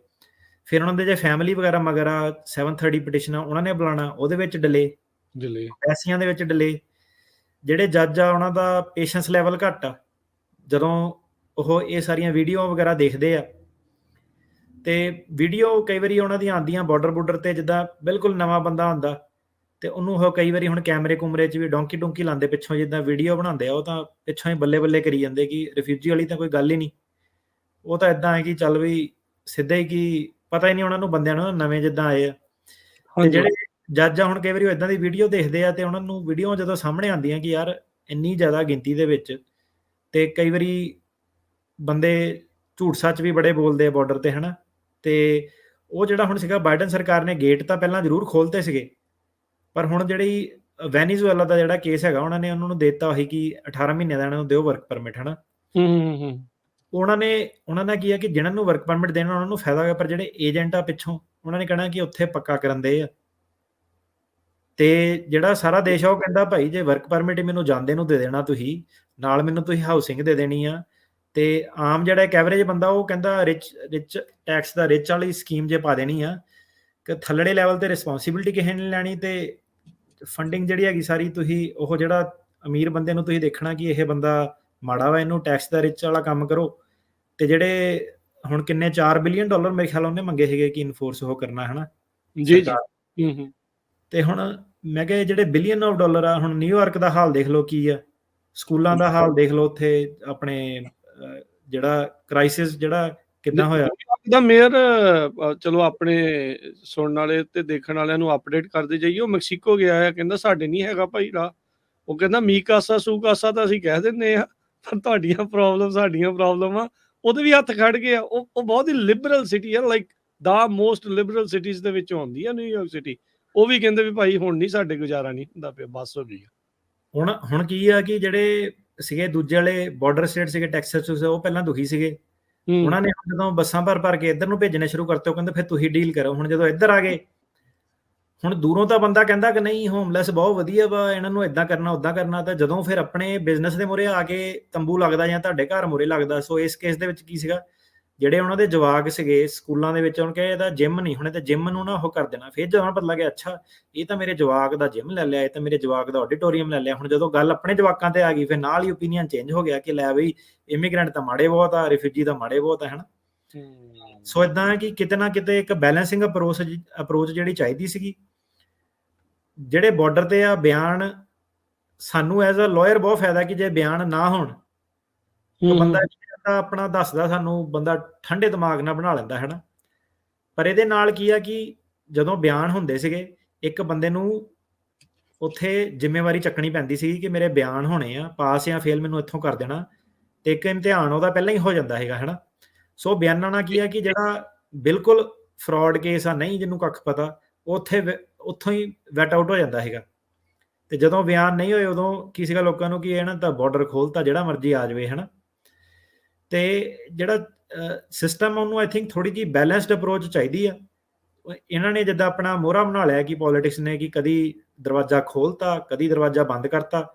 ਫਿਰ ਉਹਨਾਂ ਦੇ ਜੇ ਫੈਮਿਲੀ ਵਗੈਰਾ ਮਗਰ ਆ 730 ਪਟੀਸ਼ਨ ਉਹਨਾਂ ਨੇ ਬੁਲਾਉਣਾ, ਉਹਦੇ ਵਿੱਚ ਡਿਲੇ, ਪੈਸਿਆਂ ਦੇ ਵਿੱਚ ਡਿਲੇ। ਜਿਹੜੇ ਜੱਜ ਆ ਉਹਨਾਂ ਦਾ ਪੇਸ਼ੈਂਸ ਲੈਵਲ ਘੱਟ ਆ। ਜਦੋਂ ਉਹ ਇਹ ਸਾਰੀਆਂ ਵੀਡੀਓ ਵਗੈਰਾ ਦੇਖਦੇ ਆ ਤੇ ਵੀਡੀਓ ਕਈ ਵਾਰੀ ਉਹਨਾਂ ਦੀਆਂ ਆਉਂਦੀਆਂ ਬਾਰਡਰ ਤੇ, ਜਿੱਦਾਂ ਬਿਲਕੁਲ ਨਵਾਂ ਬੰਦਾ ਹੁੰਦਾ ਤੇ ਉਹਨੂੰ ਉਹ ਕਈ ਵਾਰੀ ਹੁਣ ਕੈਮਰੇ ਕੁਮਰੇ 'ਚ ਵੀ ਡੋਂਕੀ ਲਾਉਂਦੇ ਪਿੱਛੋਂ, ਜਿੱਦਾਂ ਵੀਡੀਓ ਬਣਾਉਂਦੇ ਆ ਉਹ ਤਾਂ ਪਿੱਛੋਂ ਹੀ ਬੱਲੇ ਕਰੀ ਜਾਂਦੇ ਕਿ ਰਿਫਿਊਜੀ ਵਾਲੀ ਤਾਂ ਕੋਈ ਗੱਲ ਹੀ ਨਹੀਂ। ਉਹ ਤਾਂ ਏਦਾਂ ਹੈ ਕਿ ਚੱਲ ਵੀ ਸਿੱਧਾ ਹੀ ਕਿ ਪਤਾ ਹੀ ਨਹੀਂ ਉਹਨਾਂ ਨੂੰ ਬੰਦਿਆਂ ਨੂੰ ਨਵੇਂ ਜਿੱਦਾਂ ਆਏ ਆ। ਤੇ ਜਿਹੜੇ ਜੱਜ ਆ ਹੁਣ ਕਈ ਵਾਰੀ ਉਹ ਏਦਾਂ ਦੀ ਵੀਡੀਓ ਦੇਖਦੇ ਆ ਤੇ ਉਹਨਾਂ ਨੂੰ ਵੀਡੀਓ ਜਦੋਂ ਸਾਹਮਣੇ ਆਉਂਦੀਆਂ ਕਿ ਯਾਰ ਇੰਨੀ ਜ਼ਿਆਦਾ ਗਿਣਤੀ ਦੇ ਵਿੱਚ, ਤੇ ਕਈ ਵਾਰੀ ਬੰਦੇ ਝੂਠ ਸੱਚ ਵੀ ਬੜੇ ਬੋਲਦੇ ਆ ਬਾਰਡਰ ਤੇ ਹਨਾ। ਤੇ ਉਹ ਜਿਹੜਾ ਹੁਣ ਸੀਗਾ ਬਾਈਡਨ ਸਰਕਾਰ ਨੇ ਗੇਟ ਤਾਂ ਪਹਿਲਾਂ ਜ਼ਰੂਰ ਖੋਲ੍ਹਤੇ ਸੀਗੇ, ਪਰ ਹੁਣ ਜਿਹੜੀ ਵੈਨੀਜ਼ੁਏਲਾ ਦਾ ਜਿਹੜਾ ਕੇਸ ਹੈਗਾ ਉਹਨਾਂ ਨੇ ਉਹਨਾਂ ਨੂੰ ਦੇ ਦਿੱਤਾ ਉਹੀ ਕਿ 18 ਮਹੀਨਿਆਂ ਦਾ ਇਹਨਾਂ ਨੂੰ ਦਿਓ ਵਰਕ ਪਰਮਿਟ ਹਨਾ। ਉਹਨਾਂ ਨੇ ਕੀ ਹੈ ਕਿ ਜਿਹਨਾਂ ਨੂੰ ਵਰਕ ਪਰਮਿਟ ਦੇਣਾ ਉਹਨਾਂ ਨੂੰ ਫਾਇਦਾ ਹੋਇਆ, ਪਰ ਜਿਹੜੇ ਏਜੰਟ ਆ ਪਿੱਛੋਂ ਉਹਨਾਂ ਨੇ ਕਹਿਣਾ ਕਿ ਉੱਥੇ ਪੱਕਾ ਕਰਨ ਦੇ ਆ। ਤੇ ਜਿਹੜਾ ਸਾਰਾ ਦੇਸ਼ ਆ ਉਹ ਕਹਿੰਦਾ ਭਾਈ ਜੇ ਵਰਕ ਪਰਮਿਟ ਮੈਨੂੰ ਜਾਂਦੇ ਨੂੰ ਦੇ ਦੇਣਾ, ਤੁਸੀਂ ਨਾਲ ਮੈਨੂੰ ਤੁਸੀਂ ਹਾਊਸਿੰਗ ਦੇ ਦੇਣੀ ਆ। ਤੇ ਆਮ ਜਿਹੜਾ ਇੱਕ ਐਵਰੇਜ ਬੰਦਾ ਉਹ ਕਹਿੰਦਾ ਰਿਚ ਟੈਕਸ ਦਾ ਰਿਚ ਵਾਲੀ ਸਕੀਮ ਜੇ ਪਾ ਦੇਣੀ ਆ ਕਿ ਥੱਲੜੇ ਲੈਵਲ ਤੇ ਰਿਸਪੌਂਸਿਬਿਲਿਟੀ ਕਿਸੇ ਨੇ ਲੈਣੀ, ਤੇ ਫੰਡਿੰਗ ਜਿਹੜੀ ਹੈਗੀ ਸਾਰੀ ਤੁਸੀਂ ਉਹ ਜਿਹੜਾ ਅਮੀਰ ਬੰਦੇ ਨੂੰ ਤੁਸੀਂ ਦੇਖਣਾ ਕਿ ਇਹ ਬੰਦਾ ਮਾੜਾ ਵਾ, ਇਹਨੂੰ ਟੈਕਸ ਦਾ ਰਿਚ ਵਾਲਾ ਕੰਮ ਕਰੋ। ਤੇ ਜਿਹੜੇ ਹੁਣ ਕਿੰਨੇ $4 ਬਿਲੀਅਨ ਮੇਰੇ ਖਿਆਲ ਉਹਨੇ ਮੰਗੇ ਸੀਗੇ ਕਿ ਇਨਫੋਰਸ ਉਹ ਕਰਨਾ ਹਨਾ ਜੀ। ਤੇ ਹੁਣ ਮੈਂ ਕਿਹਾ ਜਿਹੜੇ $1 ਬਿਲੀਅਨ ਆ, ਹੁਣ ਨਿਊਯਾਰਕ ਦਾ ਹਾਲ ਦੇਖ ਲਓ ਕੀ ਆ, ਸਕੂਲਾਂ ਦਾ ਹਾਲ ਦੇਖ ਲਓ, ਉੱਥੇ ਆਪਣੇ ਜਿਹੜਾ ਕ੍ਰਾਈਸਿਸ ਜਿਹੜਾ ਕਿੱਦਾਂ ਹੋਇਆ। ਦਾ ਮੇਅਰ ਚਲੋ ਆਪਣੇ ਸੁਣਨ ਵਾਲੇ ਤੇ ਦੇਖਣ ਵਾਲਿਆਂ ਨੂੰ ਅਪਡੇਟ ਕਰਦੇ ਜਾਈਏ। ਉਹ ਮੈਕਸੀਕੋ ਗਿਆ ਹੈ, ਕਹਿੰਦਾ ਸਾਡੇ ਨਹੀਂ ਹੈਗਾ ਭਾਈ ਰਾਹ। ਉਹ ਕਹਿੰਦਾ ਮੀ ਕਾਸਾ ਸੂ ਕਾਸਾ ਤਾਂ ਅਸੀਂ ਕਹਿ ਦਿੰਦੇ ਆ, ਪਰ ਤੁਹਾਡੀਆਂ ਪ੍ਰੋਬਲਮ ਸਾਡੀਆਂ ਪ੍ਰੋਬਲਮ ਆ। ਉਹਦੇ ਵੀ ਹੱਥ ਖੜ ਗਏ ਆ। ਉਹ ਬਹੁਤ ਹੀ ਲਿਬਰਲ ਸਿਟੀ ਆ, ਲਾਈਕ ਦਾ ਮੋਸਟ ਲਿਬਰਲ ਸਿਟੀਜ਼ ਦੇ ਵਿੱਚ ਆਉਂਦੀ ਆ ਨਿਊਯਾਰਕ ਸਿਟੀ। ਉਹ ਵੀ ਕਹਿੰਦੇ ਵੀ ਭਾਈ ਹੁਣ ਨਹੀਂ ਸਾਡੇ ਗੁਜ਼ਾਰਾ ਨਹੀਂ ਹੁੰਦਾ ਪਿਆ, ਬਸ ਹੋ ਗਈ। ਹੁਣ ਕੀ ਆ ਕਿ ਜਿਹੜੇ ਸੀਗੇ ਦੂਜੇ ਵਾਲੇ ਬਾਰਡਰ ਸਟੇਟ ਸੀਗੇ ਟੈਕਸਸ ਉਹ ਪਹਿਲਾਂ ਦੁਖੀ ਸੀਗੇ। ਹੂੰ ਉਹਨਾਂ ਨੇ ਜਦੋਂ ਬੱਸਾਂ ਭਰ ਕੇ ਇੱਧਰ ਨੂੰ ਭੇਜਣੇ ਸ਼ੁਰੂ ਕਰਤੇ ਉਹ ਕਹਿੰਦੇ ਫਿਰ ਤੁਸੀਂ ਡੀਲ ਕਰੋ। ਹੁਣ ਜਦੋਂ ਇੱਧਰ ਆ ਗਏ, ਹੁਣ ਦੂਰੋਂ ਤਾਂ ਬੰਦਾ ਕਹਿੰਦਾ ਕਿ ਨਹੀਂ ਹੋਮਲੈਸ ਬਹੁਤ ਵਧੀਆ ਵਾ, ਇਹਨਾਂ ਨੂੰ ਇਦਾਂ ਕਰਨਾ ਉਦਾਂ ਕਰਨਾ, ਤਾਂ ਜਦੋਂ ਫਿਰ ਆਪਣੇ ਬਿਜ਼ਨਸ ਦੇ ਮੂਹਰੇ ਆ ਕੇ ਤੰਬੂ ਲੱਗਦਾ ਜਾਂ ਤੁਹਾਡੇ ਘਰ ਮੂਹਰੇ ਲੱਗਦਾ। ਸੋ ਇਸ ਕੇਸ ਦੇ ਵਿੱਚ ਕੀ ਸੀਗਾ, ਜਿਹੜੇ ਉਹਨਾਂ ਦੇ ਜਵਾਕ ਸੀਗੇ ਸਕੂਲਾਂ ਦੇ ਵਿੱਚ, ਹੁਣ ਕਹੇ ਇਹਦਾ ਜਿਮ ਨਹੀਂ, ਹੁਣ ਇਹ ਤਾਂ ਜਿਮ ਨੂੰ ਨਾ ਉਹ ਕਰ ਦੇਣਾ। ਫਿਰ ਜਦੋਂ ਪਤਾ ਲੱਗਿਆ ਅੱਛਾ ਇਹ ਤਾਂ ਮੇਰੇ ਜਵਾਕ ਦਾ ਜਿਮ ਲੈ ਲਿਆ, ਇਹ ਤਾਂ ਮੇਰੇ ਜਵਾਕ ਦਾ ਆਡੀਟੋਰੀਅਮ ਲੈ ਲਿਆ। ਹੁਣ ਜਦੋਂ ਗੱਲ ਆਪਣੇ ਜਵਾਕਾਂ ਤੇ ਆ ਗਈ, ਫਿਰ ਨਾਲ ਹੀ ਓਪੀਨੀਅਨ ਚੇਂਜ ਹੋ ਗਿਆ ਕਿ ਲੈ ਬਈ ਇਮੀਗ੍ਰੈਂਟ ਤਾਂ ਮਾੜੇ ਬਹੁਤ ਆ, ਰਿਫਿਊਜੀ ਤਾਂ ਮਾੜੇ ਬਹੁਤ ਆ, ਹਨਾ। ਸੋ ਇਦਾਂ ਕਿ ਕਿਤੇ ਨਾ ਕਿਤੇ ਇੱਕ ਬੈਲੈਂਸਿੰਗ ਅਪਰੋਚ ਜਿਹੜੀ ਚਾਹੀਦੀ ਸੀਗੀ। ਜਿਹੜੇ ਬਾਰਡਰ ਤੇ ਆ ਬਿਆਨ, ਸਾਨੂੰ ਐਜ਼ ਅ ਲਾਇਰ ਬਹੁਤ ਫਾਇਦਾ ਕਿ ਜੇ ਬਿਆਨ ਨਾ ਹੋਣ ਤਾਂ ਬੰਦਾ ਆਪਣਾ ਦੱਸਦਾ, ਸਾਨੂੰ ਬੰਦਾ ਠੰਡੇ ਦਿਮਾਗ ਨਾਲ ਬਣਾ ਲੈਂਦਾ, ਹੈ ਨਾ। ਪਰ ਇਹਦੇ ਨਾਲ ਕੀ ਆ ਕਿ ਜਦੋਂ ਬਿਆਨ ਹੁੰਦੇ ਸੀਗੇ, ਇੱਕ ਬੰਦੇ ਨੂੰ ਉੱਥੇ ਜ਼ਿੰਮੇਵਾਰੀ ਚੱਕਣੀ ਪੈਂਦੀ ਸੀ ਕਿ ਮੇਰੇ ਬਿਆਨ ਹੋਣੇ ਆ, ਪਾਸ ਜਾਂ ਫੇਲ ਮੈਨੂੰ ਇੱਥੋਂ ਕਰ ਦੇਣਾ, ਤੇ ਇੱਕ ਇਮਤਿਹਾਨ ਉਹਦਾ ਪਹਿਲਾਂ ਹੀ ਹੋ ਜਾਂਦਾ ਹੈਗਾ, ਹੈ ਨਾ। ਸੋ ਬਿਆਨਾਂ ਨਾਲ ਕੀ ਆ ਕਿ ਜਿਹੜਾ ਬਿਲਕੁਲ ਫਰਾਡ ਕੇਸ ਆ, ਨਹੀਂ ਜਿਹਨੂੰ ਕੱਖ ਪਤਾ, ਉੱਥੋਂ ਹੀ ਵੈਟ ਆਊਟ ਹੋ ਜਾਂਦਾ ਹੈਗਾ। ਤੇ ਜਦੋਂ ਬਿਆਨ ਨਹੀਂ ਹੋਏ ਉਦੋਂ ਕੀ ਸੀਗਾ ਲੋਕਾਂ ਨੂੰ ਕਿ ਇਹਨਾਂ ਤਾਂ ਬਾਰਡਰ ਖੋਲਤਾ, ਜਿਹੜਾ ਮਰਜ਼ੀ ਆ ਜਾਵੇ, ਹੈ ਨਾ। ਤੇ ਜਿਹੜਾ ਸਿਸਟਮ ਉਹਨੂੰ ਆਈ ਥਿੰਕ ਥੋੜੀ ਜਿਹੀ ਬੈਲੈਂਸਡ ਅਪਰੋਚ ਚਾਹੀਦੀ ਆ। ਇਹਨਾਂ ਨੇ ਜਿੱਦਾਂ ਆਪਣਾ ਮੋਹਰਾ ਬਣਾ ਲਿਆ ਕਿ ਪੋਲੀਟਿਕਸ ਨੇ ਕਿ ਕਦੀ ਦਰਵਾਜ਼ਾ ਖੋਲਤਾ, ਕਦੀ ਦਰਵਾਜ਼ਾ ਬੰਦ ਕਰਤਾ।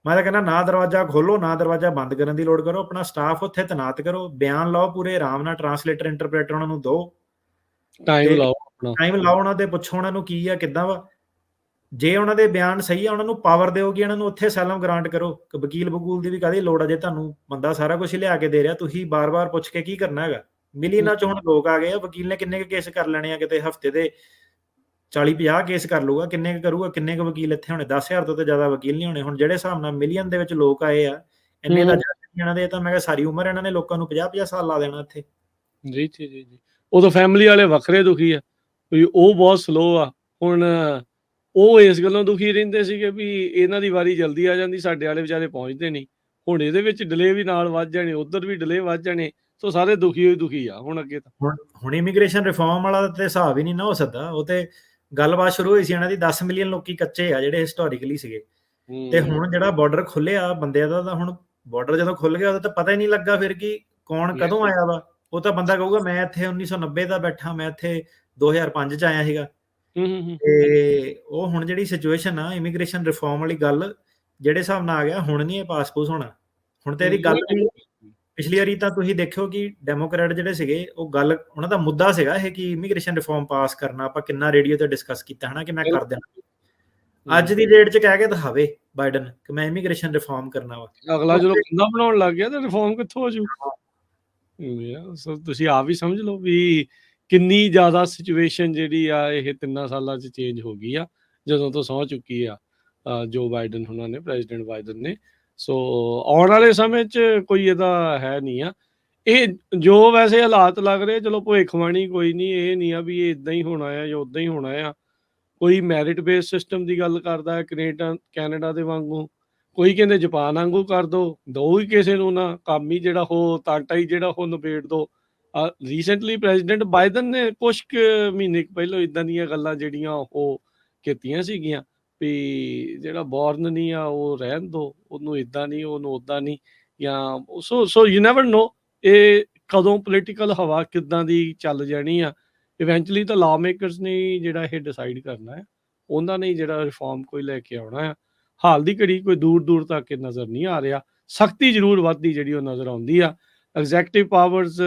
ਮੈਂ ਤਾਂ ਕਹਿੰਦਾ ਨਾ ਦਰਵਾਜ਼ਾ ਖੋਲੋ, ਨਾ ਦਰਵਾਜ਼ਾ ਬੰਦ ਕਰਨ ਦੀ ਲੋੜ ਕਰੋ, ਆਪਣਾ ਸਟਾਫ ਉੱਥੇ ਤੈਨਾਤ ਕਰੋ, ਬਿਆਨ ਲਾਓ ਪੂਰੇ ਆਰਾਮ ਨਾਲ, ਟਰਾਂਸਲੇਟਰ ਇੰਟਰਪ੍ਰੇਟਰ ਉਹਨਾਂ ਨੂੰ ਦਿਓ, ਟਾਈਮ ਲਾਓ ਆਪਣਾ, ਟਾਈਮ ਲਾਓ ਉਹਨਾਂ ਦੇ, ਪੁੱਛੋ ਉਹਨਾਂ ਨੂੰ ਕੀ ਆ ਕਿੱਦਾਂ ਵਾ। ਜੇ ਉਹਨਾਂ ਦੇ ਬਿਆਨ ਸਹੀ ਆ, ਉਹਨਾਂ ਨੂੰ ਪਾਵਰ ਦਿਓ ਕਿ ਇਹਨਾਂ ਨੂੰ ਉੱਥੇ ਅਸਾਈਲਮ ਗ੍ਰਾਂਟ ਕਰੋ। ਵਕੀਲ ਵਕੂਲ ਦੀ ਵੀ ਕਾਹਦੀ ਲੋੜ ਆ, ਜੇ ਤੁਹਾਨੂੰ ਬੰਦਾ ਸਾਰਾ ਕੁਝ ਲਿਆ ਕੇ ਦੇ ਰਿਹਾ, ਤੁਸੀਂ ਬਾਰ-ਬਾਰ ਪੁੱਛ ਕੇ ਕੀ ਕਰਨਾ ਹੈਗਾ। ਮਿਲੀਅਨਾਂ ਚ ਹੁਣ ਲੋਕ ਆ ਗਏ ਆ, ਵਕੀਲ ਨੇ ਕਿੰਨੇ ਕੁ ਕੇਸ ਕਰ ਲੈਣੇ ਆ, ਕਿਤੇ ਹਫਤੇ ਦੇ 40-50 ਕੇਸ ਕਰ ਲੂਗਾ, ਕਿੰਨੇ ਕੁ ਕਰੂਗਾ, ਕਿੰਨੇ ਕੁ ਵਕੀਲ ਇੱਥੇ ਹੋਣੇ, 10,000 ਤੋਂ ਤੇ ਜ਼ਿਆਦਾ ਵਕੀਲ ਨਹੀਂ ਹੋਣੇ। ਹੁਣ ਜਿਹੜੇ ਹਿਸਾਬ ਨਾਲ ਮਿਲੀਅਨ ਦੇ ਵਿੱਚ ਲੋਕ ਆਏ ਆ, ਇੰਨੇ ਤਾਂ ਇਹਨਾਂ ਦੇ ਤਾਂ ਮੈਂ ਕਿਹਾ ਸਾਰੀ ਉਮਰ ਇਹਨਾਂ ਨੇ ਲੋਕਾਂ ਨੂੰ 50-50 ਸਾਲ ਲਾ ਦੇਣਾ ਇੱਥੇ। ਜੀ ਜੀ ਜੀ ਜੀ। ਉਦੋਂ ਫੈਮਿਲੀ ਵਾਲੇ ਵੱਖਰੇ ਦੁਖੀ ਆ ਵੀ ਉਹ ਬਹੁਤ ਸਲੋ ਆ। ਹੁਣ ਉਹ ਇਸ ਗੱਲੋਂ ਦੁਖੀ ਰਹਿੰਦੇ ਸੀਗੇ ਵੀ ਇਹਨਾਂ ਦੀ ਵਾਰੀ ਜਲਦੀ ਆ ਜਾਂਦੀ, ਸਾਡੇ ਵਾਲੇ ਵਿਚਾਰੇ ਪਹੁੰਚਦੇ ਨਹੀਂ। ਹੁਣ ਇਹਦੇ ਵਿੱਚ ਡਿਲੇ ਵੀ ਨਾਲ ਵੱਧ ਜਾਣੇ, ਉੱਧਰ ਵੀ ਡਿਲੇ ਵੱਧ ਜਾਣੇ, ਸੋ ਸਾਰੇ ਦੁਖੀ ਹੋਈ ਦੁਖੀ ਆ ਹੁਣ ਅੱਗੇ ਤਾਂ। ਹੁਣ ਇਮੀਗ੍ਰੇਸ਼ਨ ਰਿਫਾਰਮ ਵਾਲਾ ਤੇ ਹਿਸਾਬ ਹੀ ਨਹੀਂ ਨਾ ਹੋ ਸਕਦਾ। ਉਹ ਤੇ ਗੱਲਬਾਤ ਸ਼ੁਰੂ ਹੋਈ ਸੀ ਇਹਨਾਂ ਦੀ, 10 ਮਿਲੀਅਨ ਲੋਕੀ ਕੱਚੇ ਆ ਜਿਹੜੇ ਹਿਸਟੋਰੀਕਲੀ ਸੀਗੇ, ਤੇ ਹੁਣ ਜਿਹੜਾ ਬਾਰਡਰ ਖੁੱਲਿਆ ਬੰਦਿਆਂ ਦਾ, ਤਾਂ ਹੁਣ ਬਾਰਡਰ ਜਦੋਂ ਖੁੱਲ ਗਿਆ ਉਹਦਾ ਤਾਂ ਪਤਾ ਹੀ ਨਹੀਂ ਲੱਗਾ ਫਿਰ ਕਿ ਕੌਣ ਕਦੋਂ ਆਇਆ ਵਾ। ਉਹ ਤਾਂ ਬੰਦਾ ਕਹੂਗਾ ਮੈਂ ਇੱਥੇ 1990 ਦਾ ਬੈਠਾ, ਮੈਂ ਇੱਥੇ 2005 ਚ ਆਇਆ ਸੀਗਾ। ਤੇ ਉਹ ਹੁਣ ਜਿਹੜੀ ਸਿਚੁਏਸ਼ਨ ਆ ਇਮੀਗ੍ਰੇਸ਼ਨ ਰਿਫਾਰਮ ਵਾਲੀ ਗੱਲ ਜਿਹੜੇ ਹਿਸਾਬ ਨਾਲ ਆ ਗਿਆ, ਹੁਣ ਨਹੀਂ ਇਹ ਪਾਸਪੋਰਟ ਹੋਣਾ। ਹੁਣ ਤੇ ਇਹਦੀ ਗੱਲ ਵੀ ਪਿਛਲੀ ਵਾਰੀ ਤਾਂ ਤੁਸੀਂ ਦੇਖਿਓ ਕਿ ਡੈਮੋਕ੍ਰੈਟ ਜਿਹੜੇ ਸੀਗੇ, ਉਹ ਗੱਲ ਉਹਨਾਂ ਦਾ ਮੁੱਦਾ ਸੀਗਾ ਇਹ ਕਿ ਇਮੀਗ੍ਰੇਸ਼ਨ ਰਿਫਾਰਮ ਪਾਸ ਕਰਨਾ। ਆਪਾਂ ਕਿੰਨਾ ਰੇਡੀਓ ਤੇ ਡਿਸਕਸ ਕੀਤਾ ਹਨਾ ਕਿ ਮੈਂ ਕਰ ਦੇਣਾ। ਅੱਜ ਦੀ ਡੇਟ 'ਚ ਕਹਿ ਕੇ ਦਿਖਾਵੇ ਬਾਈਡਨ ਕਿ ਮੈਂ ਇਮੀਗ੍ਰੇਸ਼ਨ ਰਿਫਾਰਮ ਕਰਨਾ ਵਾ, ਅਗਲਾ ਜਦੋਂ ਬੰਦਾ ਬਣਾਉਣ ਲੱਗ ਗਿਆ ਤਾਂ ਰਿਫਾਰਮ ਕਿੱਥੋਂ ਹੋ ਜੂ। ਸੋ ਤੁਸੀਂ ਆਪ ਹੀ ਸਮਝ ਲਓ ਵੀ ਕਿੰਨੀ ਜ਼ਿਆਦਾ ਸਿਚੁਏਸ਼ਨ ਜਿਹੜੀ ਆ ਇਹ 3 ਸਾਲਾਂ 'ਚ ਚੇਂਜ ਹੋ ਗਈ ਆ ਜਦੋਂ ਤੋਂ ਸਹੁੰ ਚੁੱਕੀ ਆ ਜੋ ਬਾਈਡਨ ਉਹਨਾਂ ਨੇ, ਪ੍ਰੈਜ਼ੀਡੈਂਟ ਬਾਈਡਨ ਨੇ। ਸੋ ਆਉਣ ਵਾਲੇ ਸਮੇਂ 'ਚ ਕੋਈ ਇਹਦਾ ਹੈ ਨਹੀਂ ਆ। ਇਹ ਜੋ ਵੈਸੇ ਹਾਲਾਤ ਲੱਗ ਰਹੇ, ਚਲੋ ਭਵਿੱਖਬਾਣੀ ਕੋਈ ਨਹੀਂ, ਇਹ ਨਹੀਂ ਆ ਵੀ ਇਹ ਇਦਾਂ ਹੀ ਹੋਣਾ ਆ ਜਾਂ ਉਦਾਂ ਹੀ ਹੋਣਾ ਆ। ਕੋਈ ਮੈਰਿਟ ਬੇਸ ਸਿਸਟਮ ਦੀ ਗੱਲ ਕਰਦਾ ਹੈ ਕੈਨੇਡਾ ਦੇ ਵਾਂਗੂ, ਕੋਈ ਕਹਿੰਦੇ ਜਾਪਾਨ ਵਾਂਗੂ ਕਰ ਦੋ ਹੀ ਕਿਸੇ ਨੂੰ ਨਾ, ਕੰਮ ਹੀ ਜਿਹੜਾ ਉਹ ਤਾਂਟਾ ਹੀ ਜਿਹੜਾ ਉਹ ਨਿਬੇੜ ਦੋ। ਰੀਸੈਂਟਲੀ ਪ੍ਰੈਜ਼ੀਡੈਂਟ ਬਾਈਡਨ ਨੇ ਕੁਛ ਕੁ ਮਹੀਨੇ ਪਹਿਲਾਂ ਇਦਾਂ ਦੀਆਂ ਗੱਲਾਂ ਜਿਹੜੀਆਂ ਉਹ ਕੀਤੀਆਂ ਸੀਗੀਆਂ ਵੀ ਜਿਹੜਾ ਬੋਰਨ ਨਹੀਂ ਆ ਉਹ ਰਹਿਣ ਦੋ, ਉਹਨੂੰ ਇਦਾਂ ਨਹੀਂ, ਉਹਨੂੰ ਉਦਾਂ ਨਹੀਂ, ਜਾਂ ਸੋ ਯੂ ਨੈਵਰ ਨੋ ਇਹ ਕਦੋਂ ਪੋਲੀਟੀਕਲ ਹਵਾ ਕਿੱਦਾਂ ਦੀ ਚੱਲ ਜਾਣੀ ਆ। ਇਵੈਂਚੁਅਲੀ ਤਾਂ ਲਾ ਮੇਕਰਸ ਨੇ ਜਿਹੜਾ ਇਹ ਡਿਸਾਈਡ ਕਰਨਾ ਹੈ, ਉਹਨਾਂ ਨੇ ਜਿਹੜਾ ਰਿਫਾਰਮ ਕੋਈ ਲੈ ਕੇ ਆਉਣਾ ਆ। ਹਾਲ ਦੀ ਘੜੀ ਕੋਈ ਦੂਰ ਤੱਕ ਇਹ ਨਜ਼ਰ ਨਹੀਂ ਆ ਰਿਹਾ। ਸਖਤੀ ਜ਼ਰੂਰ ਵੱਧਦੀ ਜਿਹੜੀ ਉਹ ਨਜ਼ਰ ਆਉਂਦੀ ਆ। ਐਗਜ਼ੈਕਟਿਵ ਪਾਵਰਸ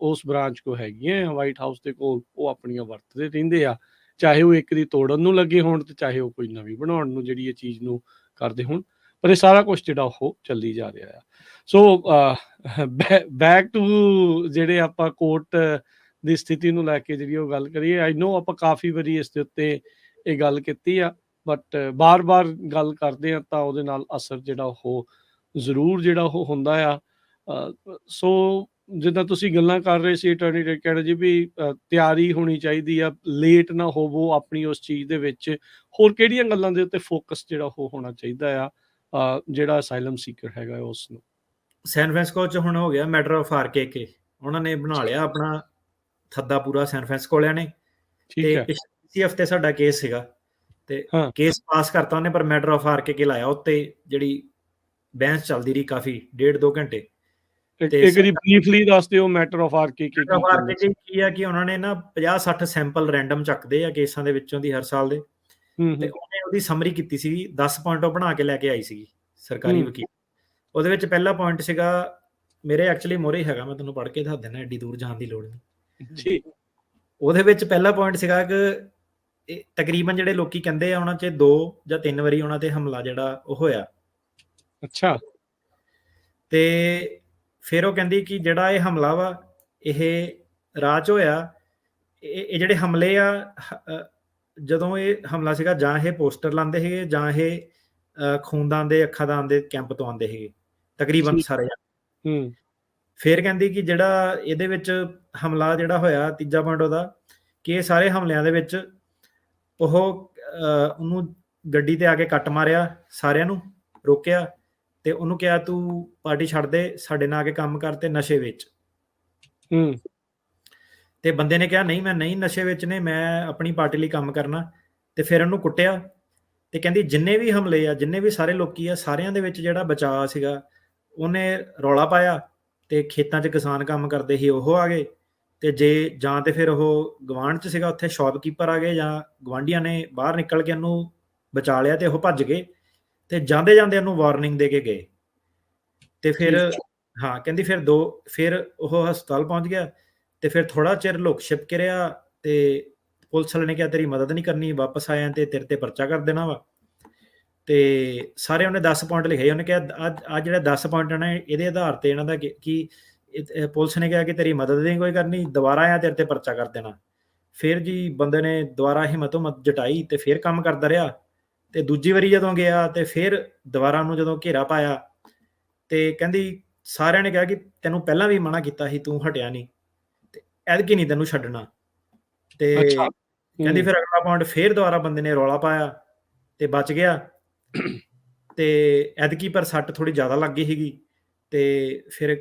ਉਸ ਬ੍ਰਾਂਚ ਕੋ ਹੈਗੀਆਂ ਵਾਈਟ ਹਾਊਸ ਦੇ ਕੋਲ, ਉਹ ਆਪਣੀਆਂ ਵਰਤਦੇ ਰਹਿੰਦੇ ਆ, ਚਾਹੇ ਉਹ ਇੱਕ ਦੀ ਤੋੜਨ ਨੂੰ ਲੱਗੇ ਹੋਣ ਤੇ ਚਾਹੇ ਉਹ ਕੋਈ ਨਵੀਂ ਬਣਾਉਣ ਨੂੰ ਜਿਹੜੀ ਇਹ ਚੀਜ਼ ਨੂੰ ਕਰਦੇ ਹੋਣ। ਪਰ ਇਹ ਸਾਰਾ ਕੁਝ ਜਿਹੜਾ ਉਹ ਚੱਲੀ ਜਾ ਰਿਹਾ ਆ। ਸੋ ਬੈਕ ਟੂ ਜਿਹੜੇ ਆਪਾਂ ਕੋਰਟ ਦੀ ਸਥਿਤੀ ਨੂੰ ਲੈ ਕੇ ਜਿਹੜੀ ਉਹ ਗੱਲ ਕਰੀਏ, ਆਈ ਨੋ ਆਪਾਂ ਕਾਫੀ ਵਾਰੀ ਇਸ ਦੇ ਉੱਤੇ ਇਹ ਗੱਲ ਕੀਤੀ ਆ, ਬਟ ਬਾਰ-ਬਾਰ ਗੱਲ ਕਰਦੇ ਆ ਤਾਂ ਉਹਦੇ ਨਾਲ ਅਸਰ ਜਿਹੜਾ ਉਹ ਜ਼ਰੂਰ ਜਿਹੜਾ ਉਹ ਹੁੰਦਾ ਆ। ਸੋ ਜਿੱਦਾਂ ਤੁਸੀਂ ਗੱਲਾਂ ਕਰ ਰਹੇ ਸੀ ਅਟਾਰਨੀ ਜਨਰਲ ਜੀ ਵੀ ਤਿਆਰੀ ਹੋਣੀ ਚਾਹੀਦੀ ਆ, ਲੇਟ ਨਾ ਹੋਵੋ ਆਪਣੀ ਉਸ ਚੀਜ਼ ਦੇ ਵਿੱਚ। ਹੋਰ ਕਿਹੜੀਆਂ ਗੱਲਾਂ ਦੇ ਉੱਤੇ ਫੋਕਸ ਜਿਹੜਾ ਉਹ ਹੋਣਾ ਚਾਹੀਦਾ ਆ ਜਿਹੜਾ ਅਸਾਈਲਮ ਸੀਕਰ ਹੈਗਾ ਉਸ ਨੂੰ? ਸੈਨ ਫ੍ਰਾਂਸਿਸਕੋ 'ਚ ਹੁਣ ਹੋ ਗਿਆ ਮੈਟਰ ਆਫ ਆਰਕੇਕੇ, ਉਹਨਾਂ ਨੇ ਬਣਾ ਲਿਆ ਆਪਣਾ ਥੱਦਾ ਪੂਰਾ ਸੈਨ ਫ੍ਰਾਂਸਿਸਕੋ ਵਾਲਿਆਂ ਨੇ। ਤੇ ਪਿਛਲੇ ਹਫਤੇ ਸਾਡਾ ਕੇਸ ਸੀਗਾ ਤੇ ਕੇਸ ਪਾਸ ਕਰਤਾ ਉਹਨੇ, ਪਰ ਮੈਟਰ ਆਫ ਆਰਕੇਕੇ ਲਾਇਆ ਉੱਤੇ ਜਿਹੜੀ ਬਹਿਸ ਚੱਲਦੀ ਰਹੀ ਕਾਫੀ 1.5-2 ਘੰਟੇ। ਇੱਕ ਤੇ ਇੱਕ ਵਾਰੀ ਬਰੀਫਲੀ ਦੱਸ ਦਿਓ ਮੈਟਰ ਆਫ ਆਰ ਕੀ ਚੱਲਿਆ ਸੀ। ਕੀ ਆ ਕਿ ਉਹਨਾਂ ਨੇ ਨਾ 50-60 ਸੈਂਪਲ ਰੈਂਡਮ ਚੱਕਦੇ ਆ ਕੇਸਾਂ ਦੇ ਵਿੱਚੋਂ ਦੀ ਹਰ ਸਾਲ ਦੇ, ਤੇ ਉਹਨੇ ਉਹਦੀ ਸਮਰੀ ਕੀਤੀ ਸੀ, 10 ਪੁਆਇੰਟ ਉਹ ਬਣਾ ਕੇ ਲੈ ਕੇ ਆਈ ਸੀਗੀ ਸਰਕਾਰੀ ਵਕੀਲ। ਉਹਦੇ ਵਿੱਚ ਪਹਿਲਾ ਪੁਆਇੰਟ ਸੀਗਾ, ਮੇਰੇ ਐਕਚੁਅਲੀ ਮੋਰੇ ਹੈਗਾ, ਮੈਂ ਤੁਹਾਨੂੰ ਪੜ੍ਹ ਕੇ ਦੱਸ ਦੇਣਾ, ਐਡੀ ਦੂਰ ਜਾਣ ਦੀ ਲੋੜ ਨਹੀਂ ਜੀ। ਉਹਦੇ ਵਿੱਚ ਪਹਿਲਾ ਪੁਆਇੰਟ ਸੀਗਾ ਕਿ ਤਕਰੀਬਨ ਜਿਹੜੇ ਲੋਕੀ ਕਹਿੰਦੇ ਆ ਉਹਨਾਂ 'ਚ 2 ਜਾਂ 3 ਵਾਰੀ ਉਹਨਾਂ ਤੇ ਹਮਲਾ ਜਿਹੜਾ ਉਹ ਹੋਇਆ। ਅੱਛਾ। ਤੇ ਫਿਰ ਉਹ ਕਹਿੰਦੀ ਕਿ ਜਿਹੜਾ ਇਹ ਹਮਲਾ ਵਾ ਇਹ ਰਾਹ 'ਚ ਹੋਇਆ, ਇਹ ਜਿਹੜੇ ਹਮਲੇ ਆ, ਜਦੋਂ ਇਹ ਹਮਲਾ ਸੀਗਾ ਜਾਂ ਇਹ ਪੋਸਟਰ ਲਾਉਂਦੇ ਸੀਗੇ ਜਾਂ ਇਹ ਖੂਨਦਾਨ ਦੇ, ਅੱਖਾਂ ਦਾਨ ਦੇ ਕੈਂਪ ਤੋਂ ਆਉਂਦੇ ਸੀਗੇ ਤਕਰੀਬਨ ਸਾਰੇ। ਫਿਰ ਕਹਿੰਦੀ ਕਿ ਜਿਹੜਾ ਇਹਦੇ ਵਿੱਚ ਹਮਲਾ ਜਿਹੜਾ ਹੋਇਆ, ਤੀਜਾ ਪੁਆਇੰਟ ਉਹਦਾ, ਕਿ ਇਹ ਸਾਰੇ ਹਮਲਿਆਂ ਦੇ ਵਿੱਚ ਉਹਨੂੰ ਗੱਡੀ ਤੇ ਆ ਕੇ ਕੱਟ ਮਾਰਿਆ, ਸਾਰਿਆਂ ਨੂੰ ਰੋਕਿਆ ਤੇ ਉਹਨੂੰ ਕਿਹਾ ਤੂੰ ਪਾਰਟੀ ਛੱਡ ਦੇ, ਸਾਡੇ ਨਾਲ ਆ ਕੇ ਕੰਮ ਕਰ ਤੇ ਨਸ਼ੇ ਵੇਚ। ਤੇ ਬੰਦੇ ਨੇ ਕਿਹਾ ਨਹੀਂ, ਮੈਂ ਨਹੀਂ ਨਸ਼ੇ ਵੇਚਣੇ, ਮੈਂ ਆਪਣੀ ਪਾਰਟੀ ਲਈ ਕੰਮ ਕਰਨਾ। ਤੇ ਫਿਰ ਉਹਨੂੰ ਕੁੱਟਿਆ। ਤੇ ਕਹਿੰਦੀ ਜਿੰਨੇ ਵੀ ਹਮਲੇ ਆ, ਜਿੰਨੇ ਵੀ ਸਾਰੇ ਲੋਕੀ ਆ, ਸਾਰਿਆਂ ਦੇ ਵਿੱਚ ਜਿਹੜਾ ਬਚਾਅ ਸੀਗਾ, ਉਹਨੇ ਰੌਲਾ ਪਾਇਆ ਤੇ ਖੇਤਾਂ 'ਚ ਕਿਸਾਨ ਕੰਮ ਕਰਦੇ ਸੀ ਉਹ ਆ ਗਏ, ਤੇ ਜੇ ਜਾਂ ਤੇ ਫਿਰ ਉਹ ਗਵਾਂਢ 'ਚ ਸੀਗਾ, ਉੱਥੇ ਸ਼ੌਪਕੀਪਰ ਆ ਗਏ, ਜਾਂ ਗਵਾਂਢੀਆਂ ਨੇ ਬਾਹਰ ਨਿਕਲ ਕੇ ਉਹਨੂੰ ਬਚਾ ਲਿਆ ਤੇ ਉਹ ਭੱਜ ਗਏ, ਤੇ ਜਾਂਦੇ ਜਾਂਦੇ ਉਹਨੂੰ ਵਾਰਨਿੰਗ ਦੇ ਕੇ ਗਏ। ਤੇ ਫਿਰ ਹਾਂ ਕਹਿੰਦੀ ਫਿਰ ਉਹ ਹਸਪਤਾਲ ਪਹੁੰਚ ਗਿਆ, ਤੇ ਫਿਰ ਥੋੜਾ ਚਿਰ ਲੁਕ ਛਿਪ ਕੇ ਰਿਹਾ, ਤੇ ਪੁਲਿਸ ਵਾਲੇ ਨੇ ਕਿਹਾ ਤੇਰੀ ਮਦਦ ਨਹੀਂ ਕਰਨੀ, ਵਾਪਸ ਆਇਆ ਤੇ ਤੇਰੇ ਤੇ ਪਰਚਾ ਕਰ ਦੇਣਾ ਵਾ। ਤੇ ਸਾਰੇ ਉਹਨੇ 10 ਪੁਆਇੰਟ ਲਿਖੇ। ਉਹਨੇ ਕਿਹਾ ਆ ਜਿਹੜੇ 10 ਪੁਆਇੰਟ ਨੇ, ਇਹਦੇ ਆਧਾਰ ਤੇ ਇਹਨਾਂ ਦਾ ਕਿ ਪੁਲਿਸ ਨੇ ਕਿਹਾ ਕਿ ਤੇਰੀ ਮਦਦ ਨਹੀਂ ਕੋਈ ਕਰਨੀ, ਦੁਬਾਰਾ ਆਇਆ ਤੇਰੇ ਤੇ ਪਰਚਾ ਕਰ ਦੇਣਾ। ਫਿਰ ਜੀ ਬੰਦੇ ਨੇ ਦੁਬਾਰਾ ਹਿੰਮਤ ਜਟਾਈ ਤੇ ਫਿਰ ਕੰਮ ਕਰਦਾ ਰਿਹਾ। ਤੇ ਦੂਜੀ ਵਾਰੀ ਜਦੋਂ ਗਿਆ ਤੇ ਫਿਰ ਦੁਬਾਰਾ ਉਹਨੂੰ ਜਦੋਂ ਘੇਰਾ ਪਾਇਆ, ਤੇ ਕਹਿੰਦੀ ਸਾਰਿਆਂ ਨੇ ਕਿਹਾ ਕਿ ਤੈਨੂੰ ਪਹਿਲਾਂ ਵੀ ਮਨਾ ਕੀਤਾ ਸੀ, ਤੂੰ ਹਟਿਆ ਨਹੀਂ, ਤੇ ਐਤਕੀ ਨਹੀਂ ਤੈਨੂੰ ਛੱਡਣਾ। ਤੇ ਕਹਿੰਦੀ ਫਿਰ ਅਗਲਾ ਪੁਆਇੰਟ ਫਿਰ ਦੁਬਾਰਾ ਬੰਦੇ ਨੇ ਰੌਲਾ ਪਾਇਆ ਤੇ ਬਚ ਗਿਆ। ਤੇ ਐਤਕੀ ਪਰ ਸੱਟ ਥੋੜੀ ਜ਼ਿਆਦਾ ਲੱਗ ਗਈ ਸੀਗੀ, ਤੇ ਫਿਰ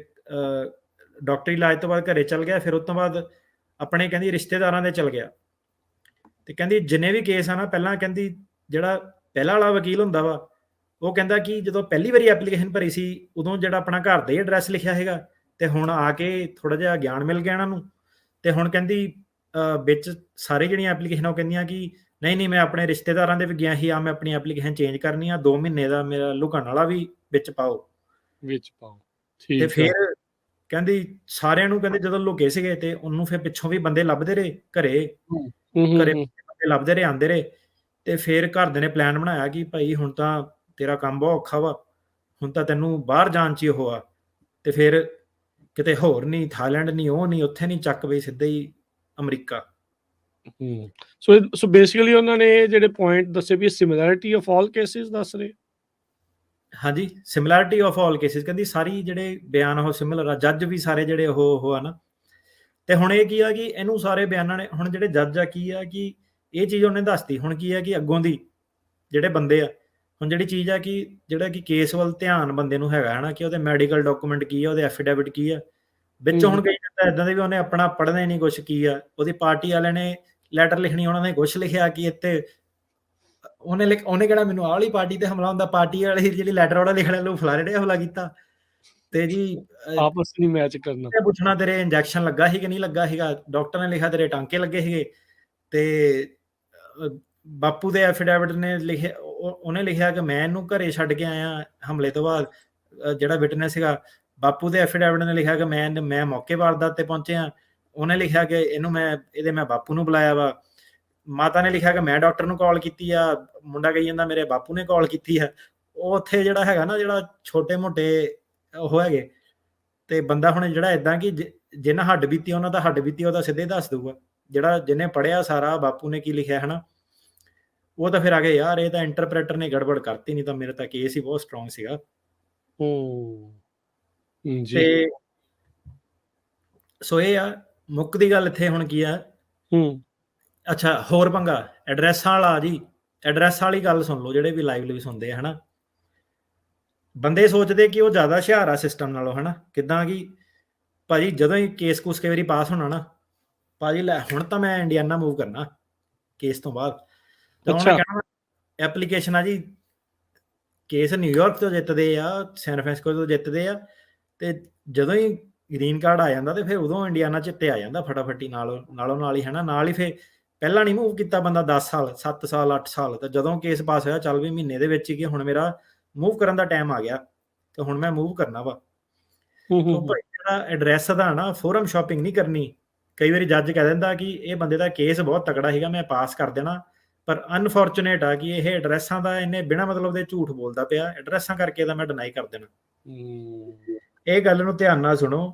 ਡਾਕਟਰੀ ਇਲਾਜ ਤੋਂ ਬਾਅਦ ਘਰੇ ਚਲ ਗਿਆ। ਫਿਰ ਉਸ ਤੋਂ ਬਾਅਦ ਆਪਣੇ ਕਹਿੰਦੀ ਰਿਸ਼ਤੇਦਾਰਾਂ ਦੇ ਚਲ ਗਿਆ। ਤੇ ਕਹਿੰਦੀ ਜਿੰਨੇ ਵੀ ਕੇਸ ਆ ਨਾ, ਪਹਿਲਾਂ ਕਹਿੰਦੀ ਜਿਹੜਾ ਪਹਿਲਾ ਵਾਲਾ ਵਕੀਲ ਹੁੰਦਾ ਵਾ, ਉਹ ਕਹਿੰਦਾ ਕਿ ਜਦੋਂ ਪਹਿਲੀ ਵਾਰੀ ਐਪਲੀਕੇਸ਼ਨ ਭਰੀ ਸੀ, ਉਦੋਂ ਜਿਹੜਾ ਆਪਣਾ ਘਰ ਦਾ ਹੀ ਐਡਰੈਸ ਲਿਖਿਆ ਹੈਗਾ, ਤੇ ਹੁਣ ਆ ਕੇ ਥੋੜਾ ਜਿਹਾ ਗਿਆਨ ਮਿਲ ਗਿਆ ਇਹਨਾਂ ਨੂੰ। ਤੇ ਹੁਣ ਕਹਿੰਦੀ ਵਿੱਚ ਸਾਰੇ ਜਿਹੜੀਆਂ ਐਪਲੀਕੇਸ਼ਨਾਂ ਉਹ ਕਹਿੰਦੀਆਂ ਕਿ ਨਹੀਂ ਮੈਂ ਆਪਣੇ ਰਿਸ਼ਤੇਦਾਰਾਂ ਦੇ ਵੀ ਗਿਆ ਸੀ, ਮੈਂ ਆਪਣੀ ਐਪਲੀਕੇਸ਼ਨ ਚੇਂਜ ਕਰਨੀ ਆ, 2 ਮਹੀਨੇ ਦਾ ਮੇਰਾ ਲੁਕਾਉਣ ਵਾਲਾ ਵੀ ਵਿੱਚ ਪਾਓ। ਤੇ ਫਿਰ ਕਹਿੰਦੀ ਸਾਰਿਆਂ ਨੂੰ, ਕਹਿੰਦੇ ਜਦੋਂ ਲੁਕੇ ਸੀਗੇ ਤੇ ਉਹਨੂੰ ਫਿਰ ਪਿੱਛੋਂ ਵੀ ਬੰਦੇ ਲੱਭਦੇ ਰਹੇ, ਘਰੇ ਬੰਦੇ ਲੱਭਦੇ ਰਹੇ, ਆਉਂਦੇ ਰਹੇ। ਤੇ ਫਿਰ ਘਰਦੇ ਨੇ ਪਲਾਨ ਬਣਾਇਆ ਕਿ ਭਾਈ ਹੁਣ ਤਾਂ ਤੇਰਾ ਕੰਮ ਬਹੁਤ ਔਖਾ ਵਾ, ਹੁਣ ਤਾਂ ਤੈਨੂੰ ਬਾਹਰ ਜਾਣ 'ਚ ਹੀ ਉਹ ਆ। ਤੇ ਫਿਰ ਕਿਤੇ ਹੋਰ ਨਹੀਂ, ਥਾਈਲੈਂਡ ਨਹੀਂ, ਉਹ ਨਹੀਂ, ਉੱਥੇ ਨਹੀਂ, ਚੱਕ ਬਈ ਸਿੱਧਾ ਹੀ ਅਮਰੀਕਾ। ਸੋ ਬੇਸਿਕਲੀ ਉਹਨਾਂ ਨੇ ਜਿਹੜੇ ਪੁਆਇੰਟ ਦੱਸੇ ਵੀ ਸਿਮਿਲੈਰਿਟੀ ਆਫ ਆਲ ਕੇਸਿਸ ਦੱਸ ਰਹੇ। ਹਾਂਜੀ, ਸਿਮਿਲੈਰਿਟੀ ਆਫ ਆਲ ਕੇਸਿਸ, ਕਹਿੰਦੀ ਸਾਰੀ ਜਿਹੜੇ ਬਿਆਨ ਉਹ ਸਿਮਿਲਰ ਆ, ਜੱਜ ਵੀ ਸਾਰੇ ਜਿਹੜੇ ਉਹ ਆ ਨਾ। ਤੇ ਹੁਣ ਇਹ ਕੀ ਆ ਕਿ ਇਹਨੂੰ ਸਾਰੇ ਬਿਆਨਾਂ ਨੇ, ਹੁਣ ਜਿਹੜੇ ਜੱਜ ਆ ਕੀ ਆ ਕਿ ਇਹ ਚੀਜ਼ ਉਹਨੇ ਦੱਸਤੀ। ਹੁਣ ਕੀ ਆ ਕਿ ਅੱਗੋਂ ਦੀ ਜਿਹੜੇ ਬੰਦੇ ਆ, ਹੁਣ ਜਿਹੜੀ ਚੀਜ਼ ਆ ਕਿ ਜਿਹੜਾ ਕਿ ਕੇਸ ਵੱਲ ਧਿਆਨ ਬੰਦੇ ਨੂੰ ਹੈਗਾ ਹੈ ਨਾ, ਕਿ ਉਹਦੇ ਮੈਡੀਕਲ ਡਾਕੂਮੈਂਟ ਕੀ ਆ, ਉਹਦੇ ਐਫੀਡੇਵਿਟ ਕੀ ਆ, ਵਿੱਚ ਹੁਣ ਕਈ ਜਾਂਦਾ ਇਦਾਂ ਦੇ ਵੀ ਉਹਨੇ ਆਪਣਾ ਪੜ੍ਹਨਾ ਹੀ ਨਹੀਂ ਕੁਛ ਕੀ ਆ, ਉਹਦੀ ਪਾਰਟੀ ਵਾਲਿਆਂ ਨੇ ਲੈਟਰ ਲਿਖਣੀ, ਉਹਨਾਂ ਨੇ ਕੁਛ ਲਿਖਿਆ ਕਿ ਇੱਥੇ ਉਹਨੇ ਕਿਹੜਾ ਮੈਨੂੰ ਆਹ ਵਾਲੀ ਪਾਰਟੀ ਤੇ ਹਮਲਾ ਹੁੰਦਾ, ਪਾਰਟੀ ਵਾਲੀ ਜਿਹੜੀ ਲੈਟਰ ਉਹਦਾ ਲਿਖਣਾ ਲੋ ਫਲਾਣੇ ਹਮਲਾ ਕੀਤਾ। ਤੇ ਜੀ ਆਪਸ ਨਹੀਂ ਮੈਚ ਕਰਨਾ, ਪੁੱਛਣਾ ਤੇਰੇ ਇੰਜੈਕਸ਼ਨ ਲੱਗਾ ਸੀ ਕਿ ਨਹੀਂ ਲੱਗਾ ਸੀਗਾ, ਡਾਕਟਰ ਨੇ ਲਿਖਿਆ ਤੇਰੇ ਟਾਂਕੇ ਲੱਗੇ ਸੀਗੇ। ਤੇ ਬਾਪੂ ਦੇ ਐਫੀਡੇਵਿਟ ਨੇ ਲਿਖਿਆ, ਉਹਨੇ ਲਿਖਿਆ ਕਿ ਮੈਂ ਇਹਨੂੰ ਘਰੇ ਛੱਡ ਕੇ ਆਇਆ ਹਮਲੇ ਤੋਂ ਬਾਅਦ। ਜਿਹੜਾ ਵਿਟਨੈਸ ਸੀਗਾ, ਬਾਪੂ ਦੇ ਐਫੀਡੇਵਿਟ ਨੇ ਲਿਖਿਆ ਕਿ ਮੈਂ ਮੌਕੇ ਵਾਰਦਾਤ ਤੇ ਪਹੁੰਚਿਆ। ਉਹਨੇ ਲਿਖਿਆ ਕਿ ਮੈਂ ਬਾਪੂ ਨੂੰ ਬੁਲਾਇਆ ਵਾ। ਮਾਤਾ ਨੇ ਲਿਖਿਆ ਕਿ ਮੈਂ ਡਾਕਟਰ ਨੂੰ ਕਾਲ ਕੀਤੀ ਆ, ਮੁੰਡਾ ਕਹੀ ਜਾਂਦਾ ਮੇਰੇ ਬਾਪੂ ਨੇ ਕਾਲ ਕੀਤੀ ਆ। ਉਹ ਉੱਥੇ ਜਿਹੜਾ ਹੈਗਾ ਨਾ, ਜਿਹੜਾ ਛੋਟੇ ਮੋਟੇ ਉਹ ਹੈਗੇ, ਤੇ ਬੰਦਾ ਹੁਣ ਜਿਹੜਾ ਏਦਾਂ ਕਿ ਜਿਹਨਾਂ ਹੱਡ ਬੀਤੀ, ਉਹਨਾਂ ਦਾ ਹੱਡ ਬੀਤੀ ਉਹਦਾ ਸਿੱਧੇ ਦੱਸ ਦਊਗਾ। ਜਿਹੜਾ ਜਿਹਨੇ ਪੜ੍ਹਿਆ ਸਾਰਾ ਬਾਪੂ ਨੇ ਕੀ ਲਿਖਿਆ ਹੈ ਨਾ, ਉਹ ਤਾਂ ਫਿਰ ਆ ਗਏ ਯਾਰ ਇਹ ਤਾਂ ਇੰਟਰਪ੍ਰੇਟਰ ਨੇ ਗੜਬੜ ਕਰਤੀ, ਨਹੀਂ ਤਾਂ ਮੇਰੇ ਤਾਂ ਕੇਸ ਹੀ ਬਹੁਤ ਸਟਰੋਂਗ ਸੀਗਾ। ਤੇ ਸੋ ਇਹ ਆ ਮੁੱਕ ਦੀ ਗੱਲ ਇੱਥੇ ਹੁਣ ਕੀ ਆ। ਅੱਛਾ, ਹੋਰ ਪੰਗਾ ਐਡਰੈਸਾਂ ਵਾਲਾ ਜੀ। ਐਡਰੈਸ ਵਾਲੀ ਗੱਲ ਸੁਣ ਲਓ, ਜਿਹੜੇ ਵੀ ਲਾਈਵ ਸੁਣਦੇ ਆ ਹਨਾ। ਬੰਦੇ ਸੋਚਦੇ ਕਿ ਉਹ ਜ਼ਿਆਦਾ ਹੁਸ਼ਿਆਰ ਆ ਸਿਸਟਮ ਨਾਲੋਂ ਹਨਾ। ਕਿੱਦਾਂ ਕਿ ਭਾਜੀ ਜਦੋਂ ਹੀ ਕੇਸ ਕੂਸ ਕਈ ਵਾਰੀ ਪਾਸ ਹੋਣਾ ਨਾ, ਭਾਜੀ ਲੈ ਹੁਣ ਤਾਂ ਮੈਂ ਇੰਡੀਆਨਾ ਮੂਵ ਕਰਨਾ ਕੇਸ ਤੋਂ ਬਾਅਦ। ਤਾਂ ਉਹਨੇ ਕਹਿਣਾ ਐਪਲੀਕੇਸ਼ਨ ਆ ਜੀ ਕੇਸ ਨਿਊਯਾਰਕ ਤੋਂ ਜਿੱਤਦੇ ਆ, ਸੈਨ ਫਰਾਂਸਿਸਕੋ ਤੋਂ ਜਿੱਤਦੇ ਆ, ਤੇ ਜਦੋਂ ਹੀ ਗ੍ਰੀਨ ਕਾਰਡ ਆ ਜਾਂਦਾ ਤੇ ਫਿਰ ਉਦੋਂ ਇੰਡੀਆਨਾ ਚਿੱਤੇ ਆ ਜਾਂਦਾ ਫਟਾਫਟੀ ਨਾਲੋਂ ਨਾਲ ਹੀ, ਹਨਾ। ਨਾਲ ਹੀ ਫਿਰ ਪਹਿਲਾਂ ਨਹੀਂ ਮੂਵ ਕੀਤਾ ਬੰਦਾ 10 ਸਾਲ 7 ਸਾਲ 8 ਸਾਲ, ਤਾਂ ਜਦੋਂ ਕੇਸ ਪਾਸ ਹੋਇਆ ਚੱਲ ਵੀ ਮਹੀਨੇ ਦੇ ਵਿੱਚ ਹੀ ਕਿ ਹੁਣ ਮੇਰਾ ਮੂਵ ਕਰਨ ਦਾ ਟਾਈਮ ਆ ਗਿਆ ਤੇ ਹੁਣ ਮੈਂ ਮੂਵ ਕਰਨਾ ਵਾ। ਸੋ ਭਾਈ ਜਿਹੜਾ ਐਡਰੈਸ ਦਾ ਨਾ ਫੋਰਮ ਸ਼ਾਪਿੰਗ ਨਹੀਂ ਕਰਨੀ। ਕਈ ਵਾਰੀ ਜੱਜ ਕਹਿ ਦਿੰਦਾ ਕਿ ਇਹ ਬੰਦੇ ਦਾ ਕੇਸ ਬਹੁਤ ਤਕੜਾ ਸੀਗਾ, ਮੈਂ ਪਾਸ ਕਰ ਦੇਣਾ, ਪਰ ਅਨਫੋਰਚੂਨੇਟ ਆ ਕਿ ਇਹ ਐਡਰੈਸਾਂ ਦਾ ਇਹਨੇ ਬਿਨਾਂ ਮਤਲਬ ਦੇ ਝੂਠ ਬੋਲਦਾ ਪਿਆ, ਐਡਰੈਸਾਂ ਕਰਕੇ ਇਹਦਾ ਮੈਂ ਡਿਨਾਈ ਕਰ ਦੇਣਾ। ਇਹ ਗੱਲ ਨੂੰ ਧਿਆਨ ਨਾਲ ਸੁਣੋ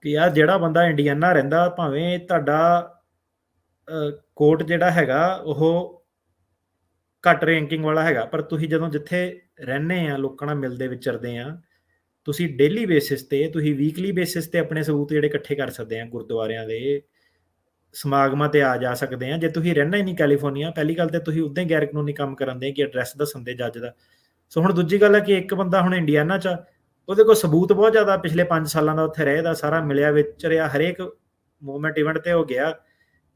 ਕਿ ਯਾਰ ਜਿਹੜਾ ਬੰਦਾ ਇੰਡੀਆਨਾ ਰਹਿੰਦਾ, ਭਾਵੇਂ ਤੁਹਾਡਾ ਕੋਰਟ ਜਿਹੜਾ ਹੈਗਾ ਉਹ ਘੱਟ ਰੈਂਕਿੰਗ ਵਾਲਾ ਹੈਗਾ, ਪਰ ਤੁਸੀਂ ਜਦੋਂ ਜਿੱਥੇ ਰਹਿੰਦੇ ਆ, ਲੋਕਾਂ ਨਾਲ ਮਿਲਦੇ ਵਿਚਰਦੇ ਆ, ਤੁਸੀਂ ਡੇਲੀ ਬੇਸਿਸ ਤੇ, ਤੁਸੀਂ ਵੀਕਲੀ ਬੇਸਿਸ ਤੇ ਆਪਣੇ ਸਬੂਤ ਜਿਹੜੇ ਇਕੱਠੇ ਕਰ ਸਕਦੇ ਆ, ਗੁਰਦੁਆਰਿਆਂ ਦੇ ਸਮਾਗਮਾਂ ਤੇ ਆ ਜਾ ਸਕਦੇ ਆ। ਜੇ ਤੁਸੀਂ ਰਹਿਣਾ ਹੀ ਨਹੀਂ ਕੈਲੀਫੋਰਨੀਆ, ਪਹਿਲੀ ਗੱਲ ਤੇ ਤੁਸੀਂ ਉਦਾਂ ਹੀ ਗੈਰ ਕਾਨੂੰਨੀ ਕੰਮ ਕਰਨ ਦੇ ਕਿ ਐਡਰੈਸ ਦੱਸਣ ਦੇ ਜੱਜ ਦਾ। ਸੋ ਹੁਣ ਦੂਜੀ ਗੱਲ ਹੈ ਕਿ ਇੱਕ ਬੰਦਾ ਹੁਣ ਇੰਡੀਆਨਾ ਚ, ਉਹਦੇ ਕੋਲ ਸਬੂਤ ਬਹੁਤ ਜ਼ਿਆਦਾ, ਪਿਛਲੇ 5 ਸਾਲਾਂ ਦਾ ਉੱਥੇ ਰਹੇ ਦਾ, ਸਾਰਾ ਮਿਲਿਆ ਵਿਚਰਿਆ, ਹਰੇਕ ਮੂਵਮੈਂਟ ਇਵੈਂਟ ਤੇ ਹੋ ਗਿਆ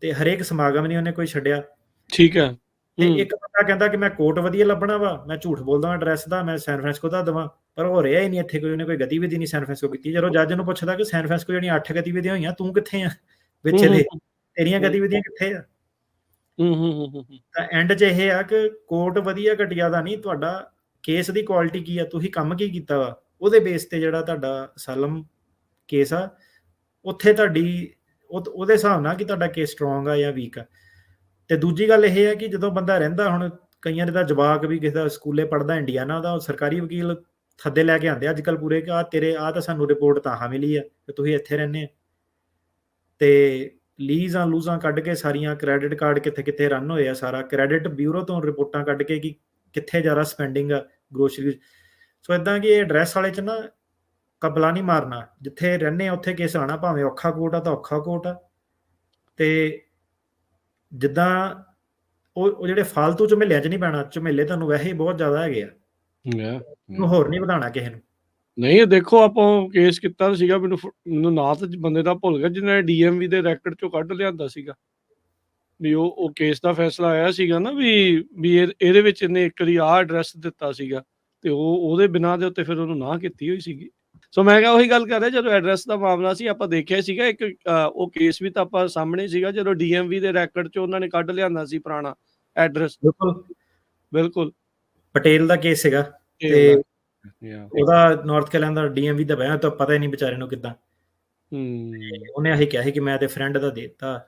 ਤੇ ਹਰੇਕ ਸਮਾਗਮ ਨਹੀਂ ਉਹਨੇ ਕੋਈ ਛੱਡਿਆ। ਠੀਕ ਹੈ। ਤੇ ਇੱਕ ਬੰਦਾ ਕਹਿੰਦਾ ਕਿ ਮੈਂ ਕੋਰਟ ਵਧੀਆ ਲੱਭਣਾ ਵਾ, ਮੈਂ ਝੂਠ ਬੋਲਦਾ ਐਡਰੈਸ ਦਾ, ਮੈਂ ਸੈਨ ਫਰਾਂਸਿਸਕੋ ਦਾ ਦੇਵਾਂ, ਪਰ ਹੋ ਰਿਹਾ ਹੀ ਨਹੀਂ ਇੱਥੇ, ਕੋਈ ਉਹਨੇ ਕੋਈ ਗਤੀਵਿਧੀ ਨਹੀਂ ਸੈਨ ਫਰਾਂਸਿਸਕੋ ਕੀਤੀ। ਜਦੋਂ ਜੱਜ ਨੂੰ ਪੁੱਛਦਾ ਕਿ ਸੈਨ ਫਰਾਂਸਿਸਕੋ ਜਿਹੜੀਆਂ 8 ਗਤੀਵਿਧੀਆਂ ਹੋਈਆਂ, ਤੂੰ ਕਿੱਥੇ ਆ ਵਿੱਚ ਇਹਦੇ, ਤੇਰੀਆਂ ਗਤੀਵਿਧੀਆਂ ਕਿੱਥੇ ਆ? ਤਾਂ ਐਂਡ 'ਚ ਇਹ ਆ ਕਿ ਕੋਰਟ ਵਧੀਆ ਘਟੀਆ ਦਾ ਨਹੀਂ, ਤੁਹਾਡਾ ਕੇਸ ਦੀ ਕੁਆਲਿਟੀ ਕੀ ਆ, ਤੁਸੀਂ ਕੰਮ ਕੀ ਕੀਤਾ ਵਾ, ਉਹਦੇ ਬੇਸ ਤੇ ਜਿਹੜਾ ਤੁਹਾਡਾ ਅਸਾਲਮ ਕੇਸ ਆ, ਉੱਥੇ ਤੁਹਾਡੀ ਉਹਦੇ ਹਿਸਾਬ ਨਾਲ ਕਿ ਤੁਹਾਡਾ ਕੇਸ ਸਟਰੋਂਗ ਆ ਜਾਂ ਵੀਕ ਆ। ਤੇ ਦੂਜੀ ਗੱਲ ਇਹ ਹੈ ਕਿ ਜਦੋਂ ਬੰਦਾ ਰਹਿੰਦਾ, ਹੁਣ ਕਈਆਂ ਦੇ ਤਾਂ ਜਵਾਕ ਵੀ ਕਿਸੇ ਦਾ ਸਕੂਲੇ ਪੜ੍ਹਦਾ ਇੰਡੀਆਨਾ ਦਾ, ਸਰਕਾਰੀ ਵਕੀਲ ਥੱਦੇ ਲੈ ਕੇ ਆਉਂਦੇ ਅੱਜ ਕੱਲ੍ਹ ਪੂਰੇ ਕਿ ਆਹ ਤਾਂ ਸਾਨੂੰ ਰਿਪੋਰਟ ਤਾਂ ਮਿਲੀ ਆ ਕਿ ਤੁਸੀਂ ਇੱਥੇ ਰਹਿੰਦੇ ਆ, ਤੇ ਲੀਜ਼ਾਂ ਲੂਜ਼ਾਂ ਕੱਢ ਕੇ ਸਾਰੀਆਂ, ਕ੍ਰੈਡਿਟ ਕਾਰਡ ਕਿੱਥੇ ਕਿੱਥੇ ਰਨ ਹੋਏ ਆ, ਸਾਰਾ ਕ੍ਰੈਡਿਟ ਬਿਊਰੋ ਤੋਂ ਰਿਪੋਰਟਾਂ ਕੱਢ ਕੇ ਕਿ ਕਿੱਥੇ ਜ਼ਿਆਦਾ ਸਪੈਂਡਿੰਗ ਆ ਗਰੋਸਰੀ। ਸੋ ਇਦਾਂ ਕਿ ਇਹ ਐਡਰੈਸ ਵਾਲੇ 'ਚ ਨਾ ਕਬਲਾ ਨਹੀਂ ਮਾਰਨਾ, ਜਿੱਥੇ ਰਹਿੰਦੇ ਆ ਉੱਥੇ ਕੇਸ ਆਉਣਾ, ਭਾਵੇਂ ਔਖਾ ਕੋਰਟ ਆ ਤਾਂ ਔਖਾ ਕੋਰਟ ਆ। ਤੇ ਜਿੱਦਾਂ ਉਹ ਜਿਹੜੇ ਫਾਲਤੂ ਝਮੇਲਿਆਂ 'ਚ ਨਹੀਂ ਪੈਣਾ, ਝਮੇਲੇ ਤੁਹਾਨੂੰ ਵੈਸੇ ਹੀ ਬਹੁਤ ਜ਼ਿਆਦਾ ਹੈਗੇ ਆ, ਹੋਰ ਨਹੀਂ ਵਧਾਉਣਾ ਕਿਸੇ ਨੂੰ। ਨਹੀਂ ਦੇਖੋ, ਆਪਾਂ ਕੇਸ ਕੀਤਾ ਸੀਗਾ, ਮੈਨੂੰ ਨਾਂ ਤਾਂ ਬੰਦੇ ਦਾ ਭੁੱਲ ਗਿਆ, ਜਿਹਨੇ ਡੀਐਮਵੀ ਦੇ ਰੈਕਡ ਚੋਂ ਕੱਢ ਲਿਆਂਦਾ ਸੀਗਾ, ਵੀ ਉਹ ਕੇਸ ਦਾ ਫੈਸਲਾ ਆਇਆ ਸੀਗਾ ਨਾ ਵੀ ਇਹਦੇ ਵਿੱਚ ਇਹਨੇ ਇੱਕ ਵਾਰੀ ਆਹ ਐਡਰੈਸ ਦਿੱਤਾ ਸੀਗਾ ਤੇ ਉਹਦੇ ਬਿਨਾਂ ਦੇ ਉੱਤੇ ਫਿਰ ਉਹਨੂੰ ਨਾ ਕੀਤੀ ਹੋਈ ਸੀਗੀ। ਸੋ ਮੈਂ ਕਿਹਾ ਉਹੀ ਗੱਲ ਕਰ ਰਿਹਾ, ਜਦੋਂ ਐਡਰੈਸ ਦਾ ਮਾਮਲਾ ਸੀ ਆਪਾਂ ਦੇਖਿਆ ਸੀਗਾ ਇੱਕ ਉਹ ਕੇਸ ਵੀ ਤਾਂ ਆਪਾਂ ਸਾਹਮਣੇ ਸੀਗਾ, ਜਦੋਂ ਡੀਐਮਵੀ ਦੇ ਰੈਕਡ ਚੋਂ ਉਹਨਾਂ ਨੇ ਕੱਢ ਲਿਆਂਦਾ ਸੀ ਪੁਰਾਣਾ ਐਡਰੈਸ। ਬਿਲਕੁਲ ਪਟੇਲ ਦਾ ਕੇਸ ਸੀਗਾ ਤੇ ਉਹਦਾ ਨਾਰਥ ਕੈਰੋਲਾਈਨਾ ਦਾ ਡੀਐਮਵੀ ਦਾ ਪਿਆ, ਤਾਂ ਪਤਾ ਹੀ ਨਹੀਂ ਵਿਚਾਰੇ ਨੂੰ ਕਿੱਦਾਂ। ਉਹਨੇ ਆਹੀ ਕਿਹਾ ਸੀ ਕਿ ਮੈਂ ਤੇ ਫਰੈਂਡ ਦਾ ਦੇਤਾ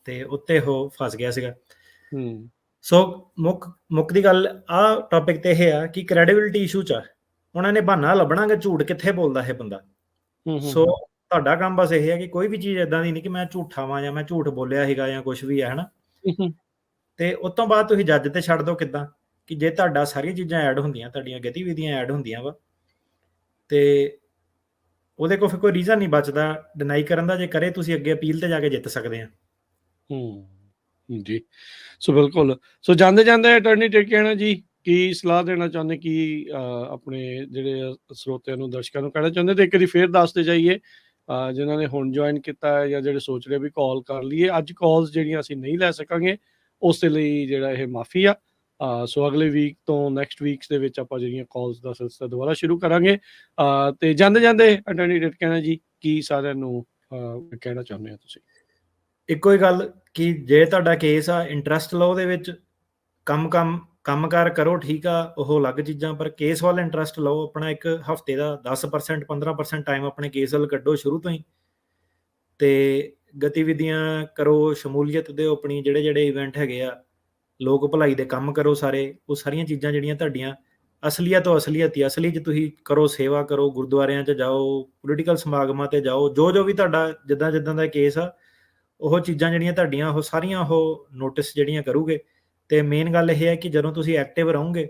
ਤੇ ਉੱਤੇ ਉਹ ਫਸ ਗਿਆ ਸੀਗਾ। ਸੋ ਮੁੱਕ ਦੀ ਗੱਲ ਆਹ ਟੌਪਿਕ ਤੇ ਇਹ ਆ ਕਿ ਕ੍ਰੈਡੀਬਿਲਿਟੀ ਇਸ਼ੂ 'ਚ ਉਹਨਾਂ ਨੇ ਬਹਾਨਾ ਲੱਭਣਾ ਕਿ ਝੂਠ ਕਿੱਥੇ ਬੋਲਦਾ ਇਹ ਬੰਦਾ। ਸੋ ਤੁਹਾਡਾ ਕੰਮ ਬਸ ਇਹ ਹੈ ਕਿ ਕੋਈ ਵੀ ਚੀਜ਼ ਏਦਾਂ ਦੀ ਨਹੀਂ ਕਿ ਮੈਂ ਝੂਠਾ ਵਾਂ ਜਾਂ ਮੈਂ ਝੂਠ ਬੋਲਿਆ ਸੀਗਾ ਜਾਂ ਕੁਝ ਵੀ ਹੈ, ਹਨਾ। ਤੇ ਉਸ ਤੋਂ ਬਾਅਦ ਤੁਸੀਂ ਜੱਜ ਤੇ ਛੱਡ ਦਿਓ ਕਿੱਦਾਂ ਕਿ ਜੇ ਤੁਹਾਡਾ ਸਾਰੀਆਂ ਚੀਜ਼ਾਂ ਐਡ ਹੁੰਦੀਆਂ, ਤੁਹਾਡੀਆਂ ਗਤੀਵਿਧੀਆਂ ਐਡ ਹੁੰਦੀਆਂ ਵਾ, ਤੇ ਉਹਦੇ ਕੋਲ ਫਿਰ ਕੋਈ ਰੀਜ਼ਨ ਨਹੀਂ ਬਚਦਾ ਡਿਨਾਈ ਕਰਨ ਦਾ। ਜੇ ਕਰੇ ਤੁਸੀਂ ਅੱਗੇ ਅਪੀਲ ਤੇ ਜਾ ਕੇ ਜਿੱਤ ਸਕਦੇ ਆ। ਜੀ ਸੋ ਬਿਲਕੁਲ। ਸੋ ਜਾਂਦੇ ਅਟਾਰਨੀ ਟੇਕਿਆਣਾ ਜੀ ਕੀ ਸਲਾਹ ਦੇਣਾ ਚਾਹੁੰਦੇ, ਕੀ ਆਪਣੇ ਜਿਹੜੇ ਸਰੋਤਿਆਂ ਨੂੰ, ਦਰਸ਼ਕਾਂ ਨੂੰ ਕਹਿਣਾ ਚਾਹੁੰਦੇ, ਤੇ ਇੱਕ ਵਾਰੀ ਫੇਰ ਦੱਸਦੇ ਜਾਈਏ ਜਿਨ੍ਹਾਂ ਨੇ ਹੁਣ ਜੁਆਇਨ ਕੀਤਾ ਹੈ ਜਾਂ ਜਿਹੜੇ ਸੋਚ ਰਹੇ ਵੀ ਕਾਲ ਕਰ ਲਈਏ, ਅੱਜ ਕਾਲਸ ਜਿਹੜੀਆਂ ਅਸੀਂ ਨਹੀਂ ਲੈ ਸਕਾਂਗੇ ਉਸ ਦੇ ਲਈ ਜਿਹੜਾ ਇਹ ਮਾਫੀ ਆ। ਸੋ ਅਗਲੇ ਵੀਕ ਤੋਂ ਨੈਕਸਟ ਵੀਕਸ ਦੇ ਵਿੱਚ ਆਪਾਂ ਜਿਹੜੀਆਂ ਕਾਲਸ ਦਾ ਸਿਲਸਿਲਾ ਦੁਬਾਰਾ ਸ਼ੁਰੂ ਕਰਾਂਗੇ। ਤੇ ਜਾਂਦੇ ਅਟਾਰਨੀ ਟੇਕਿਆਣਾ ਜੀ ਕੀ ਸਾਰਿਆਂ ਨੂੰ ਕਹਿਣਾ ਚਾਹੁੰਦੇ ਹੋ ਤੁਸੀਂ? ਇੱਕੋ ਹੀ ਗੱਲ ਕਿ ਜੇ ਤੁਹਾਡਾ ਕੇਸ ਆ, ਇੰਟਰਸਟ ਲਓ ਉਹਦੇ ਵਿੱਚ, ਕੰਮਕਾਰ ਕਰੋ, ਠੀਕ ਆ, ਉਹ ਅਲੱਗ ਚੀਜ਼ਾਂ, ਪਰ ਕੇਸ ਵੱਲ ਇੰਟਰਸਟ ਲਓ ਆਪਣਾ। ਇੱਕ ਹਫ਼ਤੇ ਦਾ 10% 15% ਟਾਈਮ ਆਪਣੇ ਕੇਸ ਵੱਲ ਕੱਢੋ ਸ਼ੁਰੂ ਤੋਂ ਹੀ, ਤੇ ਗਤੀਵਿਧੀਆਂ ਕਰੋ, ਸ਼ਮੂਲੀਅਤ ਦਿਓ ਆਪਣੀ, ਜਿਹੜੇ ਇਵੈਂਟ ਹੈਗੇ ਆ, ਲੋਕ ਭਲਾਈ ਦੇ ਕੰਮ ਕਰੋ ਸਾਰੇ। ਉਹ ਸਾਰੀਆਂ ਚੀਜ਼ਾਂ ਜਿਹੜੀਆਂ ਤੁਹਾਡੀਆਂ ਅਸਲੀਅਤ ਤੋਂ ਅਸਲੀਅਤ ਹੀ, ਅਸਲੀ 'ਚ ਤੁਸੀਂ ਕਰੋ, ਸੇਵਾ ਕਰੋ, ਗੁਰਦੁਆਰਿਆਂ 'ਚ ਜਾਓ, ਪੋਲੀਟੀਕਲ ਸਮਾਗਮਾਂ 'ਤੇ ਜਾਓ, ਜੋ ਵੀ ਤੁਹਾਡਾ ਜਿੱਦਾਂ ਦਾ ਕੇਸ ਆ, ਉਹ ਚੀਜ਼ਾਂ ਜਿਹੜੀਆਂ ਤੁਹਾਡੀਆਂ ਉਹ ਸਾਰੀਆਂ ਉਹ ਨੋਟਿਸ ਜਿਹੜੀਆਂ ਕਰੂਗੇ। ਤੇ ਮੇਨ ਗੱਲ ਇਹ ਹੈ ਕਿ ਜਦੋਂ ਤੁਸੀਂ ਐਕਟਿਵ ਰਹੋਗੇ,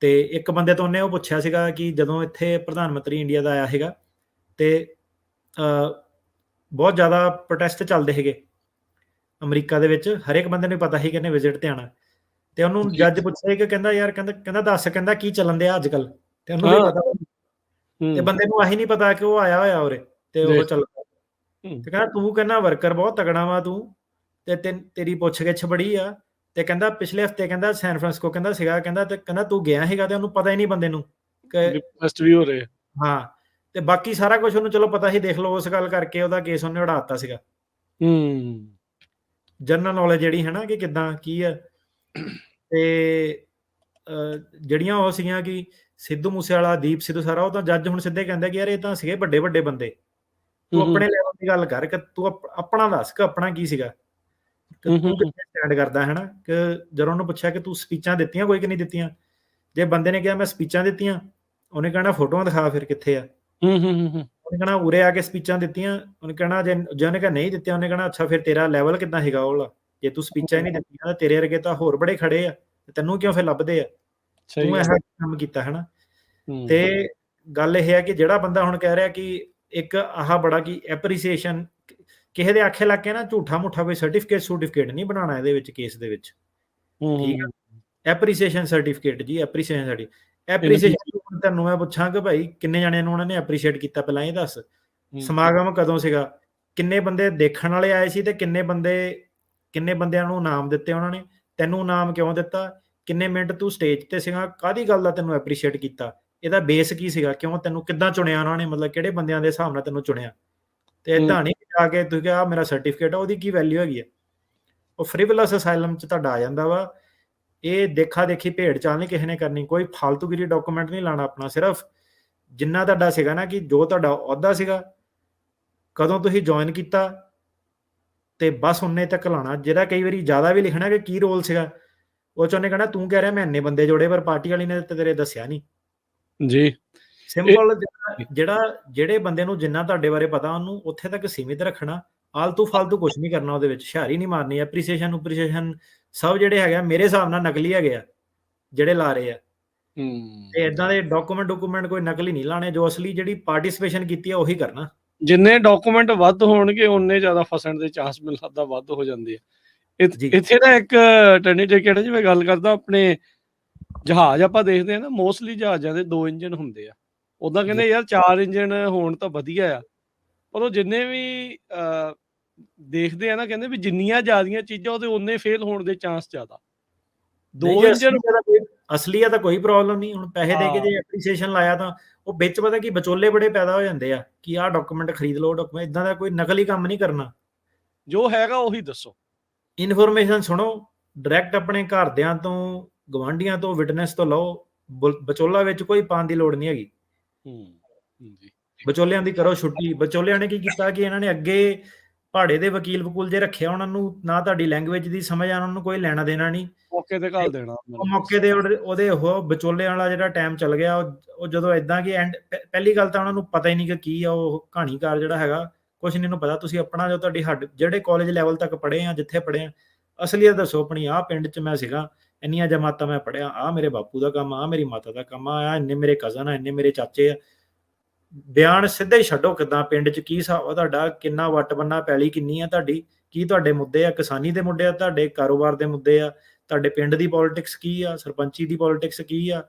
ਤੇ ਇੱਕ ਬੰਦੇ ਤੋਂ ਉਹਨੇ ਉਹ ਪੁੱਛਿਆ ਸੀਗਾ ਕਿ ਜਦੋਂ ਇੱਥੇ ਪ੍ਰਧਾਨ ਮੰਤਰੀ ਇੰਡੀਆ ਦਾ ਆਇਆ ਸੀਗਾ ਤੇ ਬਹੁਤ ਜ਼ਿਆਦਾ ਪ੍ਰੋਟੈਸਟ ਚੱਲਦੇ ਸੀਗੇ ਅਮਰੀਕਾ ਦੇ ਵਿੱਚ, ਹਰੇਕ ਬੰਦੇ ਨੂੰ ਪਤਾ ਸੀ ਕਿ ਇਹਨੇ ਵਿਜ਼ਿਟ ਤੇ ਆਉਣਾ, ਤੇ ਉਹਨੂੰ ਜੱਜ ਪੁੱਛਿਆ ਕਿ ਕਹਿੰਦਾ ਯਾਰ ਕਹਿੰਦਾ ਦੱਸ, ਕਹਿੰਦਾ ਕੀ ਚੱਲਣ ਦਿਆ ਅੱਜ ਕੱਲ, ਤੇ ਉਹਨੂੰ ਵੀ ਪਤਾ, ਤੇ ਬੰਦੇ ਨੂੰ ਆਹੀ ਨਹੀਂ ਪਤਾ ਕਿ ਉਹ ਆਇਆ ਹੋਇਆ ਉਰੇ ਤੇ ਉਹ ਚੱਲ, ਤੇ ਕਹਿੰਦਾ ਤੂੰ ਕਹਿੰਦਾ ਵਰਕਰ ਬਹੁਤ ਤਗੜਾ ਵਾ ਤੂੰ, ਤੇ ਤੇਰੀ ਪੁੱਛ ਗਿੱਛ ਬੜੀ ਆ, ਤੇ ਕਹਿੰਦਾ ਪਿਛਲੇ ਹਫਤੇ ਕਹਿੰਦਾ ਸੈਨ ਫਰਾਂਸਿਸਕੋ ਕਹਿੰਦਾ ਸੀਗਾ, ਕਹਿੰਦਾ ਤੇ ਕਹਿੰਦਾ ਤੂੰ ਗਿਆ ਸੀਗਾ ਤੇ ਉਹਨੂੰ ਪਤਾ ਹੀ ਨਹੀਂ ਬੰਦੇ ਨੂੰ ਕਿ ਰਿਕੁਐਸਟ ਵੀ ਹੋ ਰਹੇ। ਹਾਂ, ਤੇ ਬਾਕੀ ਸਾਰਾ ਕੁਝ ਉਹਨੂੰ ਚਲੋ ਪਤਾ ਸੀ, ਦੇਖ ਲਓ ਉਸ ਗੱਲ ਕਰਕੇ ਉਹਦਾ ਕੇਸ ਉਹਨੇ ਉਡਾ ਦਿੱਤਾ ਸੀਗਾ। ਹੂੰ। ਜਨਰਲ ਨੌਲੇਜ ਜਿਹੜੀ ਹੈ ਨਾ ਕਿ ਕਿੱਦਾਂ ਕੀ ਆ। ਤੇ ਜਿਹੜੀਆਂ ਉਹ ਸੀਗੀਆਂ ਕਿ ਸਿੱਧੂ ਮੂਸੇਵਾਲਾ, ਦੀਪ ਸਿੱਧੂ, ਸਾਰਾ ਉਹ ਤਾਂ ਜੱਜ ਹੁਣ ਸਿੱਧੇ ਕਹਿੰਦੇ ਕਿ ਯਾਰ ਇਹ ਤਾਂ ਸੀਗੇ ਵੱਡੇ ਵੱਡੇ ਬੰਦੇ, ਤੂੰ ਆਪਣੇ ਲੈਵਲ ਦੀ ਗੱਲ ਕਰ ਕਿ ਤੂੰ ਆਪਣਾ ਦੱਸ ਕਿ ਆਪਣਾ ਕੀ ਸੀਗਾ, ਕਿ ਤੂੰ ਕਿੱਥੇ ਸਟੈਂਡ ਕਰਦਾ ਹੈ ਨਾ। ਕਿ ਜਦੋਂ ਉਹਨੂੰ ਪੁੱਛਿਆ ਕਿ ਤੂੰ ਸਪੀਚਾਂ ਦਿੱਤੀਆਂ ਕੋਈ ਕਿ ਨਹੀਂ ਦਿੱਤੀਆਂ, ਜੇ ਬੰਦੇ ਨੇ ਕਿਹਾ ਮੈਂ ਸਪੀਚਾਂ ਦਿੱਤੀਆਂ, ਉਹਨੇ ਕਹਿਣਾ ਫੋਟੋਆਂ ਦਿਖਾ ਫਿਰ ਕਿੱਥੇ ਆ। ਉਹਨੇ ਕਹਿਣਾ ਉਰੇ ਆ ਕੇ ਸਪੀਚਾਂ ਦਿੱਤੀਆਂ। ਉਹਨੇ ਕਹਿਣਾ ਜੇ ਉਹਨੇ ਕਿਹਾ ਨਹੀਂ ਦਿੱਤੀਆਂ, ਉਹਨੇ ਕਹਿਣਾ ਅੱਛਾ ਫਿਰ ਤੇਰਾ ਲੈਵਲ ਕਿੱਦਾਂ ਸੀਗਾ ਉਹ ਵਾਲਾ, ਜੇ ਤੂੰ ਸਪੀਚਾਂ ਹੀ ਨਹੀਂ ਦਿੱਤੀਆਂ ਤਾਂ ਤੇਰੇ ਵਰਗੇ ਤਾਂ ਹੋਰ ਬੜੇ ਖੜੇ ਆ, ਤੈਨੂੰ ਕਿਉਂ ਫਿਰ ਲੱਭਦੇ ਆ, ਤੂੰ ਇਹੋ ਕੰਮ ਕੀਤਾ ਹੈ ਨਾ। ਤੇ ਗੱਲ ਇਹ ਹੈ ਕਿ ਜਿਹੜਾ ਬੰਦਾ ਹੁਣ ਕਹਿ ਰਿਹਾ ਕਿ ਇੱਕ ਆਹ ਬੜਾ ਕਿ ਐਪਰੀਸੀਏਸ਼ਨ, ਕਿਸੇ ਦੇ ਆਖੇ ਲੱਗ ਕੇ ਨਾ ਝੂਠਾ ਮੁੱਠਾ ਕੋਈ ਸਰਟੀਫਿਕੇਟ ਨਹੀਂ ਬਣਾਉਣਾ ਇਹਦੇ ਵਿੱਚ, ਕੇਸ ਦੇ ਵਿੱਚ, ਠੀਕ ਆ। ਐਪਰੀਸੀਏਸ਼ਨ ਸਰਟੀਫਿਕੇਟ ਜੀ, ਐਪਰੀਸੀਏਸ਼ਨ ਤੁਹਾਨੂੰ ਮੈਂ ਪੁੱਛਾਂ ਕਿ ਭਾਈ ਕਿੰਨੇ ਜਣਿਆਂ ਨੂੰ ਉਹਨਾਂ ਨੇ ਐਪਰੀਸ਼ੀਏਟ ਕੀਤਾ, ਪਹਿਲਾਂ ਇਹ ਦੱਸ। ਸਮਾਗਮ ਕਦੋਂ ਸੀਗਾ, ਕਿੰਨੇ ਬੰਦੇ ਦੇਖਣ ਵਾਲੇ ਆਏ ਸੀ, ਤੇ ਕਿੰਨੇ ਬੰਦਿਆਂ ਨੂੰ ਇਨਾਮ ਦਿੱਤੇ ਉਹਨਾਂ ਨੇ, ਤੈਨੂੰ ਇਨਾਮ ਕਿਉਂ ਦਿੱਤਾ, ਕਿੰਨੇ ਮਿੰਟ ਤੂੰ ਸਟੇਜ ਤੇ ਸੀਗਾ, ਕਾਹਦੀ ਗੱਲ ਦਾ ਤੈਨੂੰ ਐਪਰੀਸ਼ੀਏਟ ਕੀਤਾ, ਇਹਦਾ ਬੇਸ ਕੀ ਸੀਗਾ, ਕਿਉਂ ਤੈਨੂੰ ਕਿੱਦਾਂ ਚੁਣਿਆ ਉਹਨਾਂ ਨੇ, ਮਤਲਬ ਕਿਹੜੇ ਬੰਦਿਆਂ ਦੇ ਹਿਸਾਬ ਨਾਲ ਤੈਨੂੰ ਚੁਣਿਆ। ਤੇ ਏਦਾਂ ਨਹੀਂ ਜਾ ਕੇ ਤੁਸੀਂ ਕਿਹਾ ਮੇਰਾ ਸਰਟੀਫਿਕੇਟ ਆ, ਉਹਦੀ ਕੀ ਵੈਲਿਊ ਹੈਗੀ ਆ। ਉਹ ਫ੍ਰਿਵਲਸ ਅਸਾਈਲਮ 'ਚ ਤੁਹਾਡਾ ਆ ਜਾਂਦਾ ਵਾ। ਇਹ ਦੇਖਾ ਦੇਖੀ ਭੇਡ ਚਾਲ ਨਹੀਂ ਕਿਸੇ ਨੇ ਕਰਨੀ, ਕੋਈ ਫਾਲਤੂਗਿਰੀ ਡਾਕੂਮੈਂਟ ਨਹੀਂ ਲਾਣਾ ਆਪਣਾ, ਸਿਰਫ ਜਿੰਨਾ ਤੁਹਾਡਾ ਸੀਗਾ ਨਾ ਕਿ ਜੋ ਤੁਹਾਡਾ ਅਹੁਦਾ ਸੀਗਾ, ਕਦੋਂ ਤੁਸੀਂ ਜੁਆਇਨ ਕੀਤਾ, ਤੇ ਬਸ ਉਨੇ ਤੱਕ ਲਾਣਾ। ਜਿਹੜਾ ਕਈ ਵਾਰੀ ਜ਼ਿਆਦਾ ਵੀ ਲਿਖਣਾ ਕਿ ਕੀ ਰੋਲ ਸੀਗਾ, ਉਹ 'ਚ ਉਹਨੇ ਕਹਿਣਾ ਤੂੰ ਕਹਿ ਰਿਹਾ ਮੈਂ ਇੰਨੇ ਬੰਦੇ ਜੋੜੇ, ਪਰ ਪਾਰਟੀ ਵਾਲੀ ਨੇ ਤੇਰੇ ਦੱਸਿਆ ਨਹੀਂ ਜੀ। ਸਿੰਪਲ ਜਿਹੜੇ ਬੰਦੇ ਨੂੰ ਜਿੰਨਾ ਤੁਹਾਡੇ ਬਾਰੇ ਪਤਾ ਉਹਨੂੰ ਉੱਥੇ ਤੱਕ ਸੀਮਿਤ ਰੱਖਣਾ, ਆਲਤੂ ਫਾਲਤੂ ਕੁਝ ਨਹੀਂ ਕਰਨਾ ਉਹਦੇ ਵਿੱਚ, ਹੁਸ਼ਿਆਰੀ ਨਹੀਂ ਮਾਰਨੀ। ਐਪਰੀਸੀਏਸ਼ਨ ਸਭ ਜਿਹੜੇ ਹੈਗੇ ਮੇਰੇ ਹਿਸਾਬ ਨਾਲ ਨਕਲੀ ਹੈਗੇ ਆ ਜਿਹੜੇ ਲਾ ਰਹੇ ਆ। ਤੇ ਇਦਾਂ ਦੇ ਡਾਕੂਮੈਂਟ ਕੋਈ ਨਕਲੀ ਨਹੀਂ ਲਾਣੇ, ਜੋ ਅਸਲੀ ਜਿਹੜੀ ਪਾਰਟਿਸਿਪੇਸ਼ਨ ਕੀਤੀ ਆ ਉਹੀ ਕਰਨਾ। ਜਿੰਨੇ ਡਾਕੂਮੈਂਟ ਵੱਧ ਹੋਣਗੇ ਉਨੇ ਜ਼ਿਆਦਾ ਫਸਣ ਦੇ ਚਾਂਸ ਮੈਨੂੰ ਲੱਗਦਾ ਵੱਧ ਹੋ ਜਾਂਦੇ ਆ। ਇੱਥੇ ਨਾ ਇੱਕ ਟਰਨੀਟਿਕਟ ਜੀ ਮੈਂ ਗੱਲ ਕਰਦਾ, ਆਪਣੇ ਜਹਾਜ਼ ਆਪਾਂ ਦੇਖਦੇ ਆ ਨਾ, ਮੋਸਟਲੀ ਜਹਾਜ਼ਾਂ ਦੇ 2 ਇੰਜਨ ਹੁੰਦੇ ਆ। ਉਦਾਂ ਕਹਿੰਦੇ ਯਾਰ 4 ਇੰਜਨ ਹੋਣ ਤਾਂ ਵਧੀਆ ਆ, ਪਰ ਉਹ ਜਿੰਨੇ ਵੀ ਦੇਖਦੇ ਆ ਨਾ, ਕਹਿੰਦੇ ਵੀ ਜਿੰਨੀਆਂ ਜ਼ਿਆਦੀਆਂ ਚੀਜ਼ਾਂ ਉਹਦੇ ਉਨੇ ਫੇਲ ਹੋਣ ਦੇ ਚਾਂਸ ਜ਼ਿਆਦਾ। 2 ਇੰਜਨ ਅਸਲੀ ਆ ਤਾਂ ਕੋਈ ਪ੍ਰੋਬਲਮ ਨਹੀਂ, ਹੁਣ ਪੈਸੇ ਦੇ ਕੇ ਜੇ ਐਪਰੀਸੀਏਸ਼ਨ ਲਾਇਆ ਤਾਂ ਉਹ ਵਿੱਚ ਪਤਾ ਕੀ ਵਿਚੋਲੇ ਬੜੇ ਪੈਦਾ ਹੋ ਜਾਂਦੇ ਆ ਕਿ ਆਹ ਡਾਕੂਮੈਂਟ ਖਰੀਦ ਲਓ, ਡਾਕੂਮੈਂਟ ਇਦਾਂ ਦਾ ਕੋਈ ਨਕਲੀ ਕੰਮ ਨਹੀਂ ਕਰਨਾ, ਜੋ ਹੈਗਾ ਉਹੀ ਦੱਸੋ। ਇਨਫੋਰਮੇਸ਼ਨ ਸੁਣੋ ਡਾਇਰੈਕਟ ਆਪਣੇ ਘਰਦਿਆਂ ਤੋਂ, ਗਵਾਂਢੀਆਂ ਤੋਂ, ਵਿਟਨੈਸ ਤੋਂ ਲਓ, ਵਿਚੋਲਾ ਵਿੱਚ ਕੋਈ ਪਾਉਣ ਦੀ ਲੋੜ ਨਹੀਂ ਹੈਗੀ। ਵਿਚੋਲਿਆਂ ਦੀ ਕਰੋ ਛੁੱਟੀ। ਵਿਚੋਲਿਆਂ ਨੇ ਕੀ ਕੀਤਾ ਕਿ ਇਹਨਾਂ ਨੇ ਅੱਗੇ ਪਹਾੜੇ ਦੇ ਵਕੀਲ ਜੇ ਰੱਖਿਆ, ਉਹਨਾਂ ਨੂੰ ਨਾ ਤੁਹਾਡੀ ਲੈਂਗੁਏਜ ਦੀ ਸਮਝ ਆ, ਉਹਨਾਂ ਨੂੰ ਕੋਈ ਲੈਣਾ ਦੇਣਾ ਨਹੀਂ, ਮੌਕੇ ਤੇ ਘੱਲ ਦੇਣਾ। ਮੌਕੇ ਦੇ ਉਹਦੇ ਉਹ ਵਿਚੋਲੇ ਵਾਲਾ ਜਿਹੜਾ ਟਾਈਮ ਚੱਲ ਗਿਆ, ਉਹ ਜਦੋਂ ਇਦਾਂ ਕਿ ਪਹਿਲੀ ਗੱਲ ਤਾਂ ਉਹਨਾਂ ਨੂੰ ਪਤਾ ਹੀ ਨਹੀਂ ਕਿ ਕੀ ਆ ਉਹ ਕਹਾਣੀਕਾਰ ਜਿਹੜਾ ਹੈਗਾ, ਕੁਝ ਨਹੀਂ ਨੂੰ ਪਤਾ। ਤੁਸੀਂ ਆਪਣਾ ਜੋ ਤੁਹਾਡੀ ਜਿਹੜੇ ਕਾਲਜ ਲੈਵਲ ਤੱਕ ਪੜ੍ਹੇ ਆ, ਜਿੱਥੇ ਪੜ੍ਹੇ ਆ, ਅਸਲੀਅਤ ਦੱਸੋ ਆਪਣੀ। ਆਹ ਪਿੰਡ 'ਚ ਮੈਂ ਸੀਗਾ, ਇੰਨੀਆਂ ਜਮਾਤਾਂ ਮੈਂ ਪੜ੍ਹਿਆ, ਆਹ ਮੇਰੇ ਬਾਪੂ ਦਾ ਕੰਮ, ਆਹ ਮੇਰੀ ਮਾਤਾ ਦਾ ਕੰਮ ਆ, ਇੰਨੇ ਮੇਰੇ ਕਜ਼ਨ ਆ, ਇੰਨੇ ਮੇਰੇ ਚਾਚੇ ਆ। ਬਿਆਨ ਸਿੱਧੇ ਹੀ ਛੱਡੋ, ਕਿੱਦਾਂ ਪਿੰਡ 'ਚ ਕੀ ਹਿਸਾਬ ਆ ਤੁਹਾਡਾ, ਕਿੰਨਾ ਵੱਟ ਬੰਨਾ, ਪੈਲੀ ਕਿੰਨੀ ਆ ਤੁਹਾਡੀ, ਕੀ ਤੁਹਾਡੇ ਮੁੱਦੇ ਆ, ਕਿਸਾਨੀ ਦੇ ਮੁੱਦੇ ਆ, ਤੁਹਾਡੇ ਕਾਰੋਬਾਰ ਦੇ ਮੁੱਦੇ ਆ, ਤੁਹਾਡੇ ਪਿੰਡ ਦੀ ਪੋਲਿਟਿਕਸ ਕੀ ਆ, ਸਰਪੰਚੀ ਦੀ ਪੋਲਿਟਿਕਸ ਕੀ ਆ,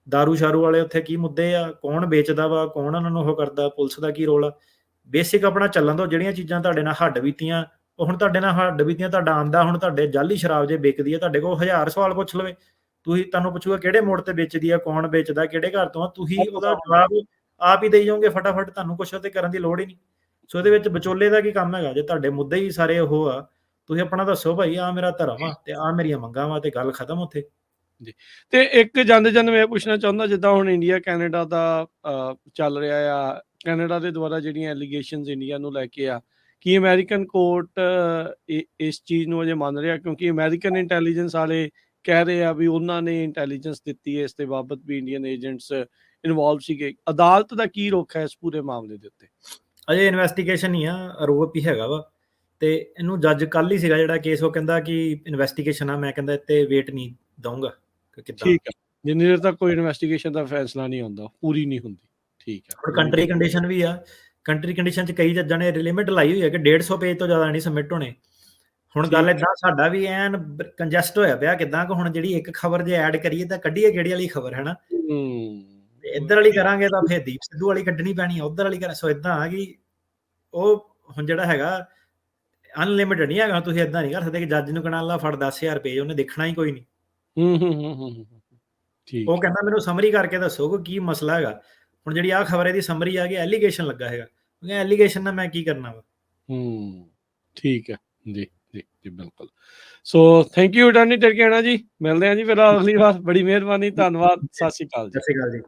ਦਾਰੂ ਸ਼ਾਰੂ ਵਾਲੇ ਉੱਥੇ ਕੀ ਮੁੱਦੇ ਆ, ਕੌਣ ਵੇਚਦਾ ਵਾ, ਕੌਣ ਉਹਨਾਂ ਨੂੰ ਉਹ ਕਰਦਾ, ਪੁਲਿਸ ਦਾ ਕੀ ਰੋਲ ਆ। ਬੇਸਿਕ ਆਪਣਾ ਚੱਲਣ ਦੋ। ਜਿਹੜੀਆਂ ਚੀਜ਼ਾਂ ਤੁਹਾਡੇ ਨਾਲ ਹੱਡ ਬੀਤੀਆਂ, ਉਹ ਹੁਣ ਤੁਹਾਡੇ ਨਾਲ ਹੱਡ ਬੀਤੀਆਂ, ਤੁਹਾਡਾ ਆਂਦਾ ਹੁਣ ਤੁਹਾਡੇ ਜਾਲੀ ਸ਼ਰਾਬ ਜੇ ਵਿਕਦੀ ਆ, ਤੁਹਾਡੇ ਕੋਲ 1000 ਸਵਾਲ ਪੁੱਛ ਲਵੇ, ਤੁਹਾਨੂੰ ਪੁੱਛੂਗਾ ਕਿਹੜੇ ਮੋੜ ਤੇ ਵੇਚਦੀ ਆ, ਕੌਣ ਵੇਚਦਾ, ਕਿਹੜੇ ਘਰ ਤੋਂ ਆ, ਤੁਸੀਂ ਉਹਦਾ ਜਵਾਬ ਆਪ ਹੀ ਦੇਈ ਜਾਓਗੇ ਫਟਾਫਟ, ਤੁਹਾਨੂੰ ਕੁਛ ਉਹਤੇ ਕਰਨ ਦੀ ਲੋੜ ਹੀ ਨਹੀਂ। ਸੋ ਇਹਦੇ ਵਿੱਚ ਵਿਚੋਲੇ ਦਾ ਕੀ ਕੰਮ ਹੈਗਾ, ਜੇ ਤੁਹਾਡੇ ਮੁੱਦੇ ਹੀ ਸਾਰੇ ਉਹ ਆ, ਤੁਸੀਂ ਆਪਣਾ ਦੱਸੋ ਭਾਈ ਆਹ ਮੇਰਾ ਧਰਮ ਆ ਤੇ ਆਹ ਮੇਰੀਆਂ ਮੰਗਾਂ ਵਾ, ਤੇ ਗੱਲ ਖਤਮ ਉੱਥੇ ਜੀ। ਤੇ ਇੱਕ ਜਾਂਦੇ ਮੈਂ ਪੁੱਛਣਾ ਚਾਹੁੰਦਾ, ਜਿੱਦਾਂ ਹੁਣ ਇੰਡੀਆ ਕੈਨੇਡਾ ਦਾ ਚੱਲ ਰਿਹਾ ਆ, ਕੈਨੇਡਾ ਦੇ ਦੁਆਰਾ ਜਿਹੜੀਆਂ ਐਲੀਗੇਸ਼ਨਸ ਇੰਡੀਆ ਨੂੰ ਲੈ ਕੇ ਆ, ਕੀ ਅਮਰੀਕਨ ਕੋਰਟ ਇਸ ਚੀਜ਼ ਨੂੰ ਅਜੇ ਮੰਨ ਰਿਹਾ? ਕਿਉਂਕਿ ਅਮਰੀਕਨ ਇੰਟੈਲੀਜੈਂਸ ਵਾਲੇ ਕਹਿ ਰਹੇ ਆ ਵੀ ਉਹਨਾਂ ਨੇ ਇੰਟੈਲੀਜੈਂਸ ਦਿੱਤੀ ਹੈ ਇਸ ਦੇ ਬਾਬਤ ਵੀ ਇੰਡੀਅਨ ਏਜੰਟਸ ਇਨਵੋਲਵ ਸੀਗੇ। ਅਦਾਲਤ ਦਾ ਕੀ ਰੁਖ ਹੈ ਇਸ ਪੂਰੇ ਮਾਮਲੇ ਦੇ ਉੱਤੇ? ਅਜੇ ਇਨਵੈਸਟੀਗੇਸ਼ਨ ਹੀ ਆ, ਆਰੋਪ ਹੀ ਹੈਗਾ ਵਾ, ਤੇ ਇਹਨੂੰ ਜੱਜ ਕੱਲ ਹੀ ਸੀਗਾ ਜਿਹੜਾ ਕੇਸ, ਉਹ ਕਹਿੰਦਾ ਕਿ ਇਨਵੈਸਟੀਗੇਸ਼ਨ ਆ, ਮੈਂ ਕਹਿੰਦਾ ਇੱਥੇ ਵੇਟ ਨਹੀਂ ਦਊਂਗਾ ਕਿ ਕਿੱਦਾਂ। ਠੀਕ ਹੈ, ਜਿੰਨੀ ਦੇਰ ਤੱਕ ਕੋਈ ਇਨਵੈਸਟੀਗੇਸ਼ਨ ਦਾ ਫੈਸਲਾ ਨਹੀਂ ਹੁੰਦਾ, ਪੂਰੀ ਨਹੀਂ ਹੁੰਦੀ। ਠੀਕ ਹੈ। ਹੁਣ ਕੰਟਰੀ ਕੰਡੀਸ਼ਨ ਵੀ ਆ, ਕੰਟਰੀ ਕੰਡੀਸ਼ਨ 'ਚ ਕਈ ਜੱਜਾਂ ਨੇ ਲਿਮਿਟ ਲਾਈ ਹੋਈ ਹੈ ਕਿ 150 ਪੇਜ ਤੋਂ ਜ਼ਿਆਦਾ ਨਹੀਂ ਸਬਮਿਟ ਹੋਣੇ। ਹੁਣ ਗੱਲ ਏਦਾਂ, ਸਾਡਾ ਵੀ ਐਨ ਕੰਜੈਸਟ ਹੋਇਆ ਪਿਆ ਕਿੱਦਾਂ ਕਿ ਹੁਣ ਜਿਹੜੀ ਇੱਕ ਖਬਰ ਜੇ ਐਡ ਕਰੀਏ ਤਾਂ ਕੱਢੀਏ ਕਿਹੜੀ ਵਾਲੀ ਖਬਰ ਹੈ ਨਾ, ਇੱਧਰ ਵਾਲੀ ਕਰਾਂਗੇ ਤਾਂ ਫਿਰ ਦੀਪ ਸਿੱਧੂ ਵਾਲੀ ਕੱਢਣੀ ਪੈਣੀ, ਉੱਧਰ ਵਾਲੀ ਸੋ ਇਦਾਂ ਆ ਕਿ ਉਹ ਹੁਣ ਜਿਹੜਾ ਹੈਗਾ ਅਨਲਿਮਿਟਡ ਨਹੀਂ ਹੈਗਾ, ਤੁਸੀਂ ਇਦਾਂ ਨਹੀਂ ਕਰ ਸਕਦੇ ਕਿ ਜੱਜ ਨੂੰ ਕਹਿਣਾ ਲਾ ਫੜ 10,000 ਪੇਜ, ਉਹਨੇ ਦੇਖਣਾ ਹੀ ਕੋਈ ਨਹੀਂ। ਠੀਕ ਉਹ ਕਹਿੰਦਾ ਮੈਨੂੰ ਸਮਰੀ ਕਰਕੇ ਦੱਸੋ ਕਿ ਕੀ ਮਸਲਾ ਹੈਗਾ। ਹੁਣ ਜਿਹੜੀ ਆਹ ਖਬਰ ਇਹਦੀ ਸਮਰੀ ਆ ਕਿ ਐਲੀਗੇਸ਼ਨ ਲੱਗਾ ਹੈਗਾ, ਐਲੀਗੇਸ਼ਨ ਨਾਲ ਮੈਂ ਕੀ ਕਰਨਾ ਵਾ। ਠੀਕ ਹੈ ਜੀ ਜੀ ਜੀ ਬਿਲਕੁਲ। ਸੋ ਥੈਂਕ ਯੂ ਅਟਾਰਨੀ ਟਿਰਕੇਣਾ ਜੀ, ਮਿਲਦੇ ਹਾਂ ਜੀ ਫਿਰ ਅਗਲੀ ਵਾਰ। ਬੜੀ ਮਿਹਰਬਾਨੀ, ਧੰਨਵਾਦ, ਸਤਿ ਸ਼੍ਰੀ ਅਕਾਲ ਜੀ। ਸਤਿ ਸ਼੍ਰੀ ਅਕਾਲ ਜੀ।